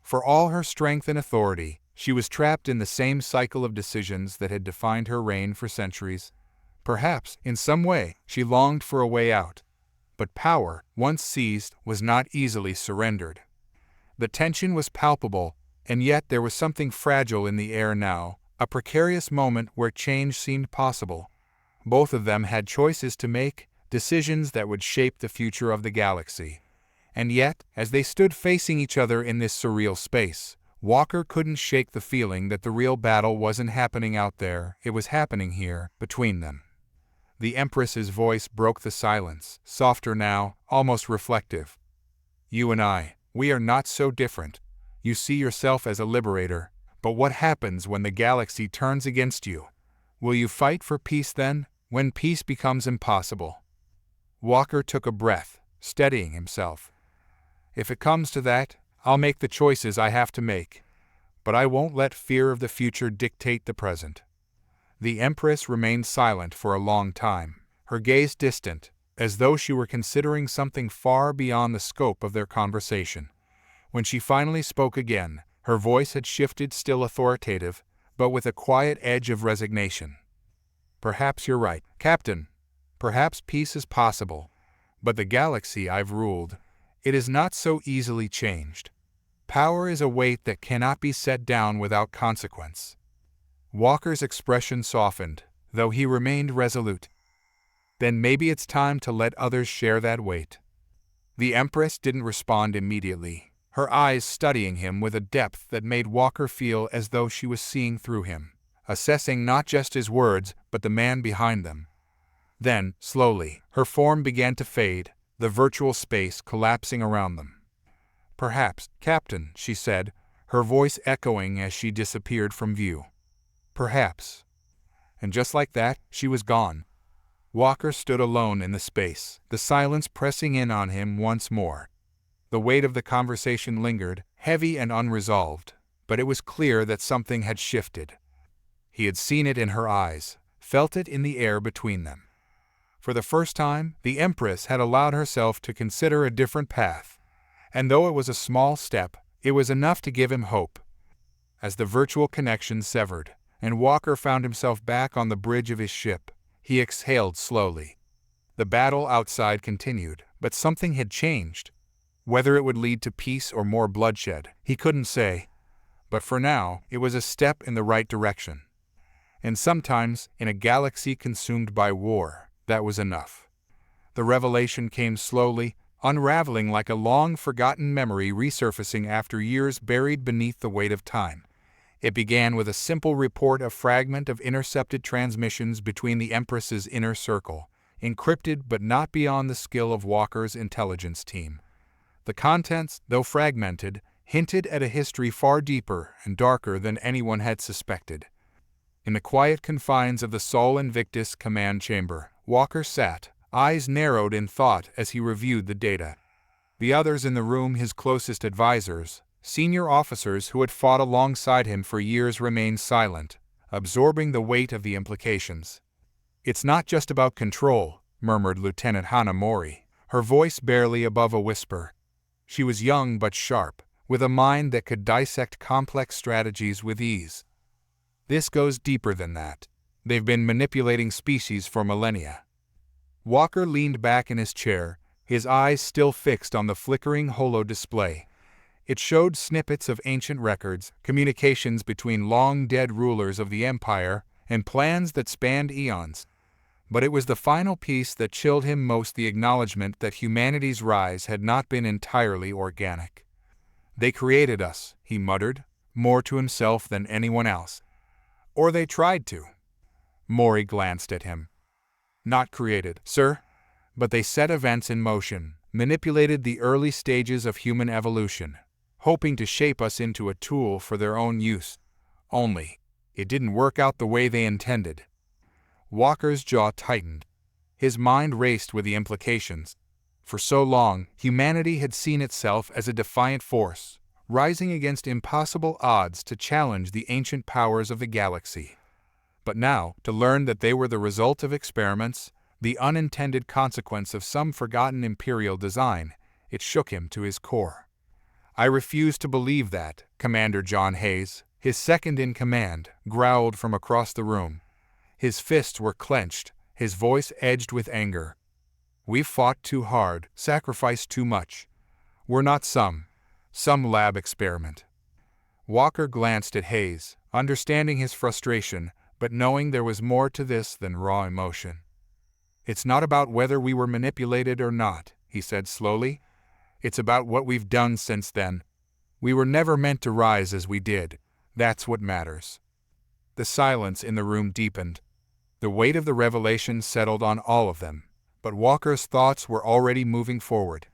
For all her strength and authority, she was trapped in the same cycle of decisions that had defined her reign for centuries. Perhaps, in some way, she longed for a way out. But power, once seized, was not easily surrendered. The tension was palpable, and yet there was something fragile in the air now, a precarious moment where change seemed possible. Both of them had choices to make, decisions that would shape the future of the galaxy. And yet, as they stood facing each other in this surreal space, Walker couldn't shake the feeling that the real battle wasn't happening out there, it was happening here, between them. The Empress's voice broke the silence, softer now, almost reflective. You and I, we are not so different. You see yourself as a liberator, but what happens when the galaxy turns against you? Will you fight for peace then, when peace becomes impossible? Walker took a breath, steadying himself. If it comes to that, I'll make the choices I have to make, but I won't let fear of the future dictate the present. The Empress remained silent for a long time, her gaze distant, as though she were considering something far beyond the scope of their conversation. When she finally spoke again, her voice had shifted, still authoritative, but with a quiet edge of resignation. Perhaps you're right, Captain. Perhaps peace is possible, but the galaxy I've ruled, it is not so easily changed. Power is a weight that cannot be set down without consequence. Walker's expression softened, though he remained resolute. Then maybe it's time to let others share that weight. The Empress didn't respond immediately. her eyes studying him with a depth that made Walker feel as though she was seeing through him, assessing not just his words but the man behind them. Then, slowly, her form began to fade, the virtual space collapsing around them. "Perhaps, Captain," she said, her voice echoing as she disappeared from view. "Perhaps." And just like that, she was gone. Walker stood alone in the space, the silence pressing in on him once more. The weight of the conversation lingered, heavy and unresolved, but it was clear that something had shifted. He had seen it in her eyes, felt it in the air between them. For the first time, the Empress had allowed herself to consider a different path, and though it was a small step, it was enough to give him hope. As the virtual connection severed, and Walker found himself back on the bridge of his ship, he exhaled slowly. The battle outside continued, but something had changed. Whether it would lead to peace or more bloodshed, he couldn't say. But for now, it was a step in the right direction. And sometimes, in a galaxy consumed by war, that was enough. The revelation came slowly, unraveling like a long-forgotten memory resurfacing after years buried beneath the weight of time. It began with a simple report, a fragment of intercepted transmissions between the Empress's inner circle, encrypted but not beyond the skill of Walker's intelligence team. The contents, though fragmented, hinted at a history far deeper and darker than anyone had suspected. In the quiet confines of the Sol Invictus command chamber, Walker sat, eyes narrowed in thought as he reviewed the data. The others in the room, his closest advisors, senior officers who had fought alongside him for years, remained silent, absorbing the weight of the implications. "It's not just about control," murmured Lieutenant Hanamori, her voice barely above a whisper. She was young but sharp, with a mind that could dissect complex strategies with ease. "This goes deeper than that. They've been manipulating species for millennia." Walker leaned back in his chair, his eyes still fixed on the flickering holo display. It showed snippets of ancient records, communications between long-dead rulers of the Empire, and plans that spanned eons. But it was the final piece that chilled him most, the acknowledgement that humanity's rise had not been entirely organic. "They created us," he muttered, more to himself than anyone else. "Or they tried to." Mori glanced at him. "Not created, sir. But they set events in motion, manipulated the early stages of human evolution, hoping to shape us into a tool for their own use. Only, it didn't work out the way they intended." Walker's jaw tightened. His mind raced with the implications. For so long, humanity had seen itself as a defiant force, rising against impossible odds to challenge the ancient powers of the galaxy. But now, to learn that they were the result of experiments, the unintended consequence of some forgotten imperial design, it shook him to his core. "I refuse to believe that," Commander John Hayes, his second in command, growled from across the room. His fists were clenched, his voice edged with anger. "We've fought too hard, sacrificed too much. We're not some lab experiment." Walker glanced at Hayes, understanding his frustration, but knowing there was more to this than raw emotion. "It's not about whether we were manipulated or not," he said slowly. "It's about what we've done since then. We were never meant to rise as we did. That's what matters." The silence in the room deepened. The weight of the revelation settled on all of them, but Walker's thoughts were already moving forward.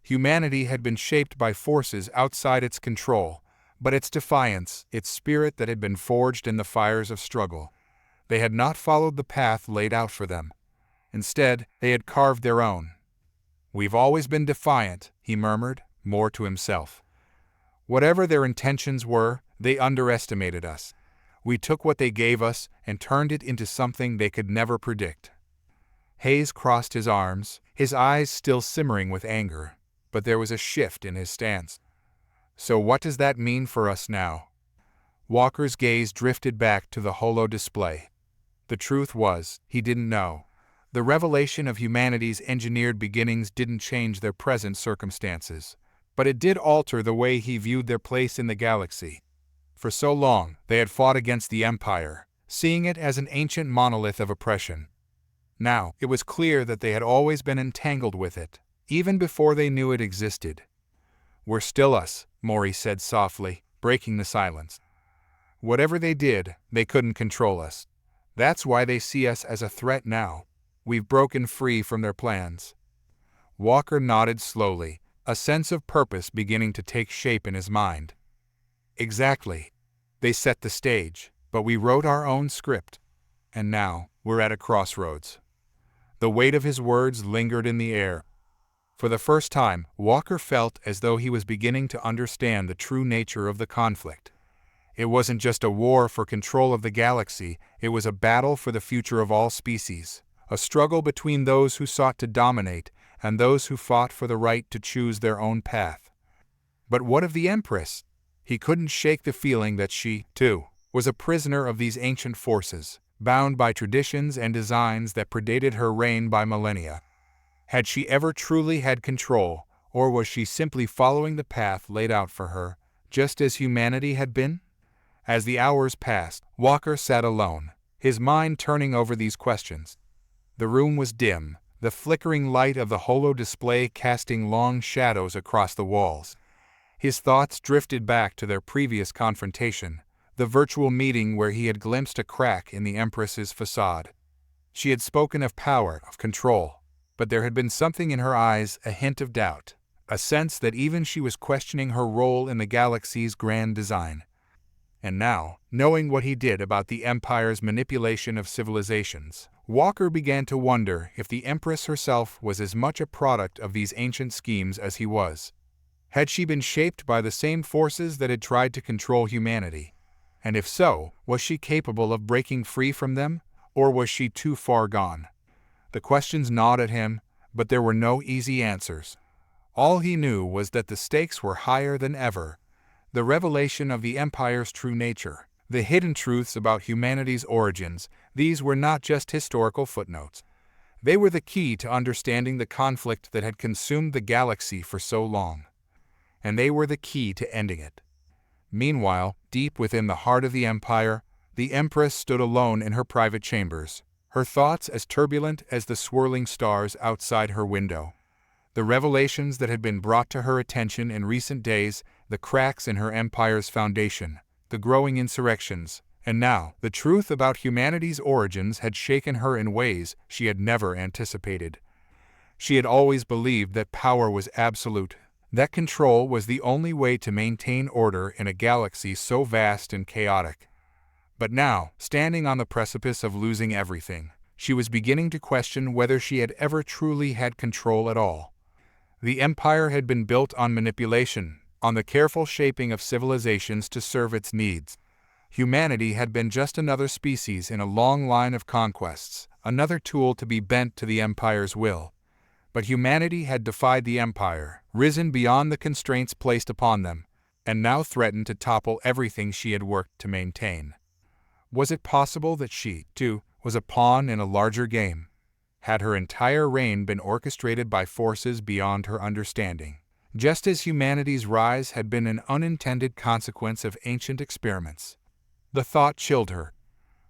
Humanity had been shaped by forces outside its control, but its defiance, its spirit that had been forged in the fires of struggle. They had not followed the path laid out for them. Instead, they had carved their own. "We've always been defiant," he murmured, more to himself. "Whatever their intentions were, they underestimated us. We took what they gave us and turned it into something they could never predict." Hayes crossed his arms, his eyes still simmering with anger, but there was a shift in his stance. "So what does that mean for us now?" Walker's gaze drifted back to the holo display. The truth was, he didn't know. The revelation of humanity's engineered beginnings didn't change their present circumstances, but it did alter the way he viewed their place in the galaxy. For so long, they had fought against the Empire, seeing it as an ancient monolith of oppression. Now, it was clear that they had always been entangled with it, even before they knew it existed. "We're still us," Maury said softly, breaking the silence. "Whatever they did, they couldn't control us. That's why they see us as a threat now. We've broken free from their plans." Walker nodded slowly, a sense of purpose beginning to take shape in his mind. "Exactly. They set the stage, but we wrote our own script. And now, we're at a crossroads." The weight of his words lingered in the air. For the first time, Walker felt as though he was beginning to understand the true nature of the conflict. It wasn't just a war for control of the galaxy, it was a battle for the future of all species, a struggle between those who sought to dominate and those who fought for the right to choose their own path. But what of the Empress? He couldn't shake the feeling that she, too, was a prisoner of these ancient forces, bound by traditions and designs that predated her reign by millennia. Had she ever truly had control, or was she simply following the path laid out for her, just as humanity had been? As the hours passed, Walker sat alone, his mind turning over these questions. The room was dim, the flickering light of the holo display casting long shadows across the walls. His thoughts drifted back to their previous confrontation, the virtual meeting where he had glimpsed a crack in the Empress's facade. She had spoken of power, of control, but there had been something in her eyes, a hint of doubt, a sense that even she was questioning her role in the galaxy's grand design. And now, knowing what he did about the Empire's manipulation of civilizations, Walker began to wonder if the Empress herself was as much a product of these ancient schemes as he was. Had she been shaped by the same forces that had tried to control humanity? And if so, was she capable of breaking free from them, or was she too far gone? The questions gnawed at him, but there were no easy answers. All he knew was that the stakes were higher than ever. The revelation of the Empire's true nature, the hidden truths about humanity's origins, these were not just historical footnotes. They were the key to understanding the conflict that had consumed the galaxy for so long. And they were the key to ending it. Meanwhile, deep within the heart of the Empire, the Empress stood alone in her private chambers, her thoughts as turbulent as the swirling stars outside her window. The revelations that had been brought to her attention in recent days, the cracks in her empire's foundation, the growing insurrections, and now the truth about humanity's origins had shaken her in ways she had never anticipated. She had always believed that power was absolute, that control was the only way to maintain order in a galaxy so vast and chaotic. But now, standing on the precipice of losing everything, she was beginning to question whether she had ever truly had control at all. The Empire had been built on manipulation, on the careful shaping of civilizations to serve its needs. Humanity had been just another species in a long line of conquests, another tool to be bent to the Empire's will. But humanity had defied the Empire, risen beyond the constraints placed upon them, and now threatened to topple everything she had worked to maintain. Was it possible that she, too, was a pawn in a larger game? Had her entire reign been orchestrated by forces beyond her understanding, just as humanity's rise had been an unintended consequence of ancient experiments? The thought chilled her.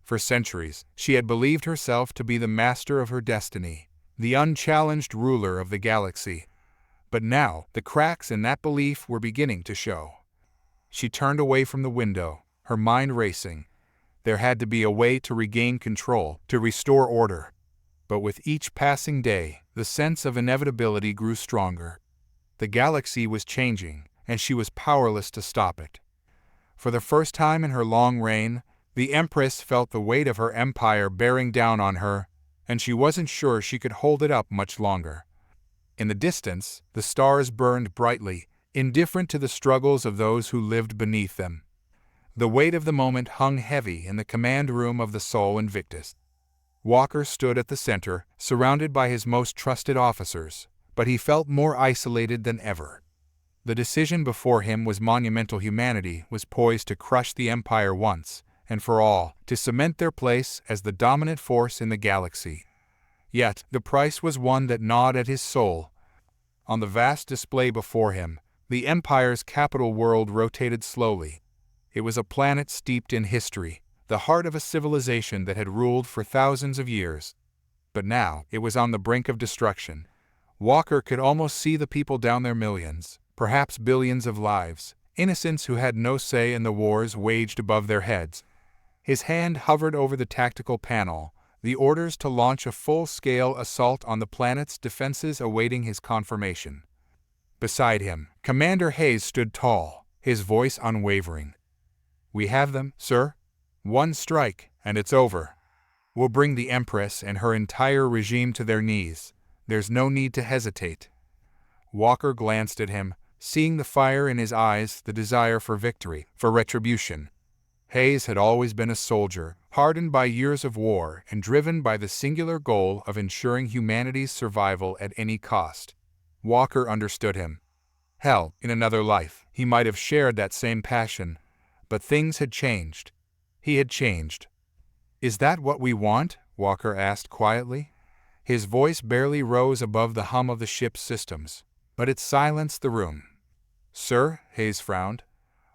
For centuries, she had believed herself to be the master of her destiny, the unchallenged ruler of the galaxy. But now, the cracks in that belief were beginning to show. She turned away from the window, her mind racing. There had to be a way to regain control, to restore order. But with each passing day, the sense of inevitability grew stronger. The galaxy was changing, and she was powerless to stop it. For the first time in her long reign, the Empress felt the weight of her empire bearing down on her, and she wasn't sure she could hold it up much longer. In the distance, the stars burned brightly, indifferent to the struggles of those who lived beneath them. The weight of the moment hung heavy in the command room of the Sol Invictus. Walker stood at the center, surrounded by his most trusted officers, but he felt more isolated than ever. The decision before him was monumental. Humanity was poised to crush the Empire once, and for all, to cement their place as the dominant force in the galaxy. Yet, the price was one that gnawed at his soul. On the vast display before him, the Empire's capital world rotated slowly. It was a planet steeped in history, the heart of a civilization that had ruled for thousands of years. But now, it was on the brink of destruction. Walker could almost see the people down there, millions, perhaps billions of lives, innocents who had no say in the wars waged above their heads. His hand hovered over the tactical panel, the orders to launch a full-scale assault on the planet's defenses awaiting his confirmation. Beside him, Commander Hayes stood tall, his voice unwavering. "We have them, sir. One strike, and it's over. We'll bring the Empress and her entire regime to their knees. There's no need to hesitate." Walker glanced at him, seeing the fire in his eyes, the desire for victory, for retribution. Hayes had always been a soldier, hardened by years of war and driven by the singular goal of ensuring humanity's survival at any cost. Walker understood him. Hell, in another life, he might have shared that same passion. But things had changed. He had changed. "Is that what we want?" Walker asked quietly. His voice barely rose above the hum of the ship's systems, but it silenced the room. "Sir," Hayes frowned.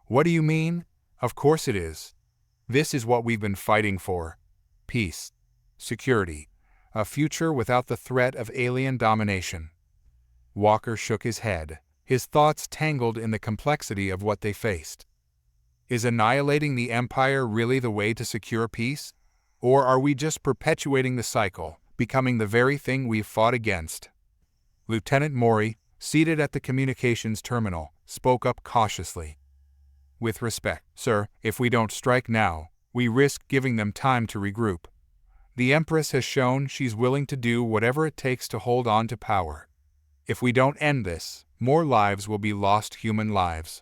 "What do you mean? Of course it is. This is what we've been fighting for. Peace. Security. A future without the threat of alien domination." Walker shook his head, his thoughts tangled in the complexity of what they faced. Is annihilating the Empire really the way to secure peace? Or are we just perpetuating the cycle, becoming the very thing we've fought against? Lieutenant Maury, seated at the communications terminal, spoke up cautiously. "With respect, sir, if we don't strike now, we risk giving them time to regroup. The Empress has shown she's willing to do whatever it takes to hold on to power. If we don't end this, more lives will be lost, human lives."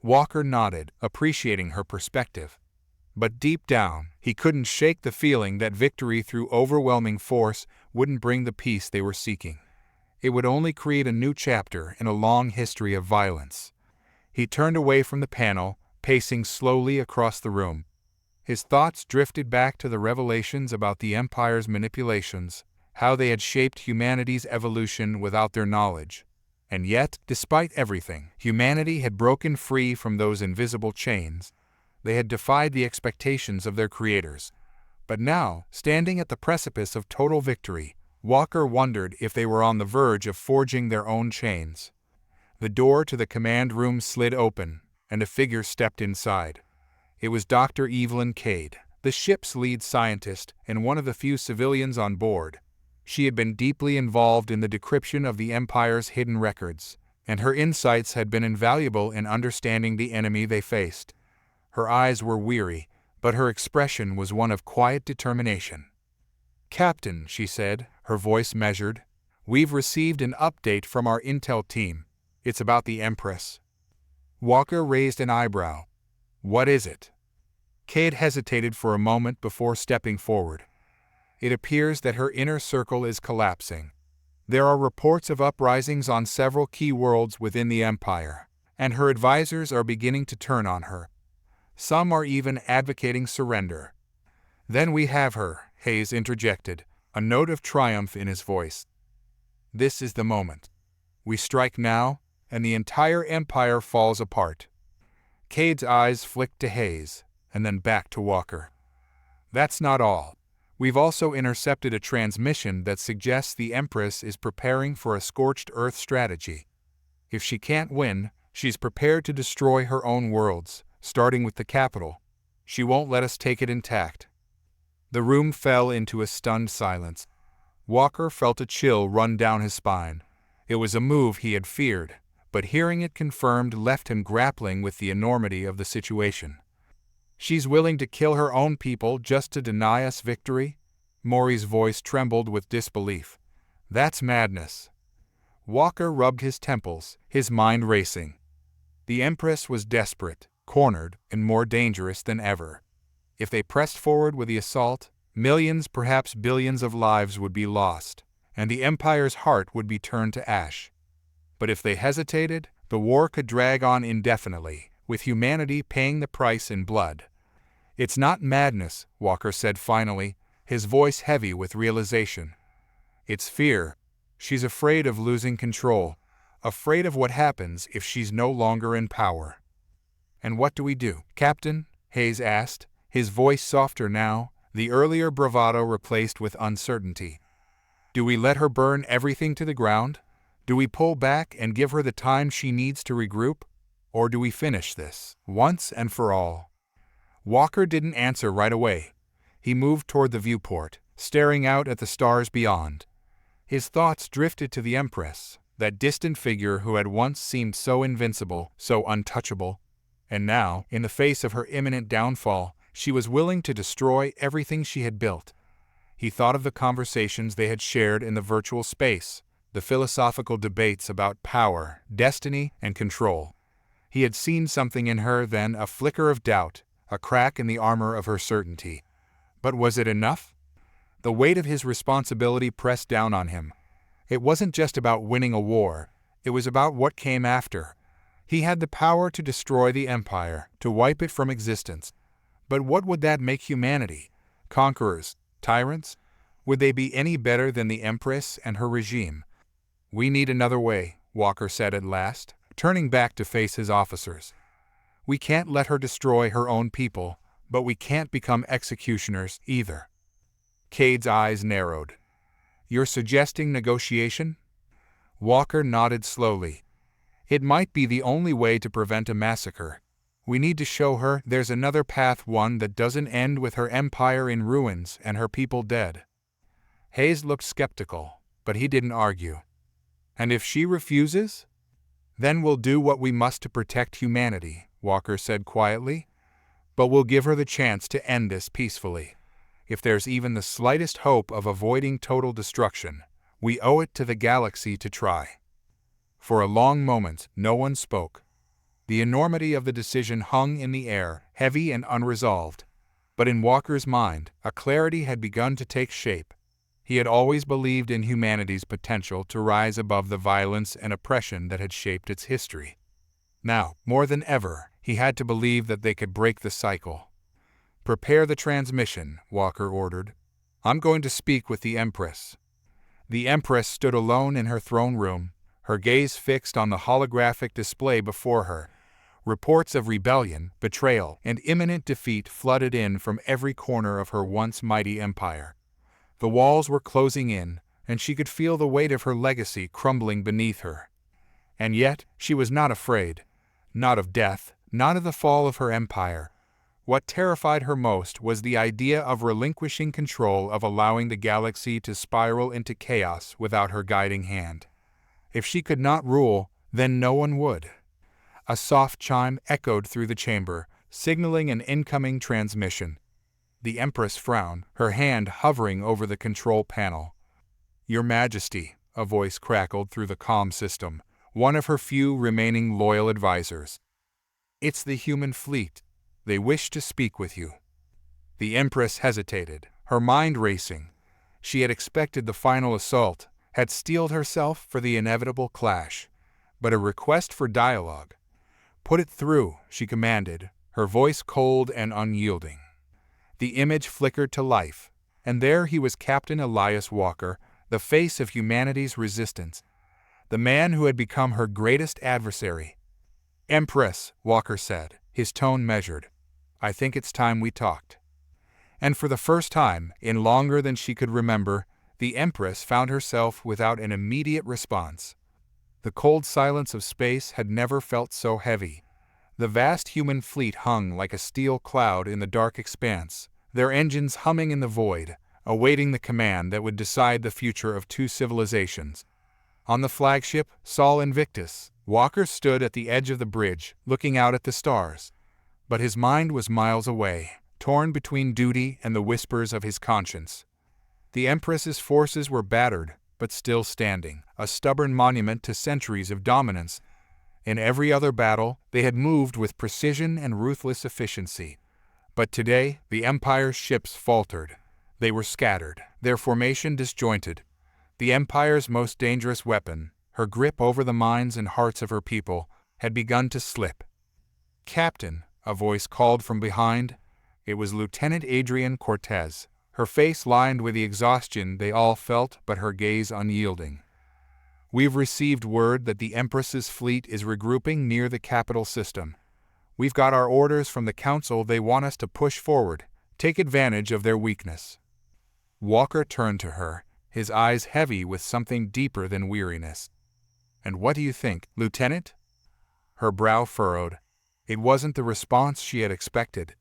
Walker nodded, appreciating her perspective. But deep down, he couldn't shake the feeling that victory through overwhelming force wouldn't bring the peace they were seeking. It would only create a new chapter in a long history of violence. He turned away from the panel, pacing slowly across the room. His thoughts drifted back to the revelations about the Empire's manipulations, how they had shaped humanity's evolution without their knowledge. And yet, despite everything, humanity had broken free from those invisible chains. They had defied the expectations of their creators. But now, standing at the precipice of total victory, Walker wondered if they were on the verge of forging their own chains. The door to the command room slid open, and a figure stepped inside. It was Dr. Evelyn Cade, the ship's lead scientist and one of the few civilians on board. She had been deeply involved in the decryption of the Empire's hidden records, and her insights had been invaluable in understanding the enemy they faced. Her eyes were weary, but her expression was one of quiet determination. "Captain," she said, her voice measured, "we've received an update from our intel team. It's about the Empress." Walker raised an eyebrow. "What is it?" Cade hesitated for a moment before stepping forward. "It appears that her inner circle is collapsing. There are reports of uprisings on several key worlds within the Empire, and her advisors are beginning to turn on her. Some are even advocating surrender." "Then we have her," Hayes interjected, a note of triumph in his voice. "This is the moment. We strike now, and the entire Empire falls apart." Cade's eyes flicked to Hayes, and then back to Walker. "That's not all. We've also intercepted a transmission that suggests the Empress is preparing for a scorched Earth strategy. If she can't win, she's prepared to destroy her own worlds, starting with the capital. She won't let us take it intact." The room fell into a stunned silence. Walker felt a chill run down his spine. It was a move he had feared, but hearing it confirmed left him grappling with the enormity of the situation. "She's willing to kill her own people just to deny us victory?" Maury's voice trembled with disbelief. "That's madness." Walker rubbed his temples, his mind racing. The Empress was desperate, cornered, and more dangerous than ever. If they pressed forward with the assault, millions, perhaps billions of lives would be lost, and the Empire's heart would be turned to ash. But if they hesitated, the war could drag on indefinitely, with humanity paying the price in blood. "It's not madness," Walker said finally, his voice heavy with realization. "It's fear. She's afraid of losing control, afraid of what happens if she's no longer in power." "And what do we do, Captain?" Hayes asked, his voice softer now, the earlier bravado replaced with uncertainty. "Do we let her burn everything to the ground? Do we pull back and give her the time she needs to regroup? Or do we finish this, once and for all? Walker didn't answer right away. He moved toward the viewport, staring out at the stars beyond. His thoughts drifted to the Empress, that distant figure who had once seemed so invincible, so untouchable. And now, in the face of her imminent downfall, she was willing to destroy everything she had built. He thought of the conversations they had shared in the virtual space, the philosophical debates about power, destiny, and control. He had seen something in her then, a flicker of doubt, a crack in the armor of her certainty. But was it enough? The weight of his responsibility pressed down on him. It wasn't just about winning a war, it was about what came after. He had the power to destroy the Empire, to wipe it from existence. But what would that make humanity? Conquerors? Tyrants? Would they be any better than the Empress and her regime? "We need another way," Walker said at last, turning back to face his officers. "We can't let her destroy her own people, but we can't become executioners either." Cade's eyes narrowed. "You're suggesting negotiation?" Walker nodded slowly. "It might be the only way to prevent a massacre. We need to show her there's another path, one that doesn't end with her empire in ruins and her people dead." Hayes looked skeptical, but he didn't argue. "And if she refuses?" "Then we'll do what we must to protect humanity," Walker said quietly. "But we'll give her the chance to end this peacefully. If there's even the slightest hope of avoiding total destruction, we owe it to the galaxy to try." For a long moment, no one spoke. The enormity of the decision hung in the air, heavy and unresolved. But in Walker's mind, a clarity had begun to take shape. He had always believed in humanity's potential to rise above the violence and oppression that had shaped its history. Now, more than ever, he had to believe that they could break the cycle. "Prepare the transmission," Walker ordered. "I'm going to speak with the Empress." The Empress stood alone in her throne room, her gaze fixed on the holographic display before her. Reports of rebellion, betrayal, and imminent defeat flooded in from every corner of her once mighty empire. The walls were closing in, and she could feel the weight of her legacy crumbling beneath her. And yet, she was not afraid. Not of death, not of the fall of her empire. What terrified her most was the idea of relinquishing control, of allowing the galaxy to spiral into chaos without her guiding hand. If she could not rule, then no one would. A soft chime echoed through the chamber, signaling an incoming transmission. The Empress frowned, her hand hovering over the control panel. "Your Majesty," a voice crackled through the comm system, one of her few remaining loyal advisors. "It's the human fleet. They wish to speak with you." The Empress hesitated, her mind racing. She had expected the final assault, had steeled herself for the inevitable clash. But a request for dialogue. "Put it through," she commanded, her voice cold and unyielding. The image flickered to life, and there he was, Captain Elias Walker, the face of humanity's resistance, the man who had become her greatest adversary. "Empress," Walker said, his tone measured, "I think it's time we talked." And for the first time, in longer than she could remember, the Empress found herself without an immediate response. The cold silence of space had never felt so heavy. The vast human fleet hung like a steel cloud in the dark expanse, their engines humming in the void, awaiting the command that would decide the future of two civilizations. On the flagship, Sol Invictus, Walker stood at the edge of the bridge, looking out at the stars. But his mind was miles away, torn between duty and the whispers of his conscience. The Empress's forces were battered, but still standing, a stubborn monument to centuries of dominance. In every other battle, they had moved with precision and ruthless efficiency. But today, the Empire's ships faltered. They were scattered, their formation disjointed. The Empire's most dangerous weapon, her grip over the minds and hearts of her people, had begun to slip. "Captain," a voice called from behind. It was Lieutenant Adrian Cortez, her face lined with the exhaustion they all felt, but her gaze unyielding. "We've received word that the Empress's fleet is regrouping near the capital system. We've got our orders from the Council. They want us to push forward, take advantage of their weakness." Walker turned to her, his eyes heavy with something deeper than weariness. "And what do you think, Lieutenant?" Her brow furrowed. It wasn't the response she had expected.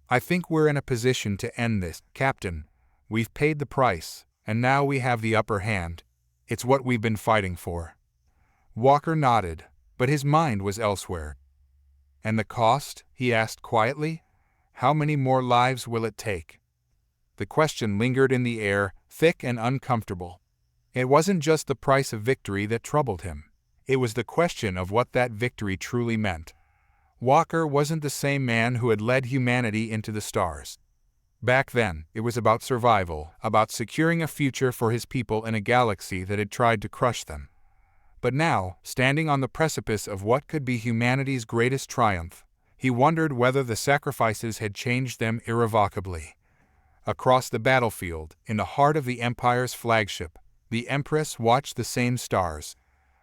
"I think we're in a position to end this, Captain. We've paid the price, and now we have the upper hand. It's what we've been fighting for." Walker nodded, but his mind was elsewhere. "And the cost?" he asked quietly. "How many more lives will it take?" The question lingered in the air, thick and uncomfortable. It wasn't just the price of victory that troubled him. It was the question of what that victory truly meant. Walker wasn't the same man who had led humanity into the stars. Back then, it was about survival, about securing a future for his people in a galaxy that had tried to crush them. But now, standing on the precipice of what could be humanity's greatest triumph, he wondered whether the sacrifices had changed them irrevocably. Across the battlefield, in the heart of the Empire's flagship, the Empress watched the same stars.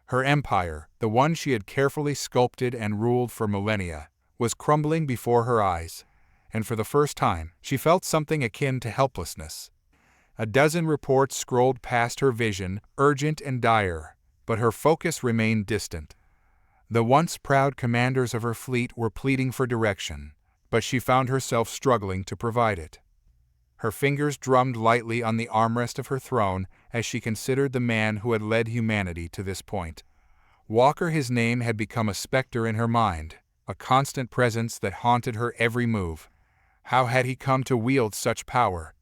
Her empire, the one she had carefully sculpted and ruled for millennia, was crumbling before her eyes, and for the first time, she felt something akin to helplessness. A dozen reports scrolled past her vision, urgent and dire, but her focus remained distant. The once proud commanders of her fleet were pleading for direction, but she found herself struggling to provide it. Her fingers drummed lightly on the armrest of her throne as she considered the man who had led humanity to this point. Walker, his name had become a specter in her mind, a constant presence that haunted her every move. How had he come to wield such power?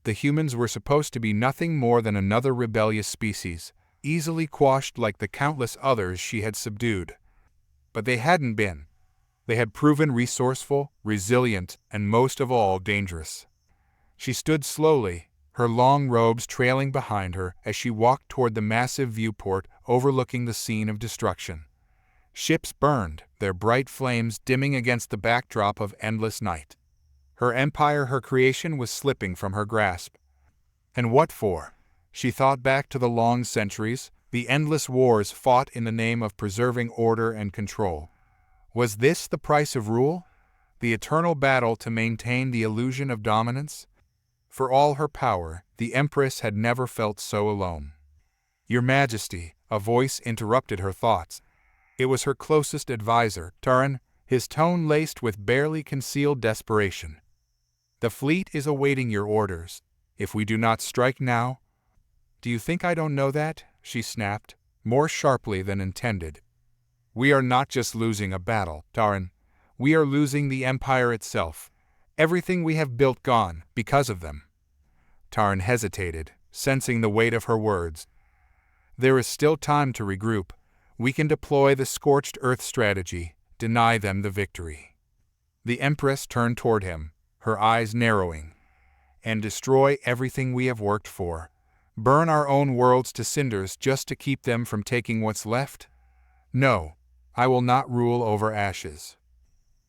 The humans were supposed to be nothing more than another rebellious species, easily quashed like the countless others she had subdued. But they hadn't been. They had proven resourceful, resilient, and most of all dangerous. She stood slowly, her long robes trailing behind her as she walked toward the massive viewport overlooking the scene of destruction. Ships burned, their bright flames dimming against the backdrop of endless night. Her empire, her creation, was slipping from her grasp. And what for? She thought back to the long centuries, the endless wars fought in the name of preserving order and control. Was this the price of rule? The eternal battle to maintain the illusion of dominance? For all her power, the Empress had never felt so alone. "Your Majesty," a voice interrupted her thoughts. It was her closest advisor, Taran, his tone laced with barely concealed desperation. "The fleet is awaiting your orders. If we do not strike now—" "Do you think I don't know that?" she snapped, more sharply than intended. "We are not just losing a battle, Taran. We are losing the Empire itself. Everything we have built gone, because of them." Taran hesitated, sensing the weight of her words. "There is still time to regroup. We can deploy the scorched earth strategy, deny them the victory." The Empress turned toward him, her eyes narrowing. "And destroy everything we have worked for? Burn our own worlds to cinders just to keep them from taking what's left? No, I will not rule over ashes."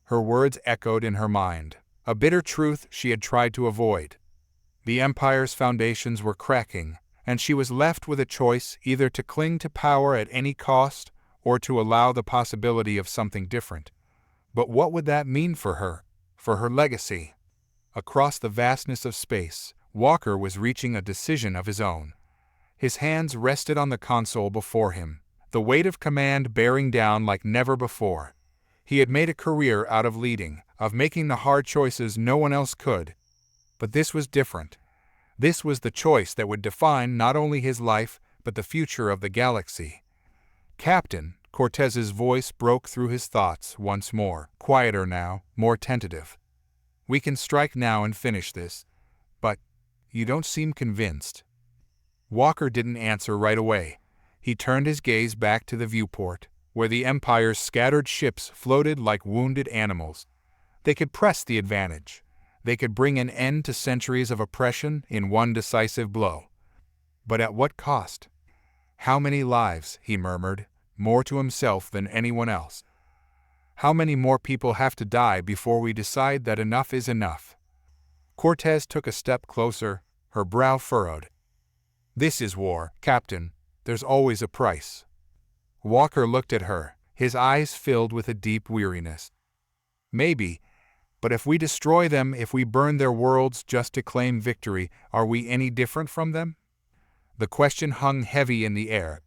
Her words echoed in her mind, a bitter truth she had tried to avoid. The Empire's foundations were cracking, and she was left with a choice, either to cling to power at any cost or to allow the possibility of something different. But what would that mean for her legacy? Across the vastness of space, Walker was reaching a decision of his own. His hands rested on the console before him, the weight of command bearing down like never before. He had made a career out of leading, of making the hard choices no one else could. But this was different. This was the choice that would define not only his life, but the future of the galaxy. "Captain," Cortez's voice broke through his thoughts once more, quieter now, more tentative. "We can strike now and finish this. But you don't seem convinced." Walker didn't answer right away. He turned his gaze back to the viewport, where the Empire's scattered ships floated like wounded animals. They could press the advantage. They could bring an end to centuries of oppression in one decisive blow. But at what cost? "How many lives?" he murmured, more to himself than anyone else. "How many more people have to die before we decide that enough is enough?" Cortez took a step closer, her brow furrowed. "This is war, Captain. There's always a price." Walker looked at her, his eyes filled with a deep weariness. "Maybe, but if we destroy them, if we burn their worlds just to claim victory, are we any different from them?" The question hung heavy in the air.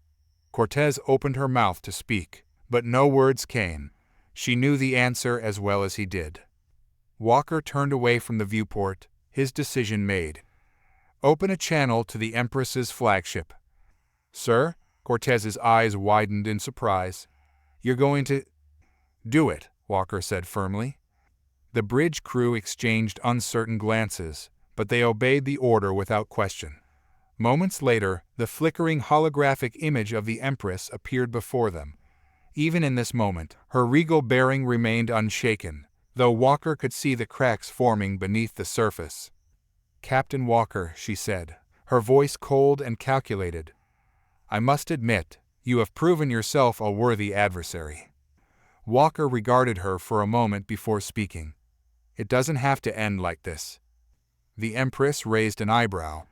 Cortez opened her mouth to speak, but no words came. She knew the answer as well as he did. Walker turned away from the viewport, his decision made. Open a channel to the Empress's flagship. Sir? Cortez's eyes widened in surprise. You're going to... Do it, Walker said firmly. The bridge crew exchanged uncertain glances, but they obeyed the order without question. Moments later, the flickering holographic image of the Empress appeared before them. Even in this moment, her regal bearing remained unshaken, though Walker could see the cracks forming beneath the surface. Captain Walker, she said, her voice cold and calculated. I must admit, you have proven yourself a worthy adversary. Walker regarded her for a moment before speaking. It doesn't have to end like this. The Empress raised an eyebrow.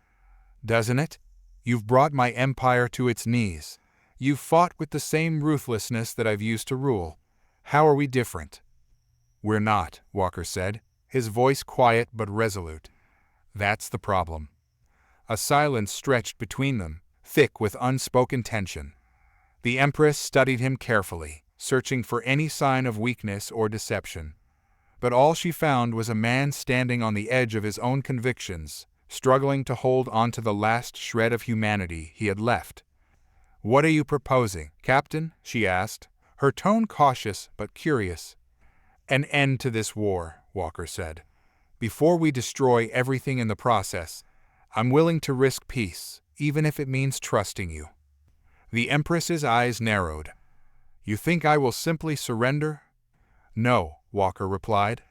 Doesn't it? You've brought my empire to its knees. You've fought with the same ruthlessness that I've used to rule. How are we different? We're not, Walker said, his voice quiet but resolute. That's the problem. A silence stretched between them, thick with unspoken tension. The Empress studied him carefully, searching for any sign of weakness or deception. But all she found was a man standing on the edge of his own convictions, struggling to hold onto the last shred of humanity he had left. What are you proposing, Captain? She asked, her tone cautious but curious. An end to this war, Walker said. Before we destroy everything in the process, I'm willing to risk peace, even if it means trusting you. The Empress's eyes narrowed. You think I will simply surrender? No, Walker replied.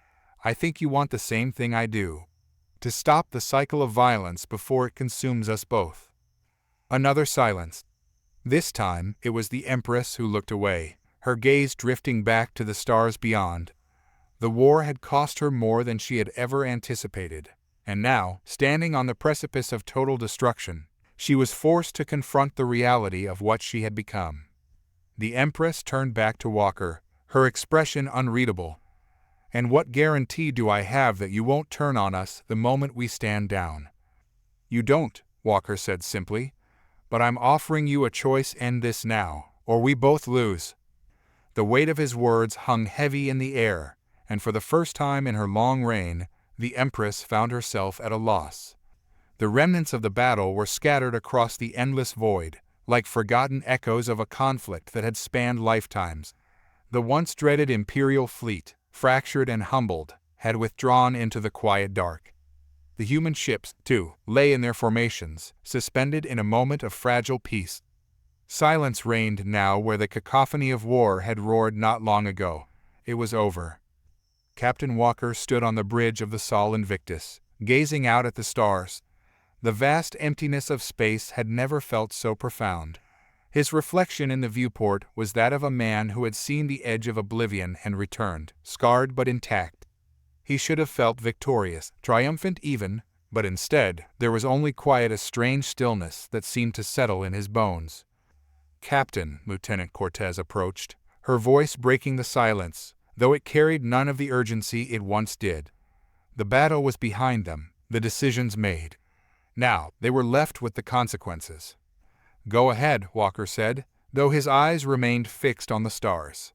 I think you want the same thing I do. To stop the cycle of violence before it consumes us both. Another silence. This time, it was the Empress who looked away, her gaze drifting back to the stars beyond. The war had cost her more than she had ever anticipated, and now, standing on the precipice of total destruction, she was forced to confront the reality of what she had become. The Empress turned back to Walker, her expression unreadable. And what guarantee do I have that you won't turn on us the moment we stand down? You don't, Walker said simply, but I'm offering you a choice: end this now, or we both lose. The weight of his words hung heavy in the air, and for the first time in her long reign, the Empress found herself at a loss. The remnants of the battle were scattered across the endless void, like forgotten echoes of a conflict that had spanned lifetimes. The once dreaded Imperial fleet, fractured and humbled, had withdrawn into the quiet dark. The human ships, too, lay in their formations, suspended in a moment of fragile peace. Silence reigned now where the cacophony of war had roared not long ago. It was over. Captain Walker stood on the bridge of the Sol Invictus, gazing out at the stars. The vast emptiness of space had never felt so profound. His reflection in the viewport was that of a man who had seen the edge of oblivion and returned, scarred but intact. He should have felt victorious, triumphant even, but instead, there was only quiet, a strange stillness that seemed to settle in his bones. Captain, Lieutenant Cortez approached, her voice breaking the silence, though it carried none of the urgency it once did. The battle was behind them, the decisions made. Now, they were left with the consequences. Go ahead, Walker said, though his eyes remained fixed on the stars.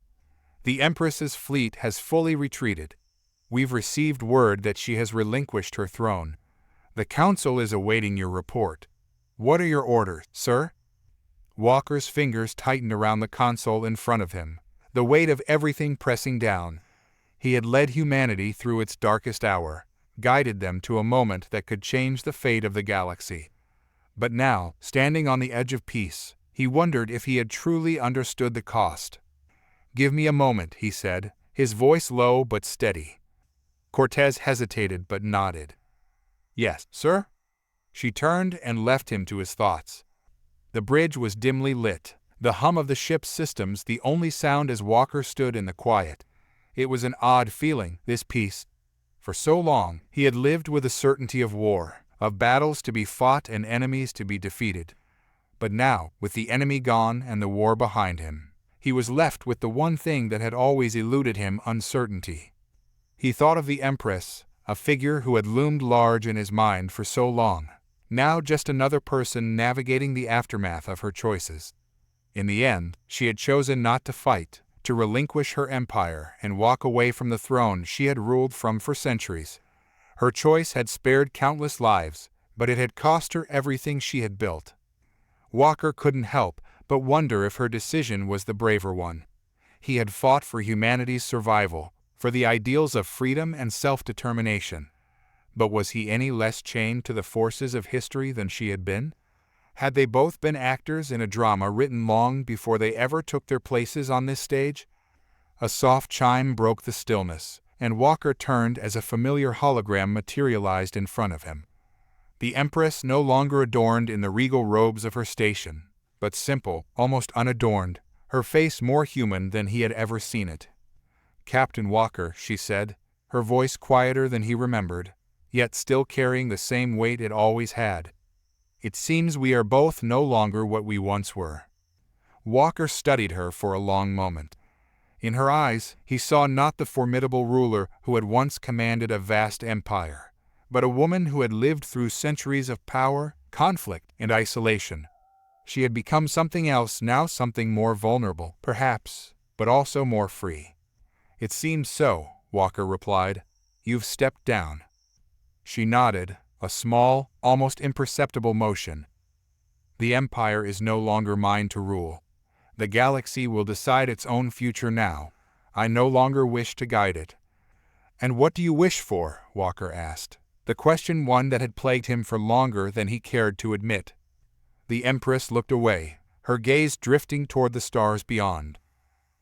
The Empress's fleet has fully retreated. We've received word that she has relinquished her throne. The Council is awaiting your report. What are your orders, sir? Walker's fingers tightened around the console in front of him, the weight of everything pressing down. He had led humanity through its darkest hour, guided them to a moment that could change the fate of the galaxy. But now, standing on the edge of peace, he wondered if he had truly understood the cost. Give me a moment, he said, his voice low but steady. Cortez hesitated but nodded. Yes, sir? She turned and left him to his thoughts. The bridge was dimly lit, the hum of the ship's systems the only sound as Walker stood in the quiet. It was an odd feeling, this peace. For so long, he had lived with the certainty of war, of battles to be fought and enemies to be defeated. But now, with the enemy gone and the war behind him, he was left with the one thing that had always eluded him: uncertainty. He thought of the Empress, a figure who had loomed large in his mind for so long, now just another person navigating the aftermath of her choices. In the end, she had chosen not to fight, to relinquish her empire and walk away from the throne she had ruled from for centuries. Her choice had spared countless lives, but it had cost her everything she had built. Walker couldn't help but wonder if her decision was the braver one. He had fought for humanity's survival, for the ideals of freedom and self-determination. But was he any less chained to the forces of history than she had been? Had they both been actors in a drama written long before they ever took their places on this stage? A soft chime broke the stillness, and Walker turned as a familiar hologram materialized in front of him. The Empress no longer adorned in the regal robes of her station, but simple, almost unadorned, her face more human than he had ever seen it. "Captain Walker," she said, her voice quieter than he remembered, yet still carrying the same weight it always had. "It seems we are both no longer what we once were." Walker studied her for a long moment. In her eyes, he saw not the formidable ruler who had once commanded a vast empire, but a woman who had lived through centuries of power, conflict, and isolation. She had become something else now, something more vulnerable, perhaps, but also more free. "It seems so," Walker replied. "You've stepped down." She nodded, a small, almost imperceptible motion. "The empire is no longer mine to rule. The galaxy will decide its own future now. I no longer wish to guide it." "And what do you wish for?" Walker asked, the question one that had plagued him for longer than he cared to admit. The Empress looked away, her gaze drifting toward the stars beyond.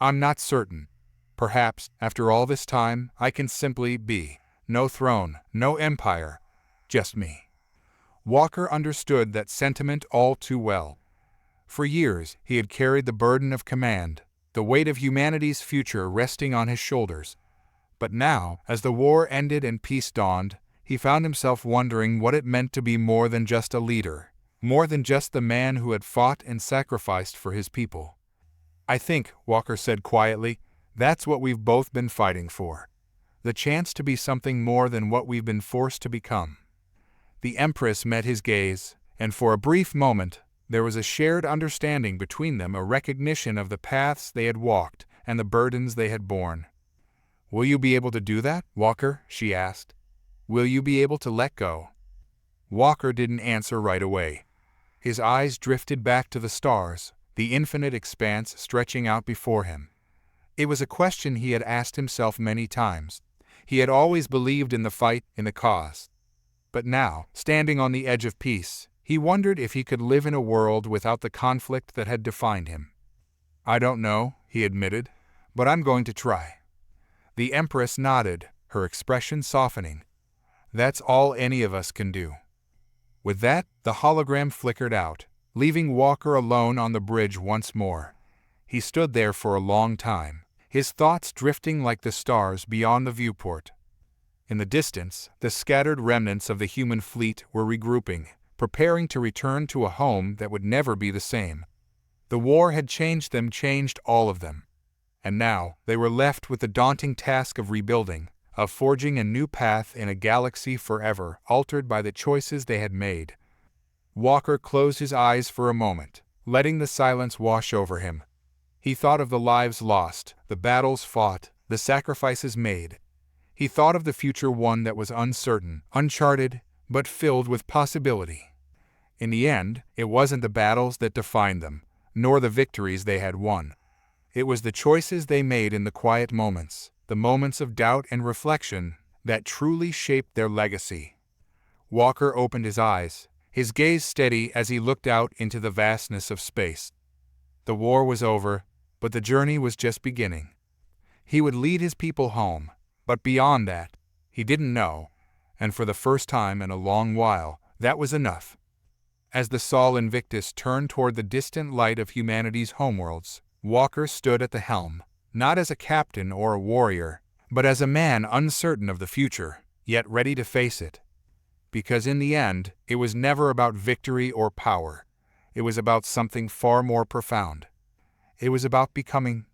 "I'm not certain. Perhaps, after all this time, I can simply be. No throne, no empire, just me." Walker understood that sentiment all too well. For years, he had carried the burden of command, the weight of humanity's future resting on his shoulders. But now, as the war ended and peace dawned, he found himself wondering what it meant to be more than just a leader, more than just the man who had fought and sacrificed for his people. "I think," Walker said quietly, "that's what we've both been fighting for. The chance to be something more than what we've been forced to become." The Empress met his gaze, and for a brief moment, there was a shared understanding between them, a recognition of the paths they had walked and the burdens they had borne. "Will you be able to do that, Walker?" she asked. "Will you be able to let go?" Walker didn't answer right away. His eyes drifted back to the stars, the infinite expanse stretching out before him. It was a question he had asked himself many times. He had always believed in the fight, in the cause. But now, standing on the edge of peace, he wondered if he could live in a world without the conflict that had defined him. "I don't know," he admitted, "but I'm going to try." The Empress nodded, her expression softening. "That's all any of us can do." With that, the hologram flickered out, leaving Walker alone on the bridge once more. He stood there for a long time, his thoughts drifting like the stars beyond the viewport. In the distance, the scattered remnants of the human fleet were regrouping, preparing to return to a home that would never be the same. The war had changed them, changed all of them. And now, they were left with the daunting task of rebuilding, of forging a new path in a galaxy forever altered by the choices they had made. Walker closed his eyes for a moment, letting the silence wash over him. He thought of the lives lost, the battles fought, the sacrifices made. He thought of the future, one that was uncertain, uncharted, but filled with possibility. In the end, it wasn't the battles that defined them, nor the victories they had won. It was the choices they made in the quiet moments, the moments of doubt and reflection, that truly shaped their legacy. Walker opened his eyes, his gaze steady as he looked out into the vastness of space. The war was over, but the journey was just beginning. He would lead his people home, but beyond that, he didn't know, and for the first time in a long while, that was enough. As the Sol Invictus turned toward the distant light of humanity's homeworlds, Walker stood at the helm, not as a captain or a warrior, but as a man uncertain of the future, yet ready to face it. Because in the end, it was never about victory or power. It was about something far more profound. It was about becoming